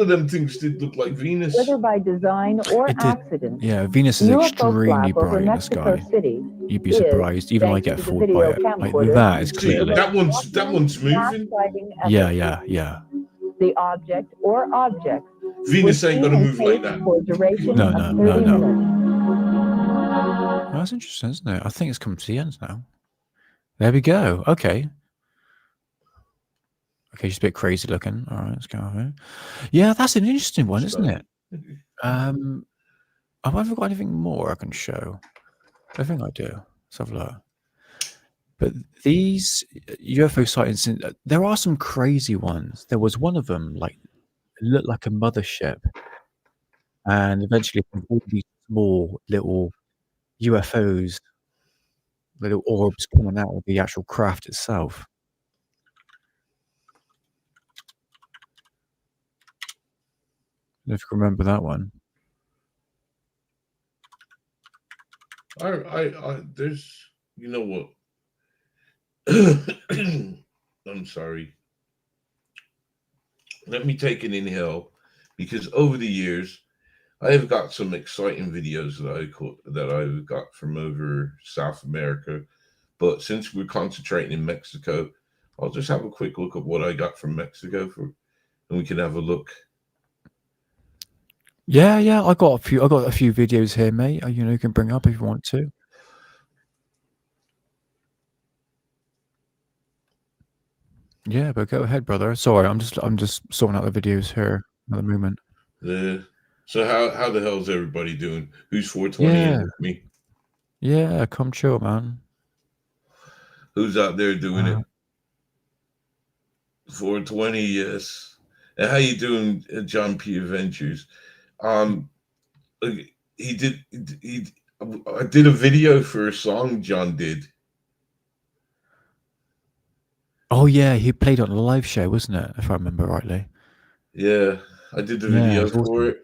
them things did look like Venus. Whether by design or It did. accident, Yeah, Venus the is UFO extremely flap over bright in the Mexico sky. City You'd be is, surprised. Even I thanks get to the fooled by video it. Like camcorder, that is See, clearly. that one's moving. Yeah, yeah, yeah. The object or objects Venus ain't gonna move like that. for a duration No, of no, 30 no, no. minutes. That's interesting, isn't it? I think it's come to the end now. There we go. Okay. Okay, she's a bit crazy looking. All right, let's go over. Yeah, that's an interesting one, isn't it? Have I ever got anything more I can show? I think I do. Let's have a look. But these UFO sightings, there are some crazy ones. There was one of them, like, it looked like a mothership. And eventually, all these small little UFOs, little orbs coming out of the actual craft itself. I don't know if you can remember that one. There's, you know what? I'm sorry. Let me take an inhale, because over the years, I have got some exciting videos that I've got from over South America. But since we're concentrating in Mexico, I'll just have a quick look at what I got from Mexico and we can have a look. Yeah, yeah. I got a few videos here, mate. You know, you can bring up if you want to. Yeah, but go ahead, brother. Sorry, I'm just sorting out the videos here at the moment. So how the hell's everybody doing? Who's 420 in with me? Yeah, come chill, man. Who's out there doing it? 420, yes. And how you doing, John P. Adventures? I did a video for a song John did. Oh yeah, he played on a live show, wasn't it? If I remember rightly. Yeah, I did the video it's awesome. for it.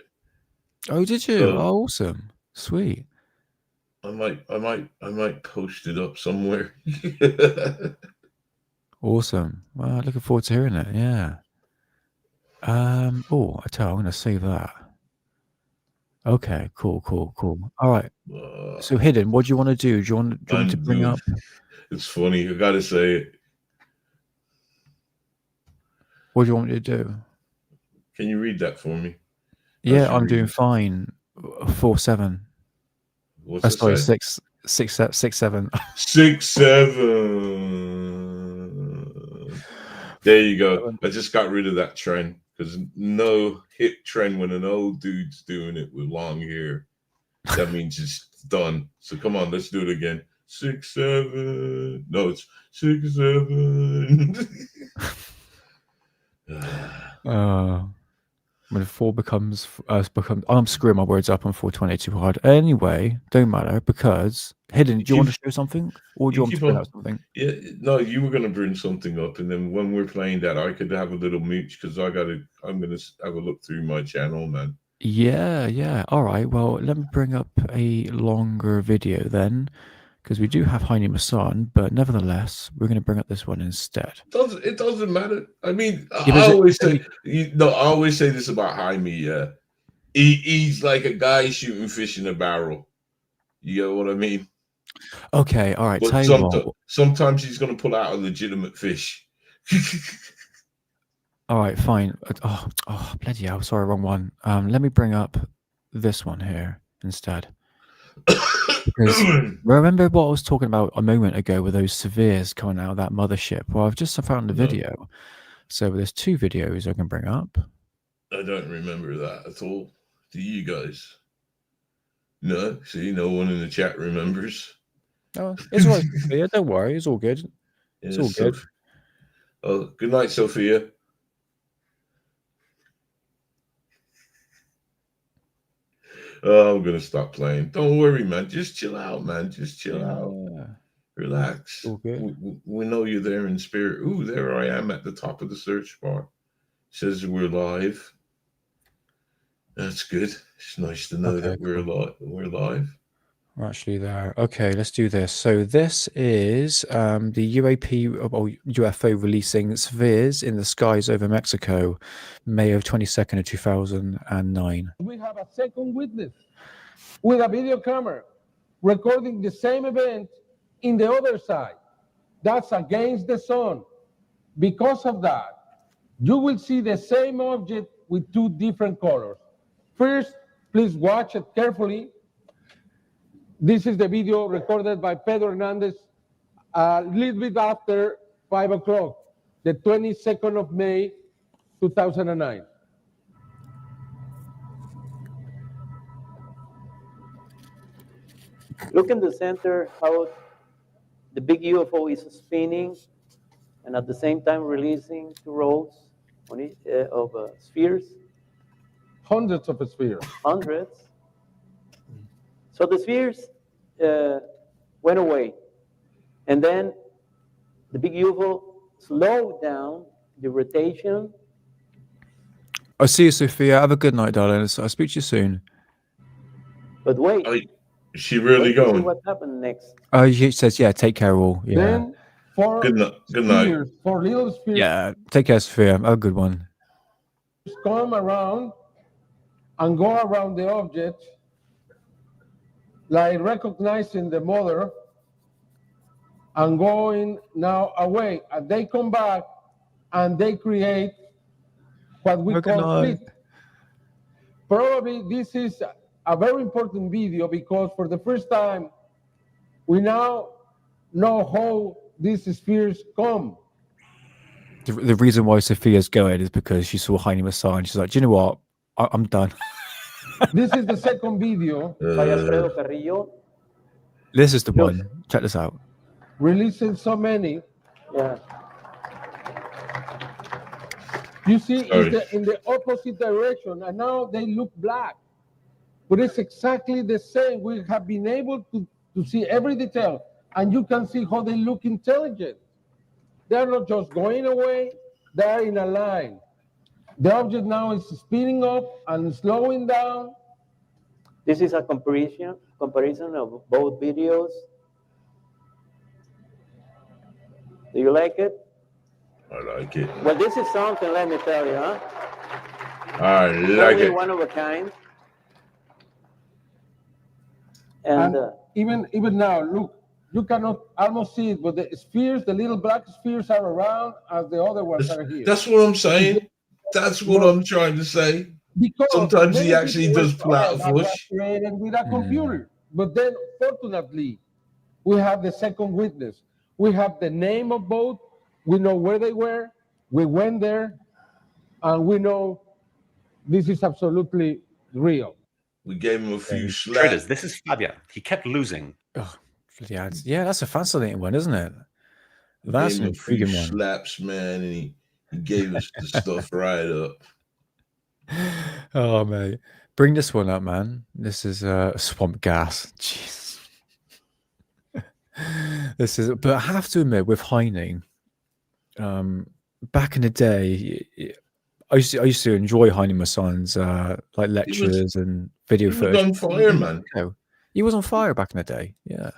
Oh, did you? So, oh, awesome, sweet. I might post it up somewhere. Awesome. Well, looking forward to hearing it. Yeah. Oh, I tell you, I'm gonna save that. Okay, cool. All right. So, Hidden, what do you want to do? Do you want me to bring up? It's funny. I gotta say it. What do you want me to do? Can you read that for me? Yeah, I'm doing fine. 4-7. What's that sorry, say? 6-7. 6-7. There you go. I just got rid of that trend, because no hip trend when an old dude's doing it with long hair. That means it's done. So come on, let's do it again. 6-7. No, it's 6-7. When 4 becomes I'm screwing my words up on 420 too hard. Anyway, don't matter, because Hidden, do you want to show something, or do you want me to bring out something? Yeah, no, you were gonna bring something up, and then when we're playing that, I could have a little mooch, because I'm gonna have a look through my channel, man. Yeah. All right. Well, let me bring up a longer video then. because we do have Jaime Maussan, but nevertheless, we're going to bring up this one instead. It doesn't matter. I mean, Yeah, I always say this about Jaime. He's like a guy shooting fish in a barrel. You get what I mean? Okay, all right. But Tell you what. sometimes he's going to pull out a legitimate fish. All right, fine. Oh, bloody hell! Sorry, wrong one. Let me bring up this one here instead. Because remember what I was talking about a moment ago with those Severes coming out of that mothership? Well, I've just found the video. So there's 2 videos I can bring up. I don't remember that at all. Do you guys? No? See, no one in the chat remembers. Oh, it's all right, Sophia. Don't worry. It's all good. It's all good. Oh, good night, Sophia. Oh, I'm going to stop playing. Don't worry, man. Just chill out, man. Just chill out. Relax. All good. We know you're there in spirit. Ooh, there I am at the top of the search bar. Says we're live. That's good. It's nice to know that we're live. We're actually there. Okay, let's do this. So this is the UFO releasing spheres in the skies over Mexico, May of 22nd of 2009. We have a second witness with a video camera recording the same event in the other side. That's against the sun. Because of that, you will see the same object with 2 different colors. First, please watch it carefully. This is the video recorded by Pedro Hernandez a little bit after 5 o'clock, the 22nd of May, 2009. Look in the center how the big UFO is spinning and at the same time releasing 2 rolls on each, of spheres. Hundreds of spheres. Hundreds. So the spheres went away. And then the big UFO slowed down the rotation. I'll see you, Sophia. Have a good night, darling. I'll speak to you soon. But wait. Is she really going? What happened next? Oh, she says, yeah, take care, all. Yeah. Then 4 Good night. spheres, 4 little spheres. Yeah, take care, Sophia. Have a good one. Come around and go around the object, like recognizing the mother, and going now away. And they come back and they create what we call split. Probably this is a very important video because for the first time, we now know how these spheres come. The reason why Sophia's going is because she saw Jaime Maussan and she's like, do you know what? I'm done. This is the second video. By Alfredo Carrillo. This is the one. Check this out. Releasing so many. Yeah. You see, it's in the opposite direction, and now they look black. But it's exactly the same. We have been able to see every detail, and you can see how they look intelligent. They're not just going away, they're in a line. The object now is speeding up and slowing down. This is a comparison of both videos. Do you like it? I like it. Well, this is something, let me tell you, huh? I like it. One of a kind. And even now, look, you cannot almost see it, but the spheres, the little black spheres are around as the other ones are here. That's what I'm saying. That's what I'm trying to say. Because sometimes he actually does pull out a bush. Created with a computer. But then, fortunately, we have the second witness. We have the name of both. We know where they were. We went there. And we know this is absolutely real. We gave him a few slaps. Traders, this is Fabian. He kept losing. Oh, yeah, that's a fascinating one, isn't it? That's an intriguing one. Slaps, man, and he gave us the stuff right up. Oh, mate. Bring this one up, man. This is swamp gas. Jeez. This is, but I have to admit, with Heine, back in the day, I used to enjoy Heine Maussan's like lectures and video footage. He was on fire, man. He was on fire back in the day, yeah.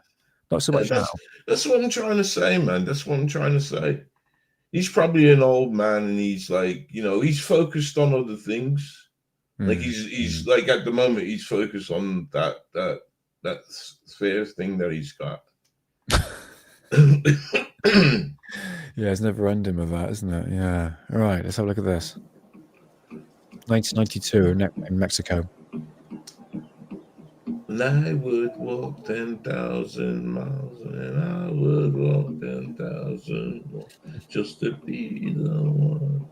Not so much now. That's what I'm trying to say, man. That's what I'm trying to say. He's probably an old man, and he's like, he's focused on other things. Like he's like at the moment, he's focused on that sphere thing that he's got. Yeah, it's never ending with that, isn't it? Yeah. All right, let's have a look at this. 1992 in Mexico. And I would walk 10,000 miles, and I would walk 10,000 more just to be the one.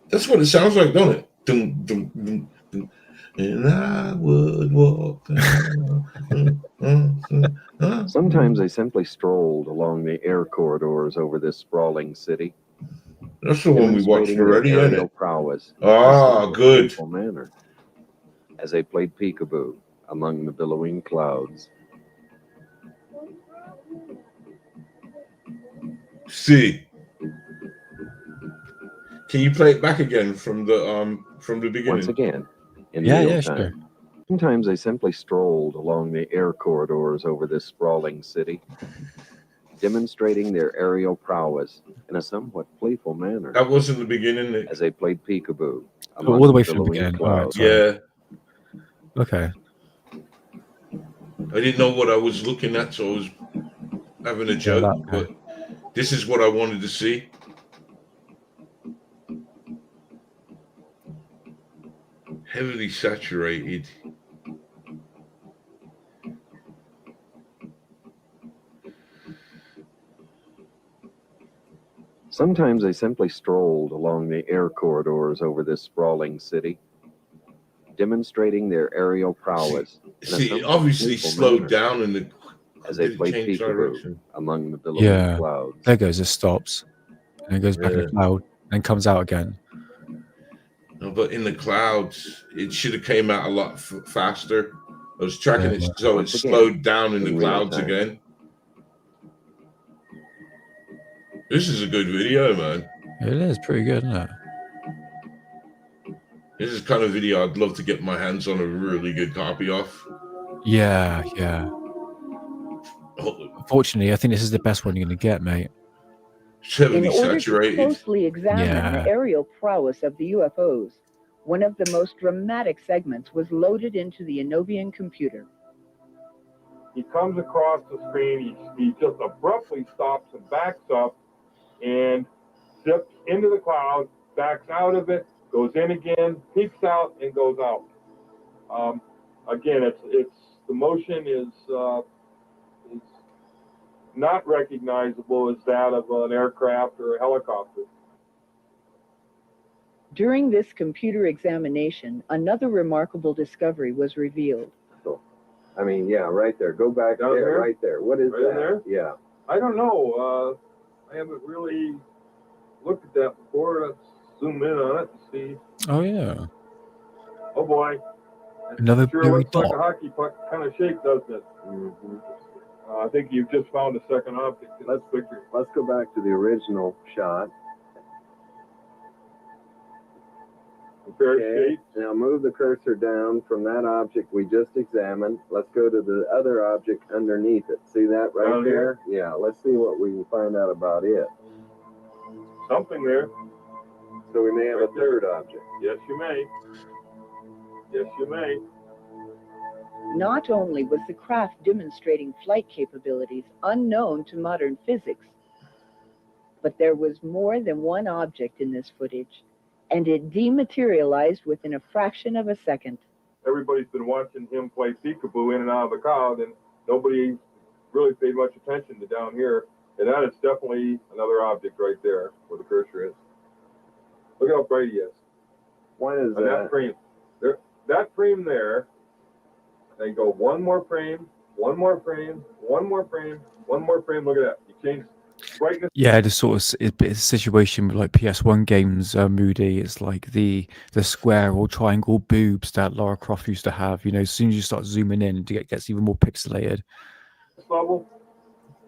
That's what it sounds like, don't it? Dum, dum, dum, dum. And I would walk. Sometimes I simply strolled along the air corridors over this sprawling city. That's the one we watched already, isn't it? Prowess Good. Manner, as they played peekaboo among the billowing clouds. See, can you play it back again from the beginning? Once again, in real time. Sure. Sometimes I simply strolled along the air corridors over this sprawling city, demonstrating their aerial prowess in a somewhat playful manner. That was in the beginning, Nick. As they played peekaboo. All the way from the beginning. All right, yeah. Okay. I didn't know what I was looking at, so I was having a joke, but this is what I wanted to see. Heavily saturated. Sometimes I simply strolled along the air corridors over this sprawling city, demonstrating their aerial prowess. See, it obviously slowed down in the as they played peekaboo among the billowing clouds. There goes. It stops, and it goes back in the cloud, and comes out again. No, but in the clouds, it should have came out a lot faster. I was tracking it, so it slowed down in the clouds again. This is a good video, man. It is pretty good, isn't it? This is the kind of video I'd love to get my hands on a really good copy of. Yeah, yeah. Unfortunately, I think this is the best one you're going to get, mate. Heavily In order saturated. to closely examine the aerial prowess of the UFOs, one of the most dramatic segments was loaded into the Inovian computer. He comes across the screen, he just abruptly stops and backs up and zips into the cloud, backs out of it, goes in again, peeks out, and goes out. Again, it's the motion is not recognizable as that of an aircraft or a helicopter. During this computer examination, another remarkable discovery was revealed. I mean, yeah, right there. Go back there, right there. What is that? There? Yeah. I don't know. I haven't really looked at that before. Let's zoom in on it and see. Oh, yeah. Oh, boy. Another sure blurry looks like dot. a hockey puck kind of shape, doesn't it? Mm-hmm. I think you've just found a second object in this picture. Let's go back to the original shot. Okay. Now move the cursor down from that object we just examined. Let's go to the other object underneath it. See that right Down there? Yeah, let's see what we can find out about it. Something there. So we may have a third object. Yes, you may. Yes, you may. Not only was the craft demonstrating flight capabilities unknown to modern physics, but there was more than one object in this footage, and it dematerialized within a fraction of a second. Everybody's been watching him play peekaboo in and out of the cloud, and nobody really paid much attention to down here. And that is definitely another object right there where the cursor is. Look how bright he is. What is on that frame? There, that frame there. Then go one more frame, one more frame, one more frame, one more frame. Look at that. You change brightness. Yeah, the sort of it's a situation with like PS1 games, Moody. It's like the square or triangle boobs that Lara Croft used to have. You know, as soon as you start zooming in, it gets even more pixelated. Level,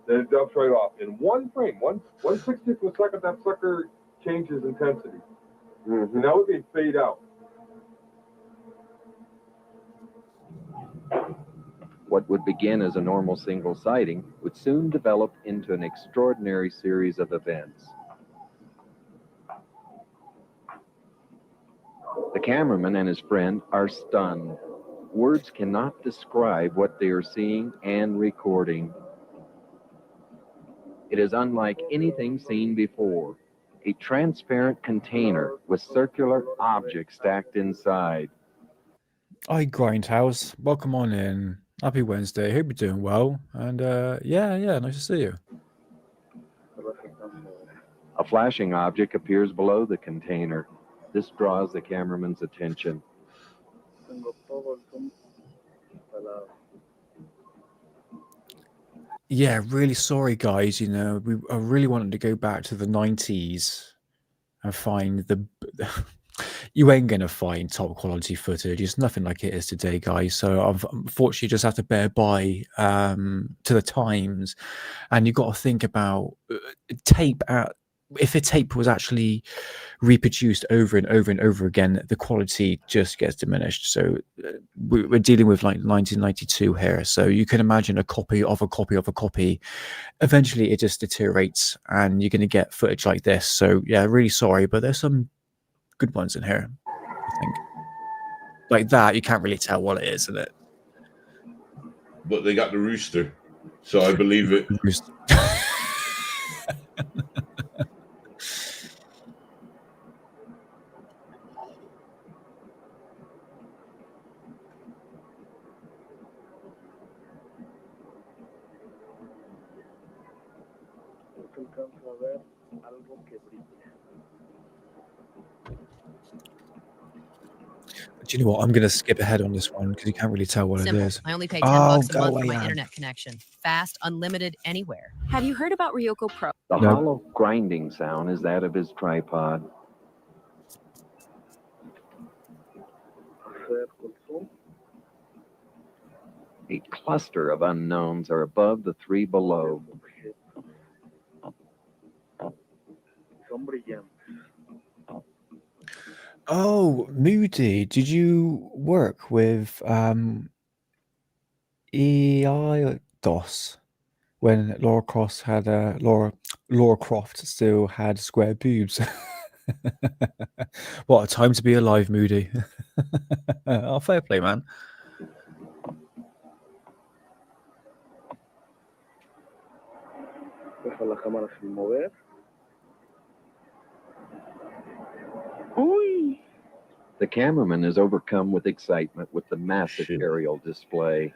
then it dumps right off in one frame. One 60th of a second, that sucker changes intensity. Mm-hmm. And that would be fade out. What would begin as a normal single sighting would soon develop into an extraordinary series of events. The cameraman and his friend are stunned. Words cannot describe what they are seeing and recording. It is unlike anything seen before. A transparent container with circular objects stacked inside. Hi, Grindhouse. Welcome on in. Happy Wednesday. Hope you're doing well. And yeah, nice to see you. A flashing object appears below the container. This draws the cameraman's attention. Yeah, really sorry, guys. You know, I really wanted to go back to the 90s and find the. You ain't gonna find top quality footage. It's nothing like it is today, guys. So I've unfortunately just have to bear by to the times, and you've got to think about tape. If a tape was actually reproduced over and over and over again, the quality just gets diminished. So we're dealing with like 1992 here. So you can imagine a copy of a copy of a copy. Eventually, it just deteriorates, and you're going to get footage like this. So yeah, really sorry, but there's some good ones in here. I think like that, you can't really tell what it is, isn't it? But they got the rooster, so I believe it. Do you know what? I'm going to skip ahead on this one because you can't really tell what Simple. it is. I only pay $10 a go month for away, my Anne. internet connection. Fast, unlimited, anywhere. Have you heard about Ryoko Pro? The No. hollow grinding sound is that of his tripod. A cluster of unknowns are above the three below. Oh, Moody, did you work with EIDOS when Laura Croft had Laura Croft still had square boobs? What a time to be alive, Moody. Oh, fair play, man. The cameraman is overcome with excitement with the massive aerial display.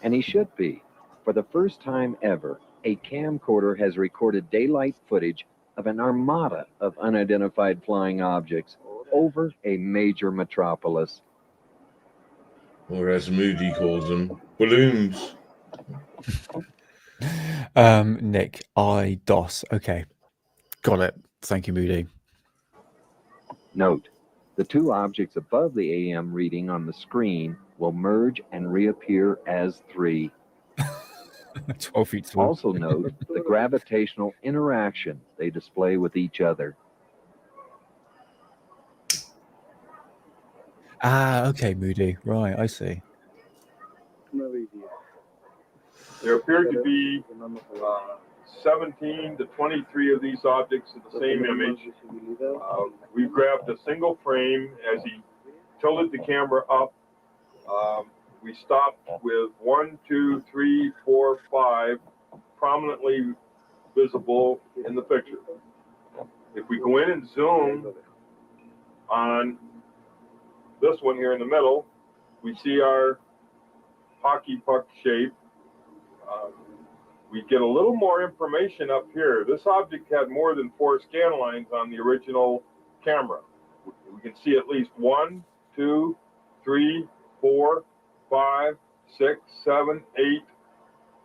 And he should be. For the first time ever, a camcorder has recorded daylight footage of an armada of unidentified flying objects over a major metropolis. Or as Moody calls them, balloons. Nick, IDOS. Okay. Got it. Thank you, Moody. Note, the two objects above the AM reading on the screen will merge and reappear as three. 12 feet tall. Also note the gravitational interaction they display with each other. Ah, okay, Moody. Right, I see. There appeared to be 17 to 23 of these objects in the same image. We grabbed a single frame as he tilted the camera up. We stopped with 1, 2, 3, 4, 5 prominently visible in the picture. If we go in and zoom on this one here in the middle, we see our hockey puck shape. We get a little more information up here. This object had more than 4 scan lines on the original camera. We can see at least 1, 2, 3, 4, 5, 6, 7, 8,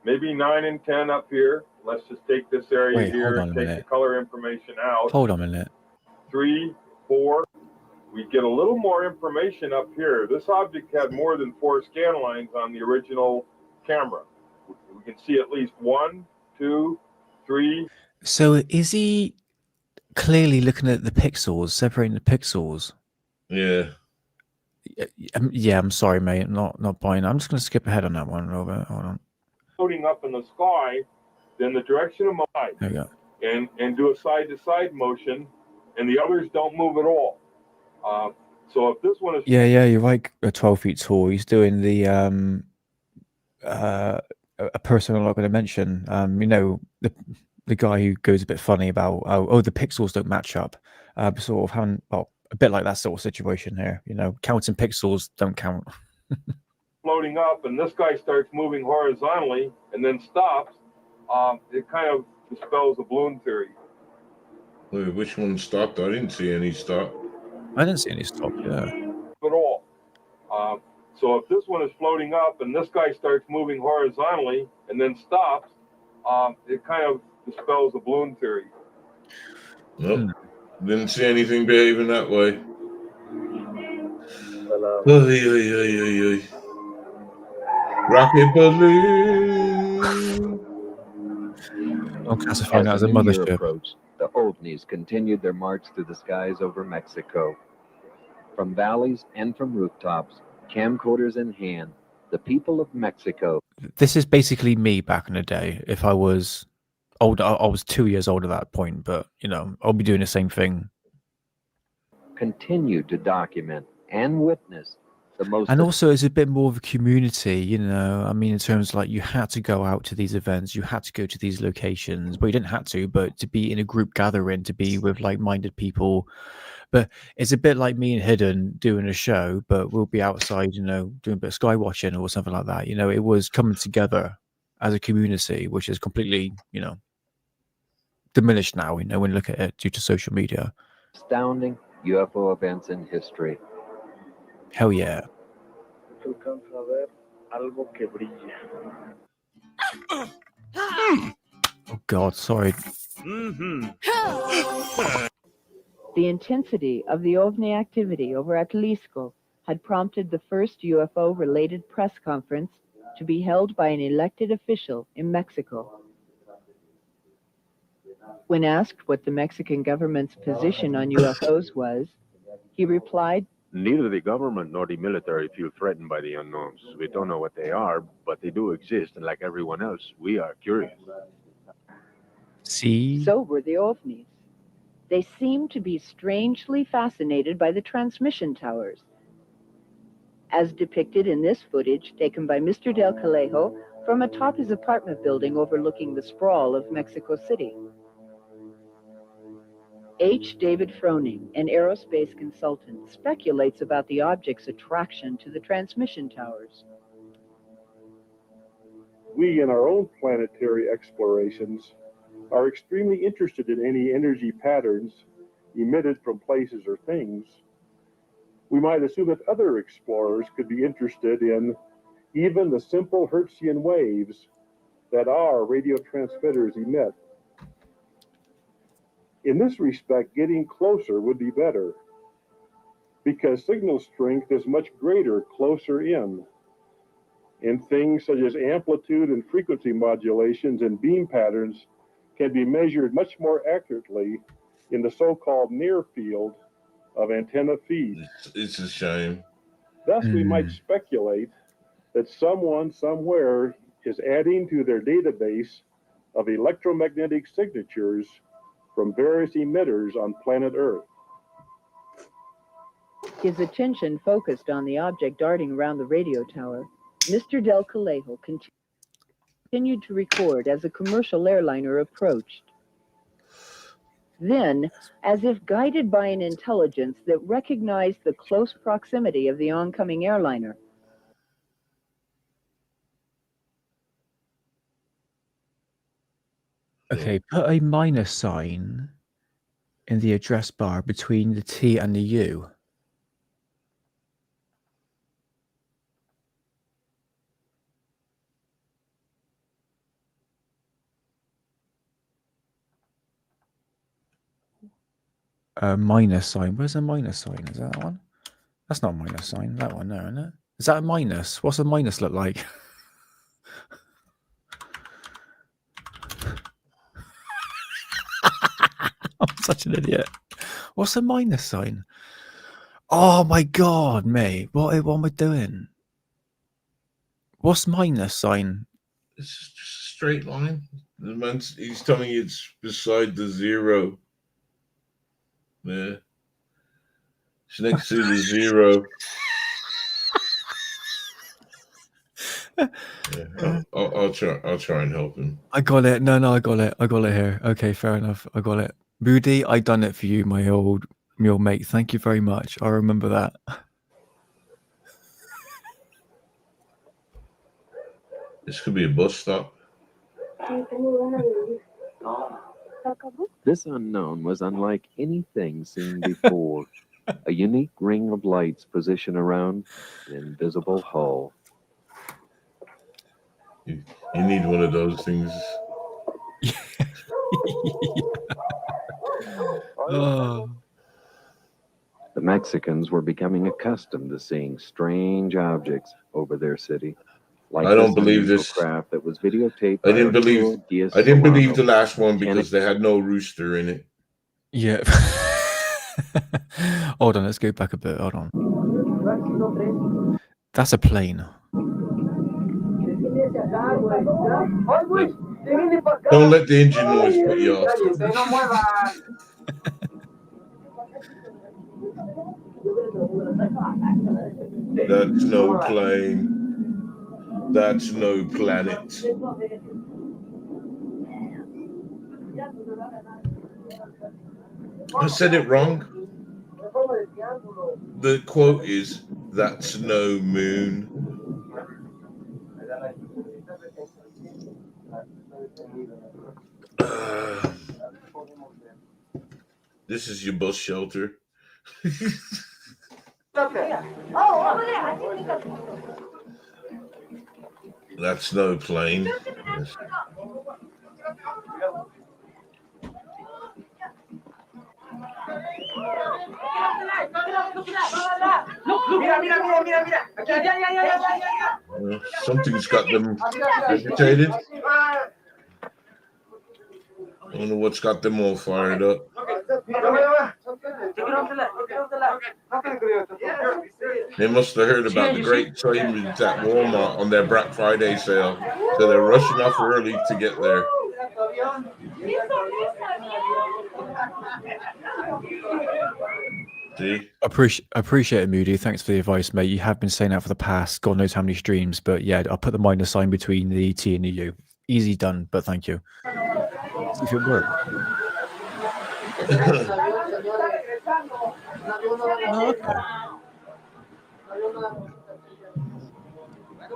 maybe 9 and 10 up here. Let's just take this area Wait, here hold on and a take the minute. color information out. Hold on a minute. 3, 4. We get a little more information up here. This object had more than 4 scan lines on the original camera. We can see at least 1, 2, 3. So is he clearly looking at the pixels, separating the pixels? Yeah. Yeah, I'm sorry, mate. Not buying. I'm just going to skip ahead on that one, Robert. Hold on. Floating up in the sky, then the direction of mine, There we go. and do a side-to-side motion, and the others don't move at all. So if this one is Yeah, you're right. 12 feet tall. He's doing the a person I'm not going to mention. You know, the guy who goes a bit funny about the pixels don't match up. Sort of having a bit like that sort of situation here. You know, counting pixels don't count. floating up, and this guy starts moving horizontally and then stops, it kind of dispels the balloon theory. Wait, which one stopped? I didn't see any stop. I didn't see any stop. Yeah. At all. So if this one is floating up and this guy starts moving horizontally and then stops, it kind of dispels the balloon theory. Nope. Didn't see anything behaving that way. Rocket balloon. I'm classifying that as a the new year mothership. approached, the ovnis continued their march through the skies over Mexico. From valleys and from rooftops, camcorders in hand, the people of Mexico. This is basically me back in the day. If I was older, I was 2 years old at that point, but you know, I'll be doing the same thing. Continued to document and witness the most. And also, it's a bit more of a community, you know. I mean, in terms of, like, you had to go out to these events, you had to go to these locations. Well, you didn't have to, but to be in a group gathering, to be with like-minded people. But it's a bit like me and Hidden doing a show, but we'll be outside, you know, doing a bit of sky watching or something like that. You know, it was coming together as a community, which is completely, you know, diminished now, you know, when you look at it due to social media. Astounding UFO events in history. Hell yeah. Oh God, sorry. The intensity of the OVNI activity over Atlisco had prompted the first UFO-related press conference to be held by an elected official in Mexico. When asked what the Mexican government's position on UFOs was, he replied, "Neither the government nor the military feel threatened by the unknowns. We don't know what they are, but they do exist, and like everyone else, we are curious." See? So were the OVNIs. They seemed to be strangely fascinated by the transmission towers, as depicted in this footage taken by Mr. Del Calejo from atop his apartment building overlooking the sprawl of Mexico City. H. David Froning, an aerospace consultant, speculates about the object's attraction to the transmission towers. We, in our own planetary explorations, are extremely interested in any energy patterns emitted from places or things. We might assume that other explorers could be interested in even the simple Hertzian waves that our radio transmitters emit. In this respect, getting closer would be better, because signal strength is much greater closer in things such as amplitude and frequency modulations and beam patterns can be measured much more accurately in the so-called near field of antenna feed. It's a shame. Thus, we might speculate that someone somewhere is adding to their database of electromagnetic signatures from various emitters on planet Earth. His attention focused on the object darting around the radio tower. Mr. Del Calejo continued to record as a commercial airliner approached. Then, as if guided by an intelligence that recognized the close proximity of the oncoming airliner, Okay, put a minus sign in the address bar between the T and the U. Minus sign. Where's a minus sign? Is that one? That's not a minus sign. That one there, isn't it? Is that a minus? What's a minus look like? I'm such an idiot. What's a minus sign? Oh my god, mate! What am I doing? What's minus sign? It's just a straight line. He's telling you it's beside the zero. Yeah. It's next to the zero. Yeah, I'll try and help him. I got it. No, I got it. I got it here. Okay, fair enough. I got it. Moody, I done it for you, my old mate. Thank you very much. I remember that. This could be a bus stop. This unknown was unlike anything seen before. A unique ring of lights positioned around an invisible hull. You need one of those things. Oh. The Mexicans were becoming accustomed to seeing strange objects over their city. Like I don't this believe unusual this. craft that was videotaped I by didn't Arturo believe. Diaz I didn't believe Solano. the last one because they had no rooster in it. Yeah. Hold on, let's go back a bit. Hold on. That's a plane. Don't let the engine noise put you off. That's no plane. That's no planet. I said it wrong. The quote is, "That's no moon." This is your bus shelter. That's no plane. Yes. Something's got them agitated. I don't know what's got them all fired up. They must have heard about the great savings at Walmart on their Black Friday sale, so they're rushing off early to get there. See? Appreciate it, Moody. Thanks for the advice, mate. You have been saying that for the past God knows how many streams, but yeah, I'll put the minus sign between the T and the U. Easy done, but thank you. See if it works. Oh, okay.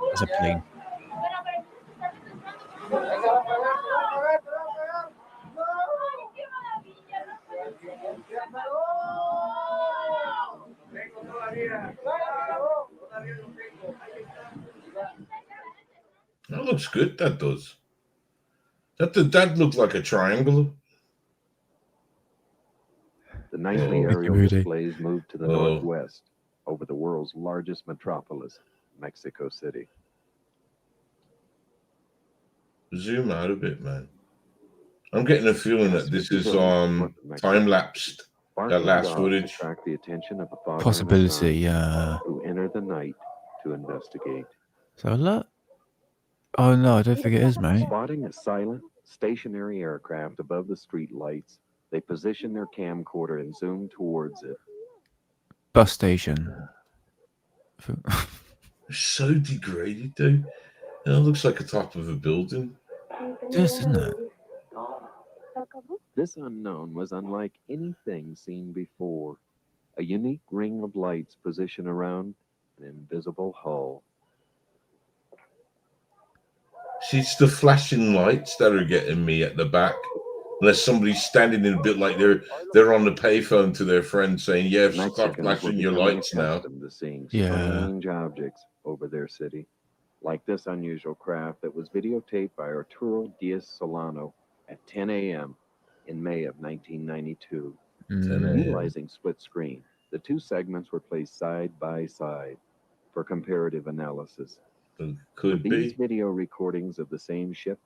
That's a plane. That looks good. That does. That looks like a triangle. The nightly aerial displays moved to the northwest over the world's largest metropolis, Mexico City. Zoom out a bit, man. I'm getting a feeling that this is time-lapsed, that last footage. Attract the attention of a father Possibility, yeah. who enter the night to investigate. So look. Oh no, I don't think it is, mate. Spotting a silent, stationary aircraft above the street lights, they position their camcorder and zoom towards it. Bus station. So degraded, though. It looks like the top of a building. Yes, isn't it? This unknown was unlike anything seen before. A unique ring of lights positioned around an invisible hull. See, it's the flashing lights that are getting me at the back. Unless somebody's standing in a bit like they're on the payphone to their friend saying, "Yeah, stop flashing your lights now." To seeing strange objects over their city, like this unusual craft that was videotaped by Arturo Diaz Solano at 10 a.m. in May of 1992. Utilizing split screen, the two segments were placed side by side for comparative analysis. Were these video recordings of the same ship,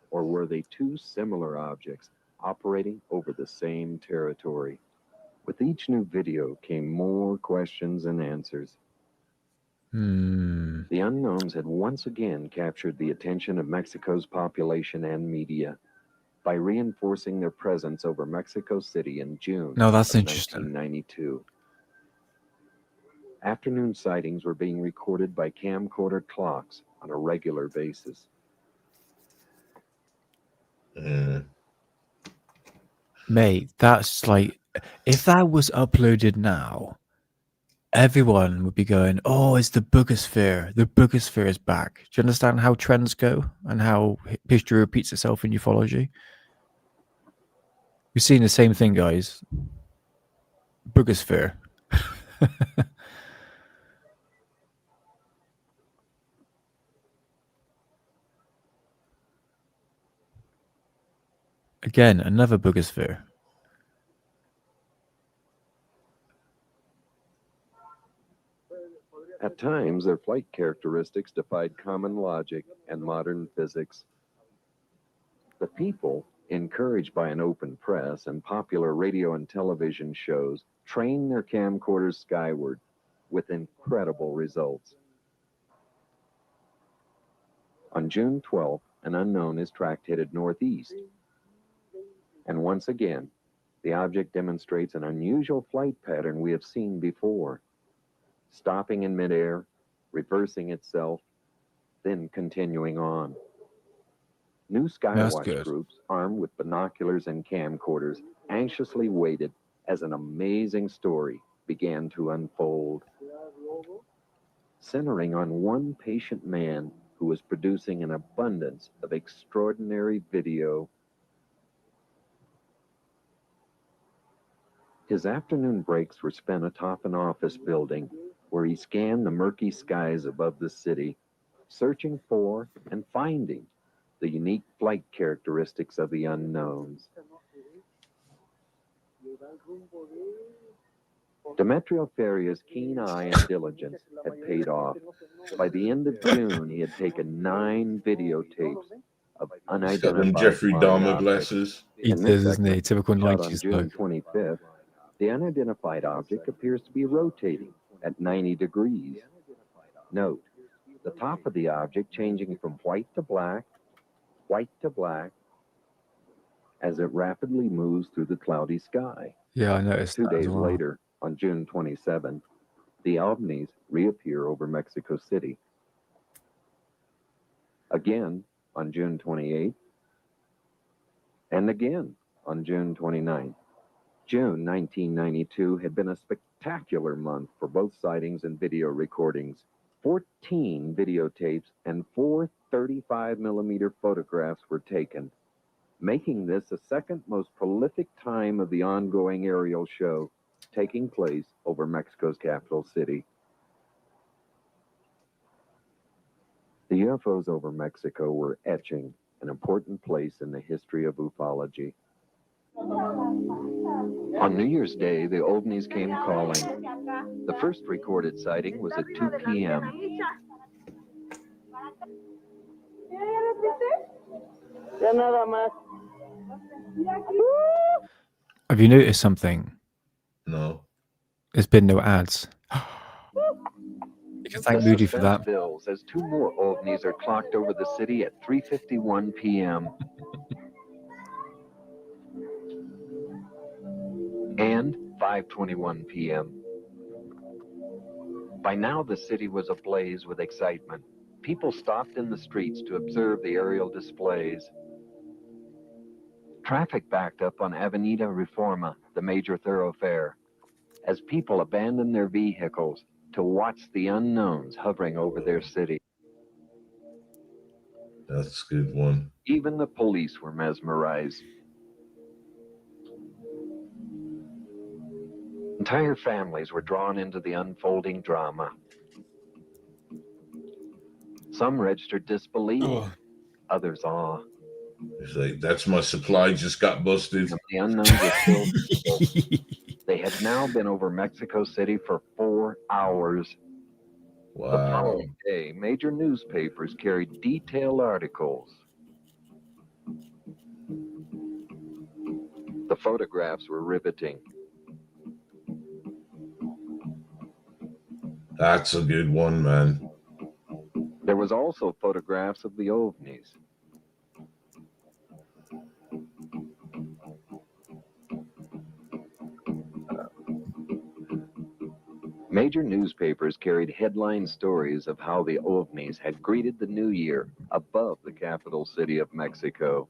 or were they two similar objects operating over the same territory? With each new video came more questions and answers. The unknowns had once again captured the attention of Mexico's population and media by reinforcing their presence over Mexico City in June No, that's of interesting. 1992. Afternoon sightings were being recorded by camcorder clocks on a regular basis. Mate, that's like, if that was uploaded now, everyone would be going, oh, it's the boogosphere. The boogosphere is back. Do you understand how trends go and how history repeats itself in ufology? We've seen the same thing, guys. Boogosphere. Again, another boogosphere. At times, their flight characteristics defied common logic and modern physics. The people, encouraged by an open press and popular radio and television shows, trained their camcorders skyward with incredible results. On June 12th, an unknown is tracked headed northeast. And once again, the object demonstrates an unusual flight pattern we have seen before, stopping in midair, reversing itself, then continuing on. New skywatch groups, armed with binoculars and camcorders, anxiously waited as an amazing story began to unfold. Centering on one patient man who was producing an abundance of extraordinary video. His afternoon breaks were spent atop an office building where he scanned the murky skies above the city, searching for and finding the unique flight characteristics of the unknowns. Demetrio Feria's keen eye and diligence had paid off. By the end of June, he had taken 9 videotapes of unidentified Got them Jeffrey Dahmer objects. glasses. He does, isn't he? Typical Shot on 90s June look. 25th, the unidentified object appears to be rotating at 90 degrees. Note, the top of the object changing from white to black, as it rapidly moves through the cloudy sky. Yeah, I noticed 2 that as days well. later, on June 27th, the ovnis reappear over Mexico City. Again on June 28th, and again on June 29th. June 1992 had been a spectacular month for both sightings and video recordings. 14 videotapes and 4 35mm photographs were taken, making this the second most prolific time of the ongoing aerial show taking place over Mexico's capital city. The UFOs over Mexico were etching an important place in the history of ufology. On New Year's Day, the ovnis came calling. The first recorded sighting was at 2 p.m. Have you noticed something? No. There's been no ads. You can thank The Moody for suspense that. builds as 2 more ovnis are clocked over the city at 3:51 p.m. and 5:21 p.m. By now, the city was ablaze with excitement. People stopped in the streets to observe the aerial displays. Traffic backed up on Avenida Reforma, the major thoroughfare, as people abandoned their vehicles to watch the unknowns hovering over their city. That's a good one. Even the police were mesmerized. Entire families were drawn into the unfolding drama. Some registered disbelief, others awe. It's like, that's my supply just got busted. The unknowns were still visible. They had now been over Mexico City for 4 hours. The Wow. following day, major newspapers carried detailed articles. The photographs were riveting. That's a good one, man. There was also photographs of the ovnis. Major newspapers carried headline stories of how the ovnis had greeted the new year above the capital city of Mexico.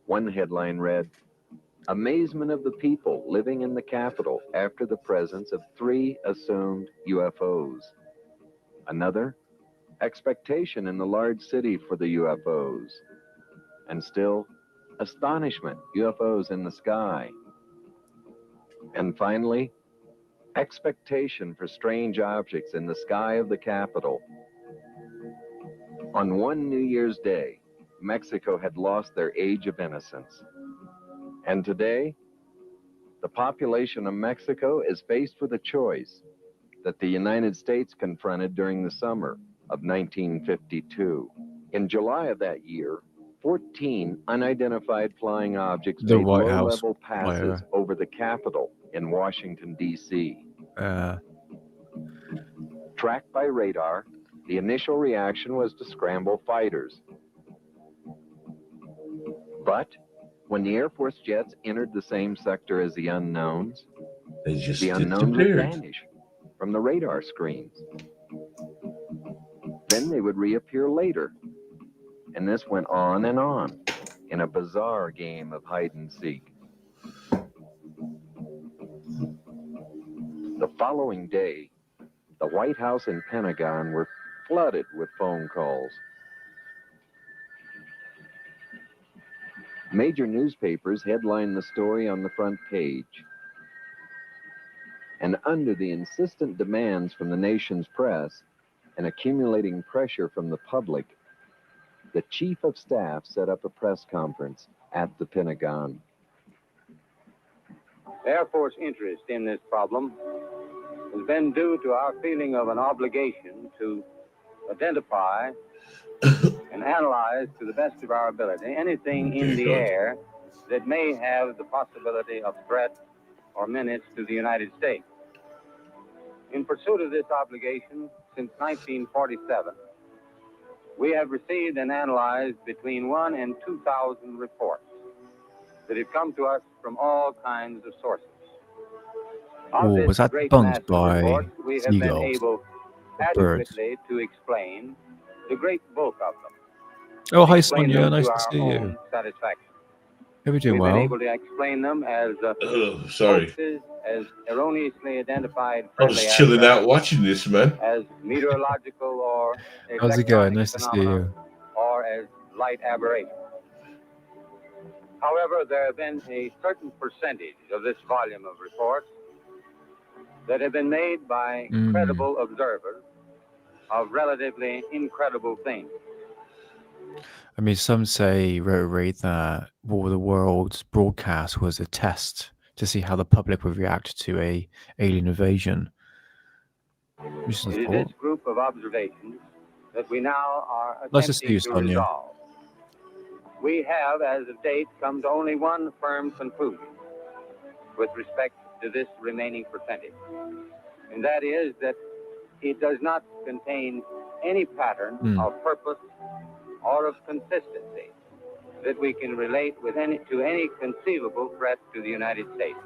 One headline read, "Amazement of the people living in the capital after the presence of 3 assumed UFOs." Another, "Expectation in the large city for the UFOs." And still, "Astonishment, UFOs in the sky." And finally, "Expectation for strange objects in the sky of the capital." On one New Year's Day, Mexico had lost their age of innocence. And today, the population of Mexico is faced with a choice that the United States confronted during the summer of 1952. In July of that year, 14 unidentified flying objects The made White House low-level passes flyer. over the Capitol in Washington, D.C. Tracked by radar, the initial reaction was to scramble fighters. But when the Air Force jets entered the same sector as the unknowns, they just the unknowns would disappeared. vanish from the radar screens. Then they would reappear later. And this went on in a bizarre game of hide and seek. The following day, the White House and Pentagon were flooded with phone calls. Major newspapers headlined the story on the front page. And under the insistent demands from the nation's press and accumulating pressure from the public, the Chief of Staff set up a press conference at the Pentagon. Air Force interest in this problem has been due to our feeling of an obligation to identify and analyze to the best of our ability anything in the air that may have the possibility of threat or menace to the United States. In pursuit of this obligation, since 1947, we have received and analyzed between 1,000 and 2,000 reports that have come to us from all kinds of sources. Of Oh, this was that great debunked mass of by reports, we have been seagulls? able Birds. adequately to explain the great bulk of them. Oh, hi Explain Sonia, them nice to to our see own you. satisfaction. Hope you're doing We've been well. able to explain them as Sorry. hoaxes, as erroneously identified I was friendly chilling aircraft, out watching this, man. as meteorological or How's it going? electronic Nice to see phenomena, you. or as light aberrations. However, there have been a certain percentage of this volume of reports that have been made by credible observers of relatively incredible things. I mean, some say, Rotary, that War of the Worlds broadcast was a test to see how the public would react to a alien invasion. Just a It is thought. this group of observations that we now are Nice to see attempting you, to Sonia. resolve. We have, as of date, come to only one firm conclusion with respect to this remaining percentage, and that is that it does not contain any pattern of purpose or of consistency that we can relate with any conceivable threat to the United States.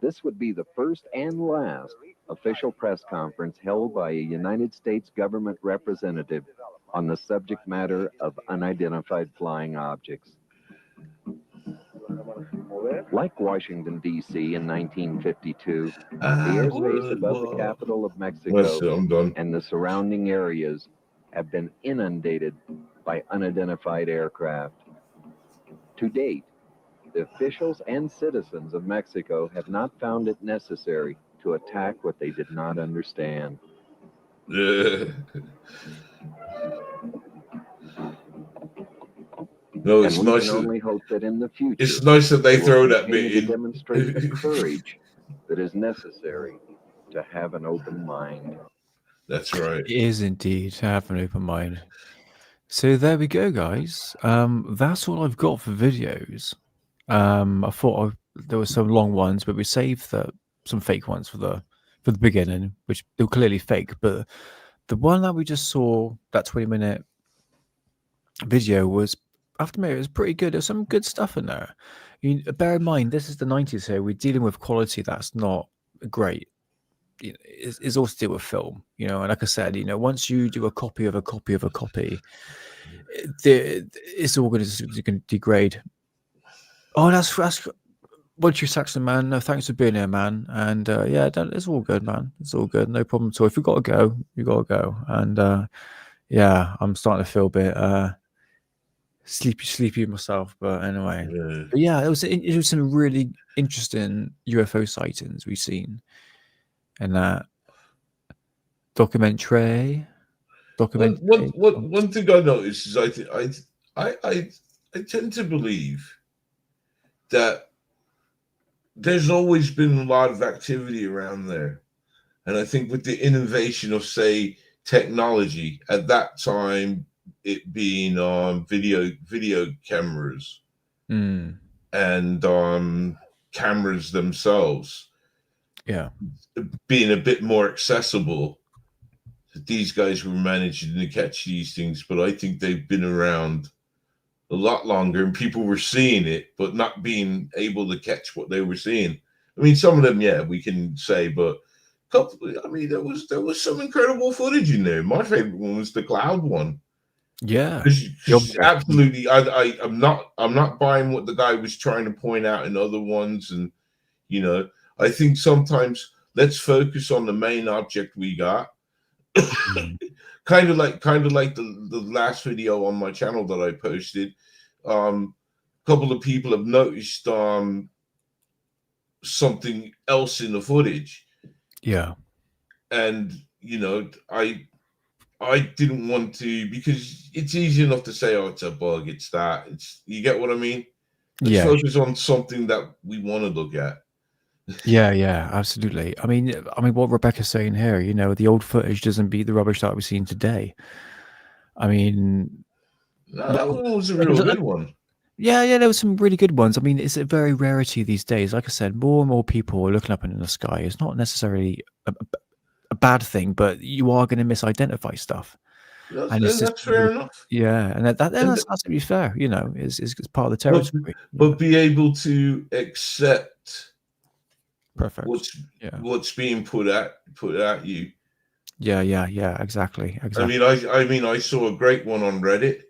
This would be the first and last official press conference held by a United States government representative on the subject matter of unidentified flying objects. Like Washington, D.C. in 1952, the airspace above the capital of Mexico and the surrounding areas have been inundated by unidentified aircraft. To date, the officials and citizens of Mexico have not found it necessary to attack what they did not understand. No, it's And we nice. can only hope that in the future, It's nice that they will throw that continue bit to in. demonstrate the courage that is necessary to have an open mind. That's right. It is indeed to have an open mind. So there we go, guys. That's all I've got for videos. I thought there were some long ones, but we saved some fake ones for the for the beginning, which they were clearly fake. But the one that we just saw, that 20-minute video, was, after me, it was pretty good. There's some good stuff in there. Bear in mind, this is the 90s here. We're dealing with quality that's not great. It's all to do with film, and like I said, once you do a copy of a copy of a copy, it's all going to degrade. Oh, that's Roger Saxon, man. No, thanks for being here, man. And yeah, it's all good, man. It's all good. No problem at all. If you got to go, you got to go. And yeah, I'm starting to feel a bit sleepy myself. But anyway, but yeah, it was some really interesting UFO sightings we've seen in that documentary. One thing I noticed is I tend to believe that there's always been a lot of activity around there. And I think with the innovation of, say, technology at that time, it being video cameras and cameras themselves, being a bit more accessible, these guys were managing to catch these things. But I think they've been around a lot longer, and people were seeing it, but not being able to catch what they were seeing. I mean, some of them, yeah, we can say, but I mean, there was some incredible footage in there. My favorite one was the cloud one. Yeah, absolutely. I'm not buying what the guy was trying to point out in other ones, and I think sometimes let's focus on the main object we got. kind of like the last video on my channel that I posted. A couple of people have noticed something else in the footage. Yeah. And I didn't want to, because it's easy enough to say, oh, it's a bug, it's that. You get what I mean? Let's focus on something that we want to look at. Yeah, absolutely. I mean, what Rebecca's saying here, the old footage doesn't beat the rubbish that we've seen today. I mean, that one was a real good one. Yeah, there were some really good ones. I mean, it's a very rarity these days. Like I said, more and more people are looking up in the sky. It's not necessarily a bad thing, but you are going to misidentify stuff. That's fair enough. Yeah, and that's absolutely fair. It's part of the territory. But be able to accept perfect what's being put at you. Yeah, exactly. I mean, I saw a great one on Reddit.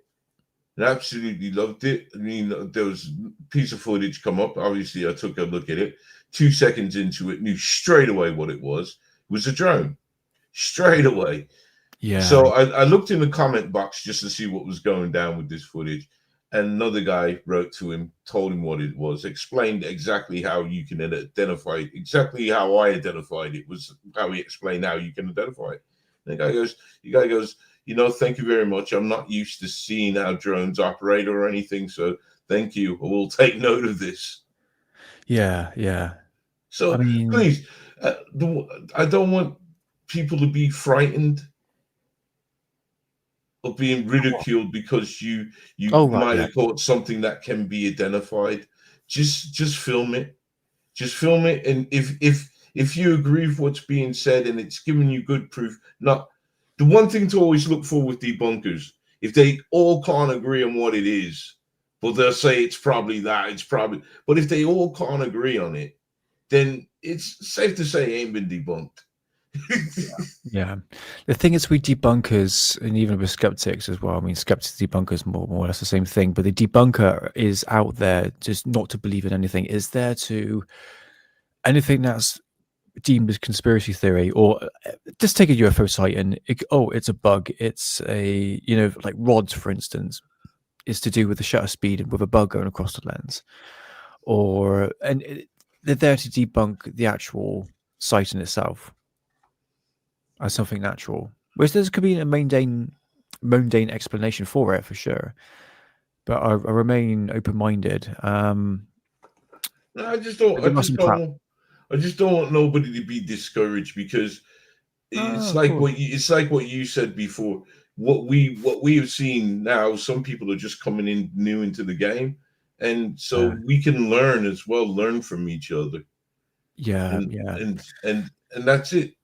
And absolutely loved it. I mean, there was a piece of footage come up. Obviously, I took a look at it. 2 seconds into it, knew straight away what it was. It was a drone. Straight away. Yeah. So I looked in the comment box just to see what was going down with this footage. And another guy wrote to him, told him what it was, explained exactly how you can identify it. Exactly how I identified it was how he explained how you can identify it. And the guy goes, thank you very much. I'm not used to seeing how drones operate or anything, so thank you. I will take note of this. Yeah. So please, I don't want people to be frightened of being ridiculed because you might have caught something that can be identified. Just film it. Just film it, and if you agree with what's being said and it's giving you good proof, not. The one thing to always look for with debunkers, if they all can't agree on what it is, but they'll say it's probably that, but if they all can't agree on it, then it's safe to say it ain't been debunked. Yeah. The thing is with debunkers, and even with skeptics as well, I mean, skeptics, debunkers, more or less the same thing, but the debunker is out there just not to believe in anything. Is there to anything that's deemed as conspiracy theory, or just take a UFO sighting. It's a bug. It's a, like rods, for instance, is to do with the shutter speed and with a bug going across the lens, they're there to debunk the actual sighting itself as something natural, which there could be a mundane explanation for it, for sure. But I remain open-minded. I just don't want nobody to be discouraged, because it's like what you said before. What we have seen now, some people are just coming in new into the game, and so we can learn as well, learn from each other. Yeah, and yeah. and that's it.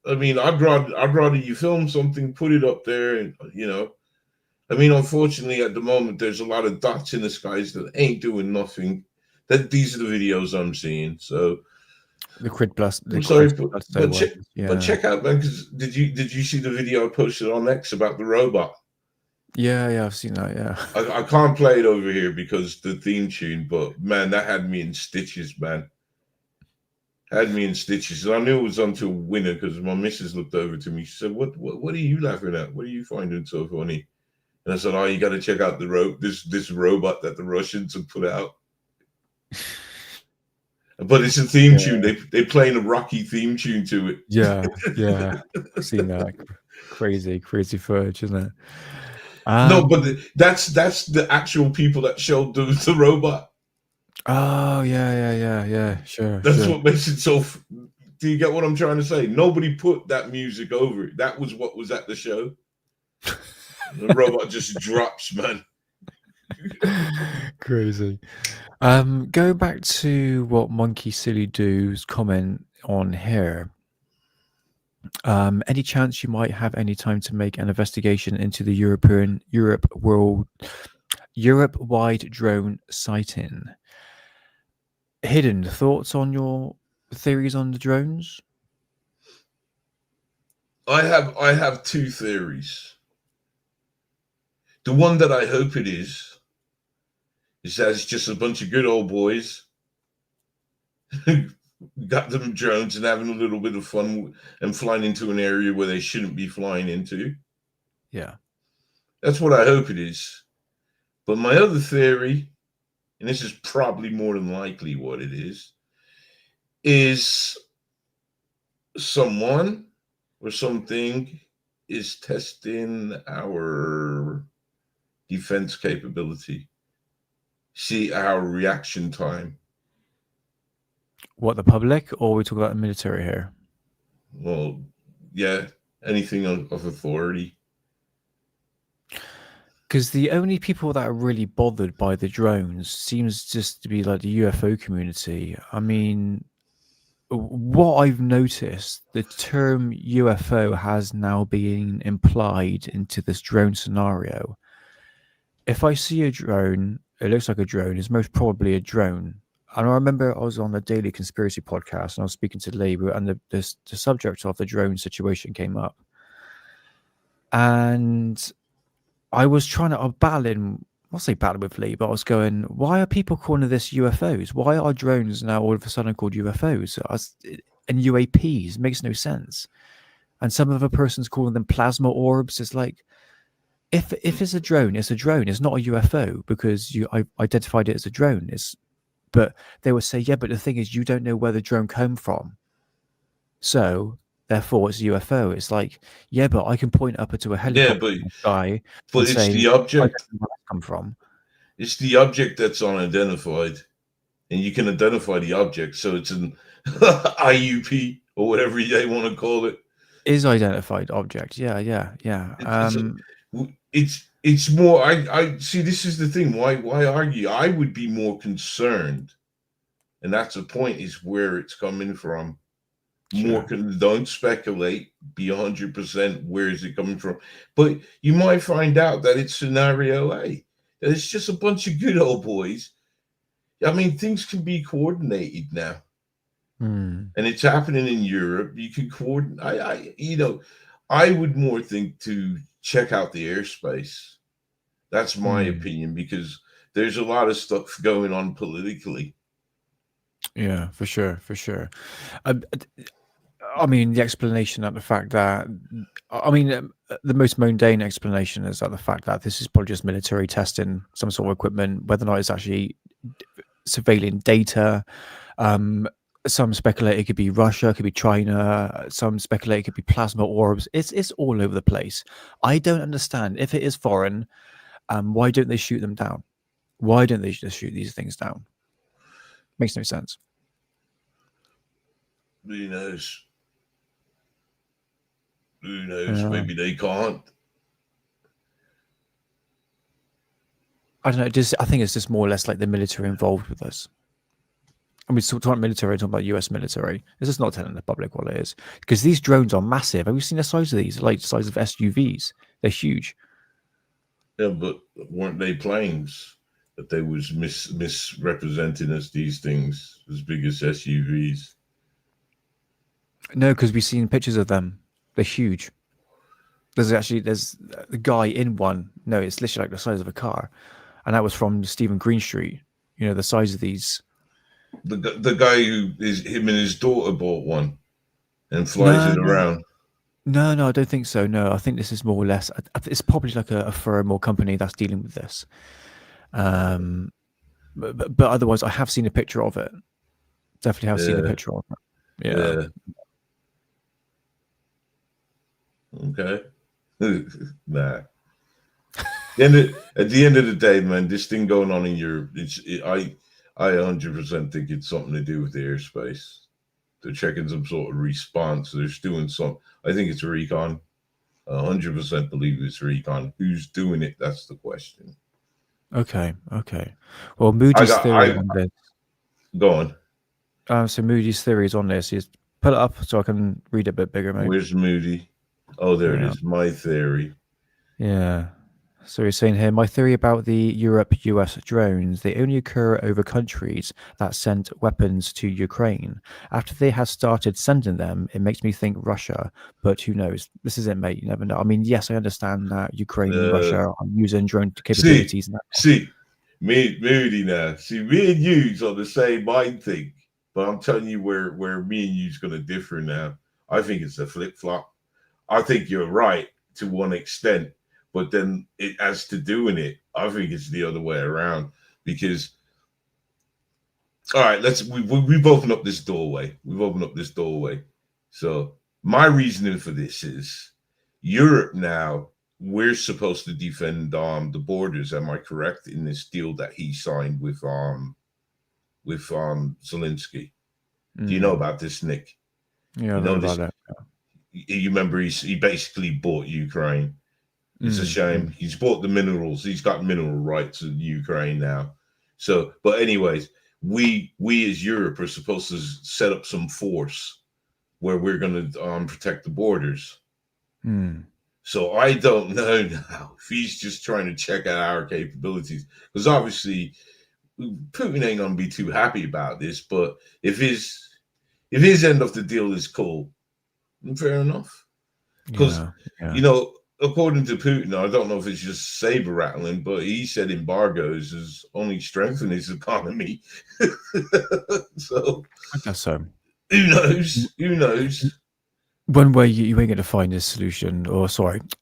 I mean, I'd rather you film something, put it up there, and I mean, unfortunately, at the moment, there's a lot of dots in the skies that ain't doing nothing. That these are the videos I'm seeing. So The Crid Plus, the I'm sorry, Cristo ones. but Yeah. check out, man. Because did you see the video I posted on X about the robot? Yeah, I've seen that. Yeah. I can't play it over here because the theme tune, but man, that had me in stitches, man. Had me in stitches. And I knew it was onto a winner because my missus looked over to me. She said, "What are you laughing at? What are you finding so funny?" And I said, "Oh, you got to check out this robot that the Russians have put out." But it's a theme tune. They playing a Rocky theme tune to it. Yeah. I've seen that. Crazy footage, isn't it? No, but that's the actual people that showed the robot. Oh yeah. Sure. That's what makes it so. Do you get what I'm trying to say? Nobody put that music over it. That was what was at the show. The robot just drops, man. Crazy. Going back to what Monkey Silly Do's comment on here. Any chance you might have any time to make an investigation into the Europe-wide drone sighting? Hidden thoughts on your theories on the drones? I have two theories. The one that I hope it is that it's just a bunch of good old boys got them drones and having a little bit of fun and flying into an area where they shouldn't be flying into. Yeah. That's what I hope it is. But my other theory, and this is probably more than likely what it is someone or something is testing our defense capability. See our reaction time. What, the public, or are we talking about the military here? Well, yeah, anything of authority. Because the only people that are really bothered by the drones seems just to be like the UFO community. I mean, what I've noticed, the term UFO has now been implied into this drone scenario. If I see a drone, it looks like a drone, it's most probably a drone. And I remember I was on the Daily Conspiracy podcast and I was speaking to Labour, and the subject of the drone situation came up. And I was battling, I'll say battling with Lee, but I was going, why are people calling this UFOs? Why are drones now all of a sudden called UFOs? And UAPs? It makes no sense. And some other person's calling them plasma orbs. It's like, if it's a drone, it's a drone. It's not a UFO because I identified it as a drone. But they would say, yeah, but the thing is, you don't know where the drone came from. So therefore it's a UFO. It's like, yeah, but I can point up into a helicopter in the sky and it's say, the object. I don't know where that come from. It's the object that's unidentified, and you can identify the object. So it's an IUP or whatever they want to call it. Is identified object. Yeah. It's more. I see. This is the thing. Why argue? I would be more concerned, and that's the point. Is where it's coming from. More don't speculate. Be 100%. Where is it coming from? But you might find out that it's scenario A. That it's just a bunch of good old boys. I mean, things can be coordinated now, and it's happening in Europe. You can coordinate. I would more think to check out the airspace. That's my opinion, because there's a lot of stuff going on politically. Yeah, for sure. I mean, the explanation at the fact that, the most mundane explanation is that the fact that this is probably just military testing some sort of equipment, whether or not it's actually surveilling data. Some speculate it could be Russia, it could be China. Some speculate it could be plasma orbs. It's all over the place. I don't understand. If it is foreign, why don't they shoot them down? Why don't they just shoot these things down? Makes no sense. Who knows? Maybe they can't. I don't know. I think it's just more or less like the military involved with this. I mean, so talking military, talking about US military. This is not telling the public what it is because these drones are massive. Have you seen the size of these? Like the size of SUVs. They're huge. Yeah, but weren't they planes that they was misrepresenting as these things as big as SUVs? No, because we've seen pictures of them. They're huge. There's a guy in one. No, it's literally like the size of a car, and that was from Stephen Greenstreet. You know the size of these. The guy who is him and his daughter bought one and flies No, it no, around. no, I don't think so. No, I think this is more or less. It's probably like a firm or company that's dealing with this. But otherwise, I have seen a picture of it. Definitely have seen a picture of it. Yeah. Okay. Nah. At the end of the day, man, this thing going on in Europe, I 100% think it's something to do with the airspace. They're checking some sort of response. They're doing some. I think it's recon. 100% believe it's recon. Who's doing it? That's the question. Okay. Well, Moody's theory on this. Go on. So Moody's theory is on this. Is put it up so I can read it a bit bigger, mate. Where's Moody? Oh, there it is. My theory. Yeah. So he's saying here, my theory about the Europe-US drones, they only occur over countries that sent weapons to Ukraine. After they have started sending them, it makes me think Russia, but who knows? This is it, mate. You never know. I mean, yes, I understand that Ukraine and Russia are using drone capabilities. Moody now. See, me and you's on the same mind thing, but I'm telling you where me and you's going to differ now. I think it's a flip-flop. I think you're right to one extent. But then as to doing it, I think it's the other way around. Because, all right, we've opened up this doorway. So my reasoning for this is Europe now, we're supposed to defend the borders. Am I correct in this deal that he signed with Zelensky? Do you know about this, Nick? Yeah, I know about that. You remember he basically bought Ukraine. It's a shame. He's bought the minerals. He's got mineral rights in Ukraine now. So, but anyways, we as Europe are supposed to set up some force where we're going to protect the borders. So I don't know now if he's just trying to check out our capabilities, because obviously Putin ain't going to be too happy about this. But if his end of the deal is cool, fair enough. Because you know, according to Putin, I don't know if it's just saber rattling, but he said embargoes has only strengthened his economy. So I guess so. Who knows? One way you ain't going to find this solution, or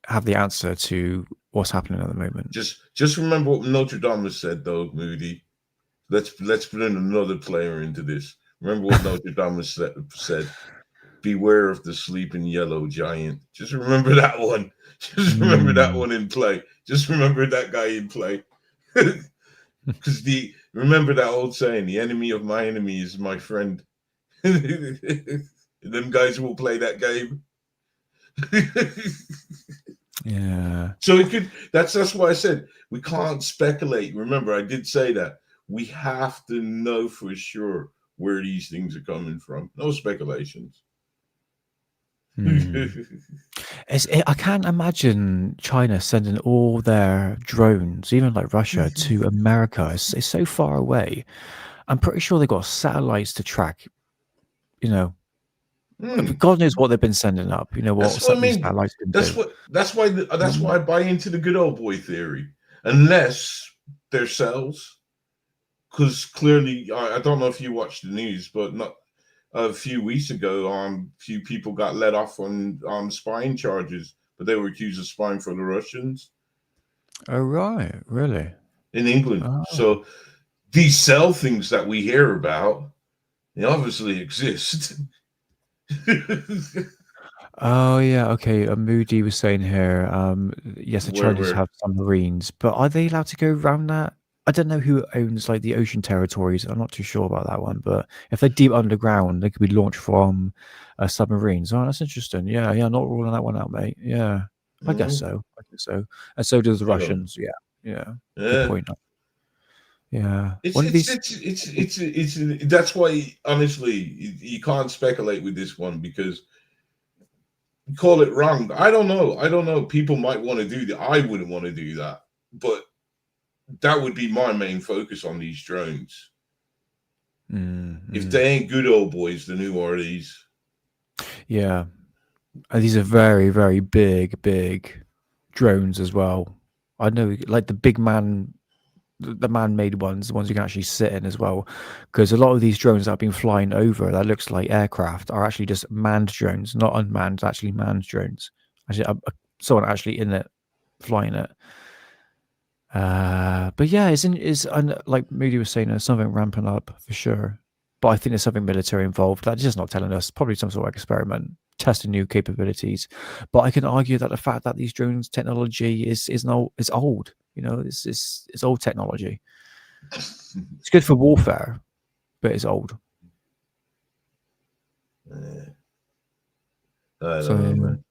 have the answer to what's happening at the moment. Just remember what Notre Dame has said, though, Moody. Let's put in another player into this. Remember what Notre Dame has said. Beware of the sleeping yellow giant. Just remember that one. Just remember that one in play. Just remember that guy in play. Because remember that old saying, the enemy of my enemy is my friend. Them guys will play that game. Yeah. So it could, that's why I said we can't speculate. Remember, I did say that. We have to know for sure where these things are coming from. No speculations. I can't imagine China sending all their drones, even like Russia, to America. It's so far away. I'm pretty sure they've got satellites to track, God knows what they've been sending up. You know what? That's what I mean. Satellites can do. That's why I buy into the good old boy theory. Unless they're cells. Because clearly, I don't know if you watched the news, but not a few weeks ago, a few people got let off on spying charges, but they were accused of spying for the Russians. Oh, right. Really? In England. Oh. So these cell things that we hear about, they obviously exist. Oh, yeah. Okay. Moody was saying here, yes, the Chinese have submarines, but are they allowed to go around that? I don't know who owns like the ocean territories. I'm not too sure about that one, but if they're deep underground, they could be launched from submarines. Oh, that's interesting. Yeah, not ruling that one out, mate. Yeah, I guess so. And so do the Russians. Yeah. Good point. Yeah. It's One of it's these. it's that's why honestly you can't speculate with this one because call it wrong. I don't know. People might want to do that. I wouldn't want to do that, but that would be my main focus on these drones. If they ain't good old boys, then who are these? Yeah. These are very, very big drones as well. I know, like the big man, the man-made ones, the ones you can actually sit in as well. Because a lot of these drones that have been flying over that looks like aircraft are actually just manned drones, not unmanned, actually manned drones. Actually, someone actually in it, flying it. But yeah, like Moody was saying, there's something ramping up for sure. But I think there's something military involved. That's just not telling us. Probably some sort of experiment, testing new capabilities. But I can argue that the fact that these drones technology is old. You know, it's old technology. It's good for warfare, but it's old. I don't know, man.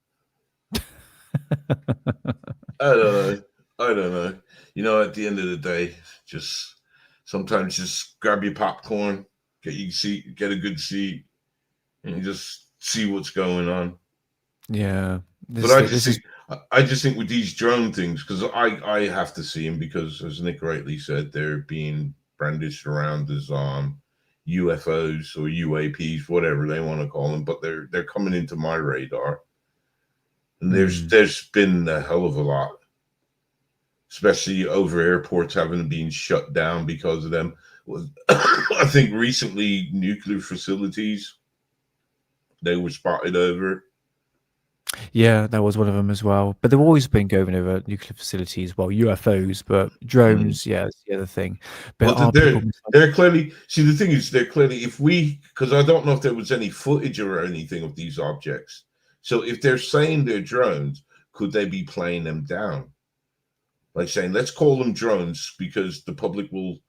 I don't know. You know, at the end of the day, just sometimes just grab your popcorn, get a good seat, and just see what's going on. Yeah, But I just think with these drone things, because I have to see them because, as Nick rightly said, they're being brandished around as UFOs or UAPs, whatever they want to call them, but they're coming into my radar. And there's been a hell of a lot, especially over airports having been shut down because of them. I think recently nuclear facilities, they were spotted over. Yeah, that was one of them as well. But they've always been going over nuclear facilities, well, UFOs, but drones, yeah, that's the other thing. But Well, they're clearly, see, the thing is, they're clearly, because I don't know if there was any footage or anything of these objects. So if they're saying they're drones, could they be playing them down? Like saying, let's call them drones because the public we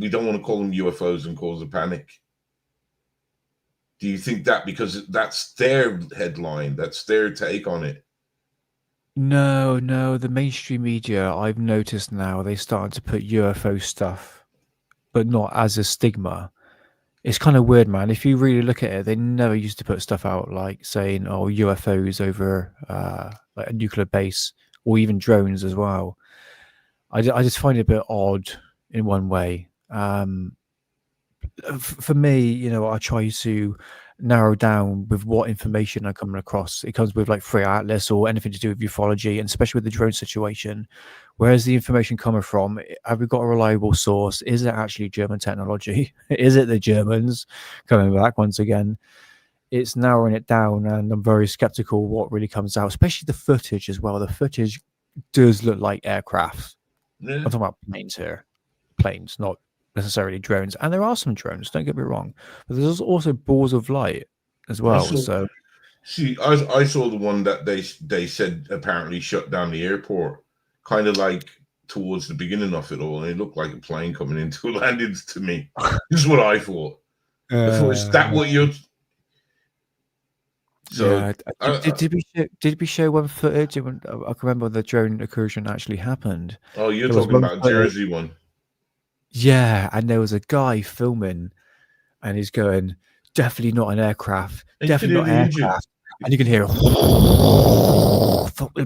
don't want to call them UFOs and cause a panic. Do you think that because that's their headline, that's their take on it? No, the mainstream media, I've noticed now, they started to put UFO stuff, but not as a stigma. It's kind of weird, man. If you really look at it, they never used to put stuff out like saying, "Oh, UFOs over like a nuclear base," or even drones as well. I just find it a bit odd in one way. For me, you know, I try to narrow down with what information I'm coming across. It comes with like free atlas or anything to do with ufology, and especially with the drone situation. Where's the information coming from? Have we got a reliable source? Is it actually German technology? Is it the Germans coming back once again? It's narrowing it down, and I'm very skeptical what really comes out, especially the footage as well. The footage does look like aircraft. Yeah. I'm talking about planes here. Planes, not necessarily drones. And there are some drones, don't get me wrong. But there's also balls of light as well. So see, I saw the one that they said apparently shut down the airport, kind of like towards the beginning of it all, and it looked like a plane coming into landing to me. This is what I thought. Is that what you're? So yeah. Did we show one footage? I can remember the drone incursion actually happened. Oh, you're talking about Jersey one. Yeah, and there was a guy filming, and he's going, "Definitely not an aircraft. Definitely not an aircraft." And you can hear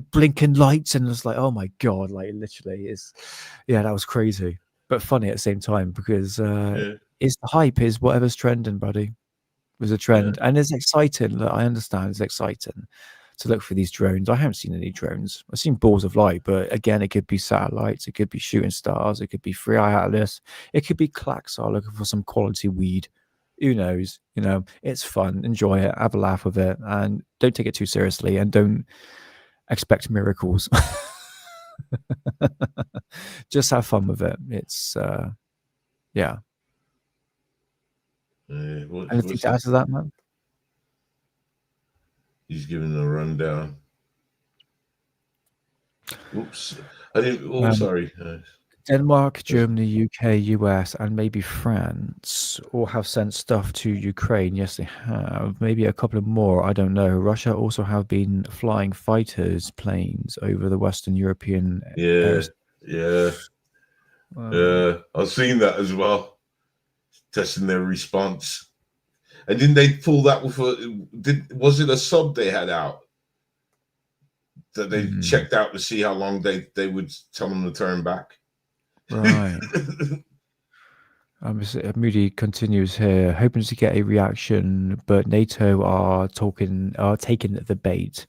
blinking lights, and it's like, "Oh my god!" Like literally, that was crazy, but funny at the same time because it's the hype, is whatever's trending, buddy. Was a trend, and it's exciting. Look, I understand it's exciting to look for these drones. I haven't seen any drones. I've seen balls of light, but again, it could be satellites, it could be shooting stars, it could be free eye atlas, it could be Klaxar looking for some quality weed. Who knows? You know, it's fun. Enjoy it. Have a laugh with it, and don't take it too seriously, and don't expect miracles. Just have fun with it. It's yeah. Anything to add to that, man? He's giving a rundown. Oops. I didn't. Oh, sorry. Denmark, Germany, UK, US, and maybe France all have sent stuff to Ukraine. Yes, they have. Maybe a couple of more. I don't know. Russia also have been flying fighters planes over the Western European areas. Yeah. I've seen that as well. Testing their response. And didn't they pull that with was it a sub they had out that they checked out to see how long they would tell them to turn back? Right. Moody continues here, hoping to get a reaction, but NATO are taking the bait.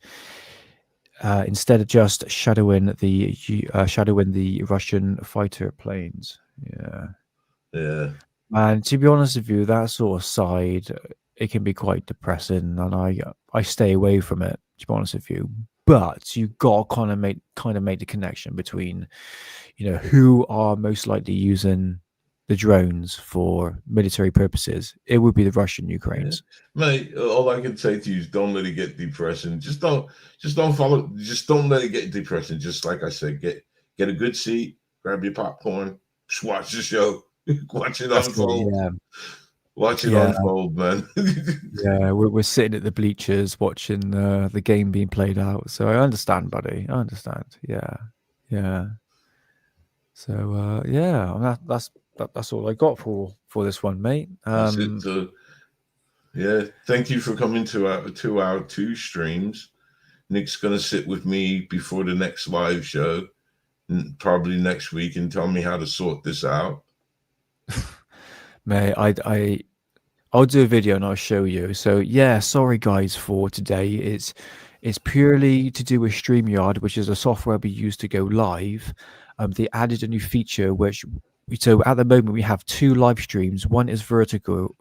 Instead of just shadowing the Russian fighter planes. Yeah. And to be honest with you, that sort of side, it can be quite depressing, and I stay away from it, to be honest with you. But you got to kind of make the connection between, who are most likely using the drones for military purposes. It would be the Russian Ukrainians. Mate, all I can say to you is don't let it get depressing. Just don't let it get depressing. Just like I said, get a good seat, grab your popcorn, just watch the show, watch it unfold. Watch it unfold, man. Yeah, we're sitting at the bleachers watching the game being played out. So I understand, buddy. I understand. Yeah. So that's all I got for this one, mate. That's it. Yeah, thank you for coming to our 2 streams. Nick's gonna sit with me before the next live show, probably next week, and tell me how to sort this out. Mate, I'll do a video and I'll show you. So yeah, sorry guys for today. It's purely to do with StreamYard, which is a software we use to go live. They added a new feature so at the moment we have 2 live streams. One is vertical,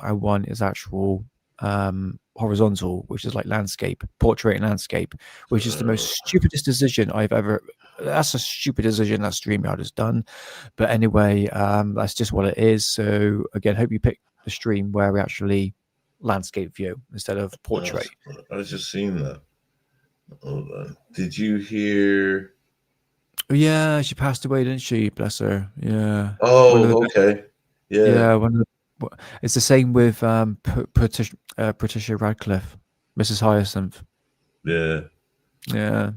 and one is actual horizontal, which is like portrait and landscape, which is the most stupidest decision I've ever. That's a stupid decision that StreamYard has done. But anyway, that's just what it is. So again, hope you pick the stream where we actually landscape view instead of portrait. I was just seeing that. Hold on. Did you hear? Yeah, she passed away, didn't she? Bless her. Yeah. Oh, okay. Yeah. It's the same with Patricia Radcliffe, Mrs. Hyacinth. Yeah. Yeah.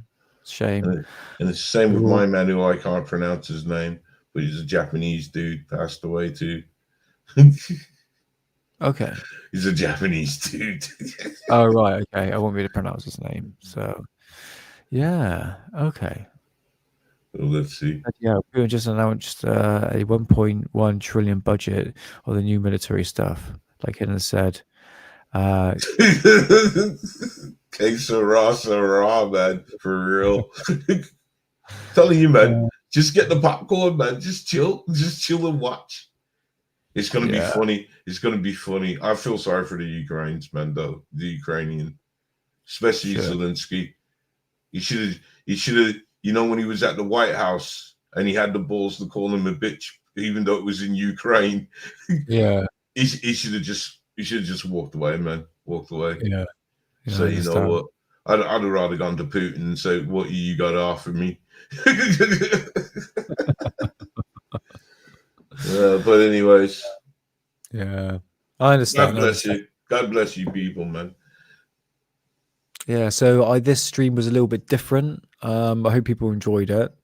Shame. And it's the same with my man, who I can't pronounce his name, but he's a Japanese dude, passed away too. Okay. He's a Japanese dude. Oh, right. Okay. I won't be able to pronounce his name. So, yeah. Okay. Well, let's see. Yeah, we just announced a 1.1 trillion budget of the new military stuff. Like Hidden said. Que sera, man. For real. Telling you, man. Just get the popcorn, man. Just chill and watch. It's gonna be funny. It's gonna be funny. I feel sorry for the Ukrainians, man. Though the Ukrainian, especially Zelensky. He should have. When he was at the White House and he had the balls to call him a bitch, even though it was in Ukraine. Yeah. he should have just walked away, man. Walked away. Yeah. So you know what? I'd have rather gone to Putin and say, "What you got to offer me?" But anyways. Yeah. I understand. God bless you. God bless you, people, man. Yeah, so this stream was a little bit different. I hope people enjoyed it,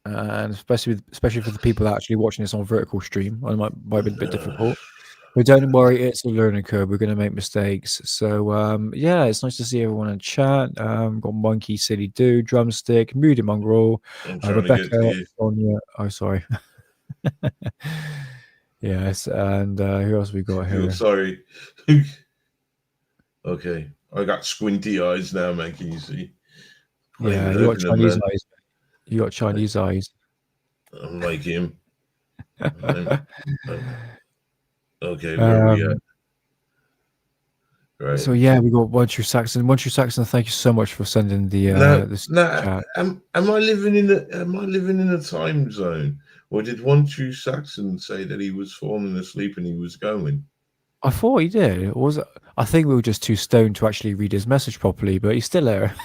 and especially for the people that are actually watching this on vertical stream. It might be a bit difficult, but don't worry, it's a learning curve. We're going to make mistakes. So yeah, it's nice to see everyone in chat. Got Monkey, Silly Dude, Drumstick, Moody Mongrel, Rebecca, Sonia. Oh, sorry. Yes, and who else we got here? Sorry. Okay. I got squinty eyes now, man. Can you see? Yeah, you got Chinese eyes. You got Chinese eyes. I'm like him. Okay, where are we at? Right. So yeah, we got One True Saxon. One True Saxon, thank you so much for sending the chat. Am I living in a time zone? Or did One True Saxon say that he was falling asleep and he was going? I thought he did. I think we were just too stoned to actually read his message properly, but he's still there.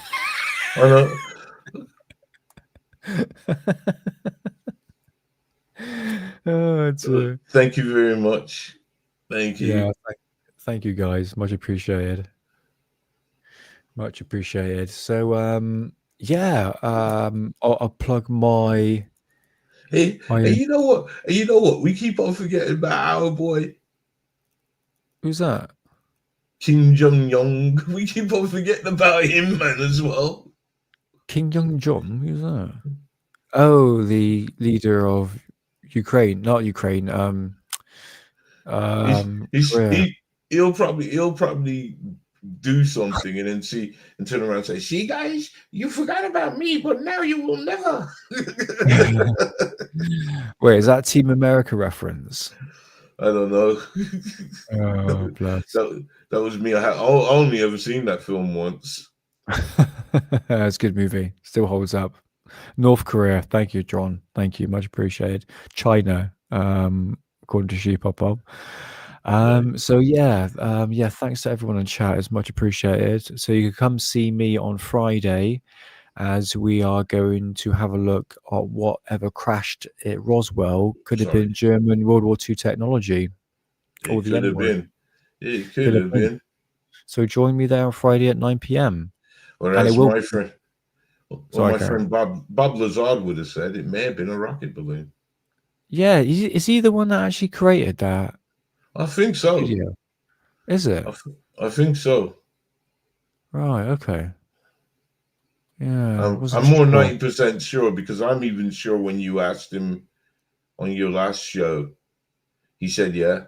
I know. Thank you very much. Thank you. Yeah, thank you guys. Much appreciated. Much appreciated. So yeah, I'll plug my Hey, Oh, hey, yeah. you know what? You know what? We keep on forgetting about our boy Who's that? Kim Jong Un. We keep on forgetting about him, man, as well. Kim Jong Jong? Who's that? Oh, the leader of Ukraine, not Ukraine. Korea. He'll probably do something and then turn around and say, "See, guys, you forgot about me, but now you will never." Wait, is that Team America reference? I don't know. Oh, bless. That was me. I only ever seen that film once. It's a good movie. Still holds up. North Korea. Thank you, John. Thank you. Much appreciated. China, according to Sheepop Bob. So yeah, thanks to everyone in chat. It's much appreciated. So you can come see me on Friday as we are going to have a look at whatever crashed at Roswell could have been German World War II technology. Or It the could have N-word. been. It could have been. So join me there on Friday at 9 p.m. Or And it as will my friend, Sorry, friend Bob Lazard would have said, it may have been a rocket balloon. Yeah, is he the one that actually created that? I think so. Video? Is it? I think so. Right, okay. Yeah, I'm more 90% sure because I'm even sure when you asked him on your last show, he said yeah.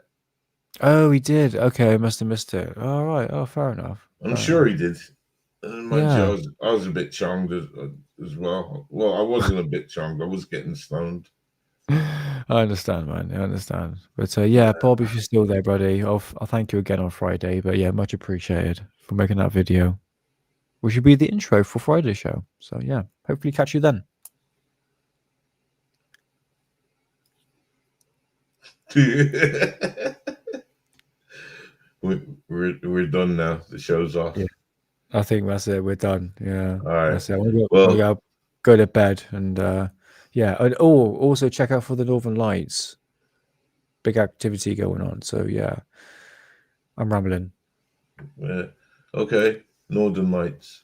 Oh, he did. Okay, I must have missed it. All right. Oh, fair enough. I'm sure he did. Mind Yeah. you, I was a bit chonged as well. Well, I wasn't a bit chonged. I was getting stoned. I understand, man. I understand. But yeah, Bob, if you're still there, buddy, I'll thank you again on Friday. But yeah, much appreciated for making that video. Which should be the intro for Friday's show. So yeah, hopefully catch you then. We're done now. The show's off. Yeah. I think that's it. We're done. Yeah. All right. That's it. We'll go to bed and yeah. And also check out for the Northern Lights. Big activity going on. So yeah. I'm rambling. Yeah. Okay. Northern Lights.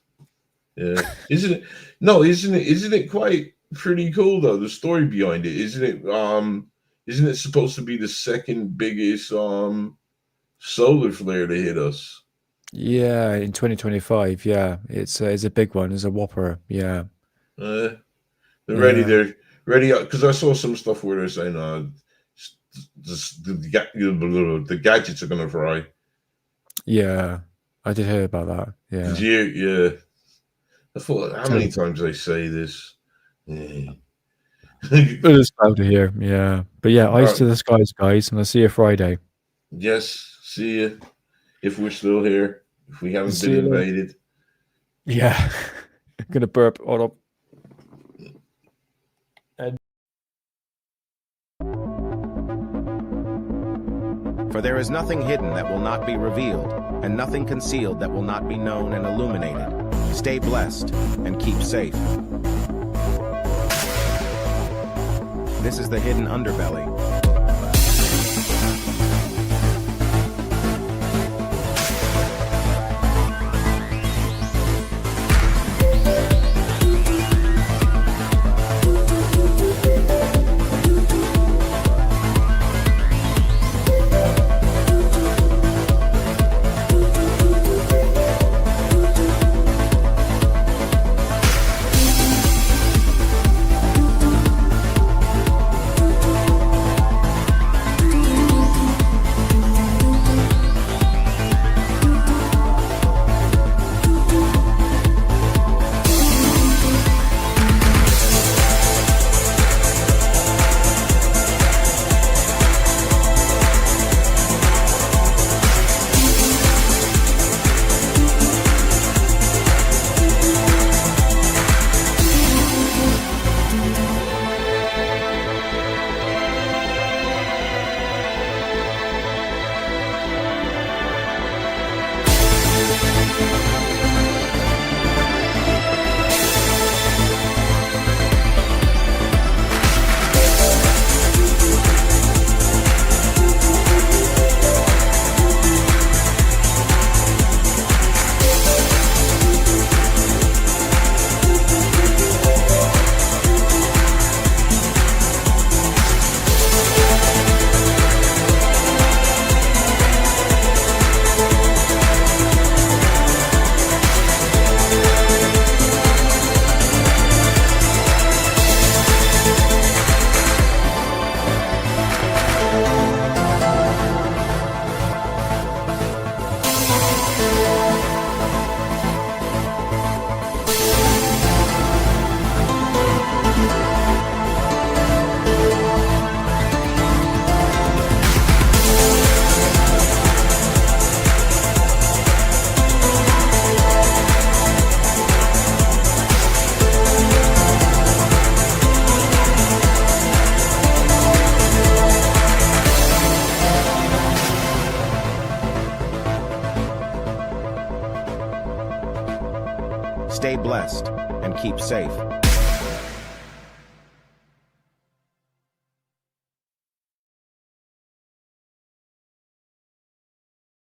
Yeah. Isn't it quite pretty cool though, the story behind it? Isn't it supposed to be the second biggest solar flare to hit us? Yeah, in 2025. Yeah, it's a big one. It's a whopper. Yeah. They're ready. They're ready because I saw some stuff where they're saying the gadgets are gonna fry. Yeah, I did hear about that. Yeah. Did you? Yeah. I thought, how many times they say this? Yeah. It is loud to hear. Yeah, but yeah, eyes to the skies, guys, and I'll see you Friday. Yes, see you. If we're still here, if we haven't See been you later. invaded. Yeah, gonna burp. Hold up. For there is nothing hidden that will not be revealed, and nothing concealed that will not be known and illuminated. Stay blessed and keep safe. This is the hidden underbelly. Stay blessed and keep safe.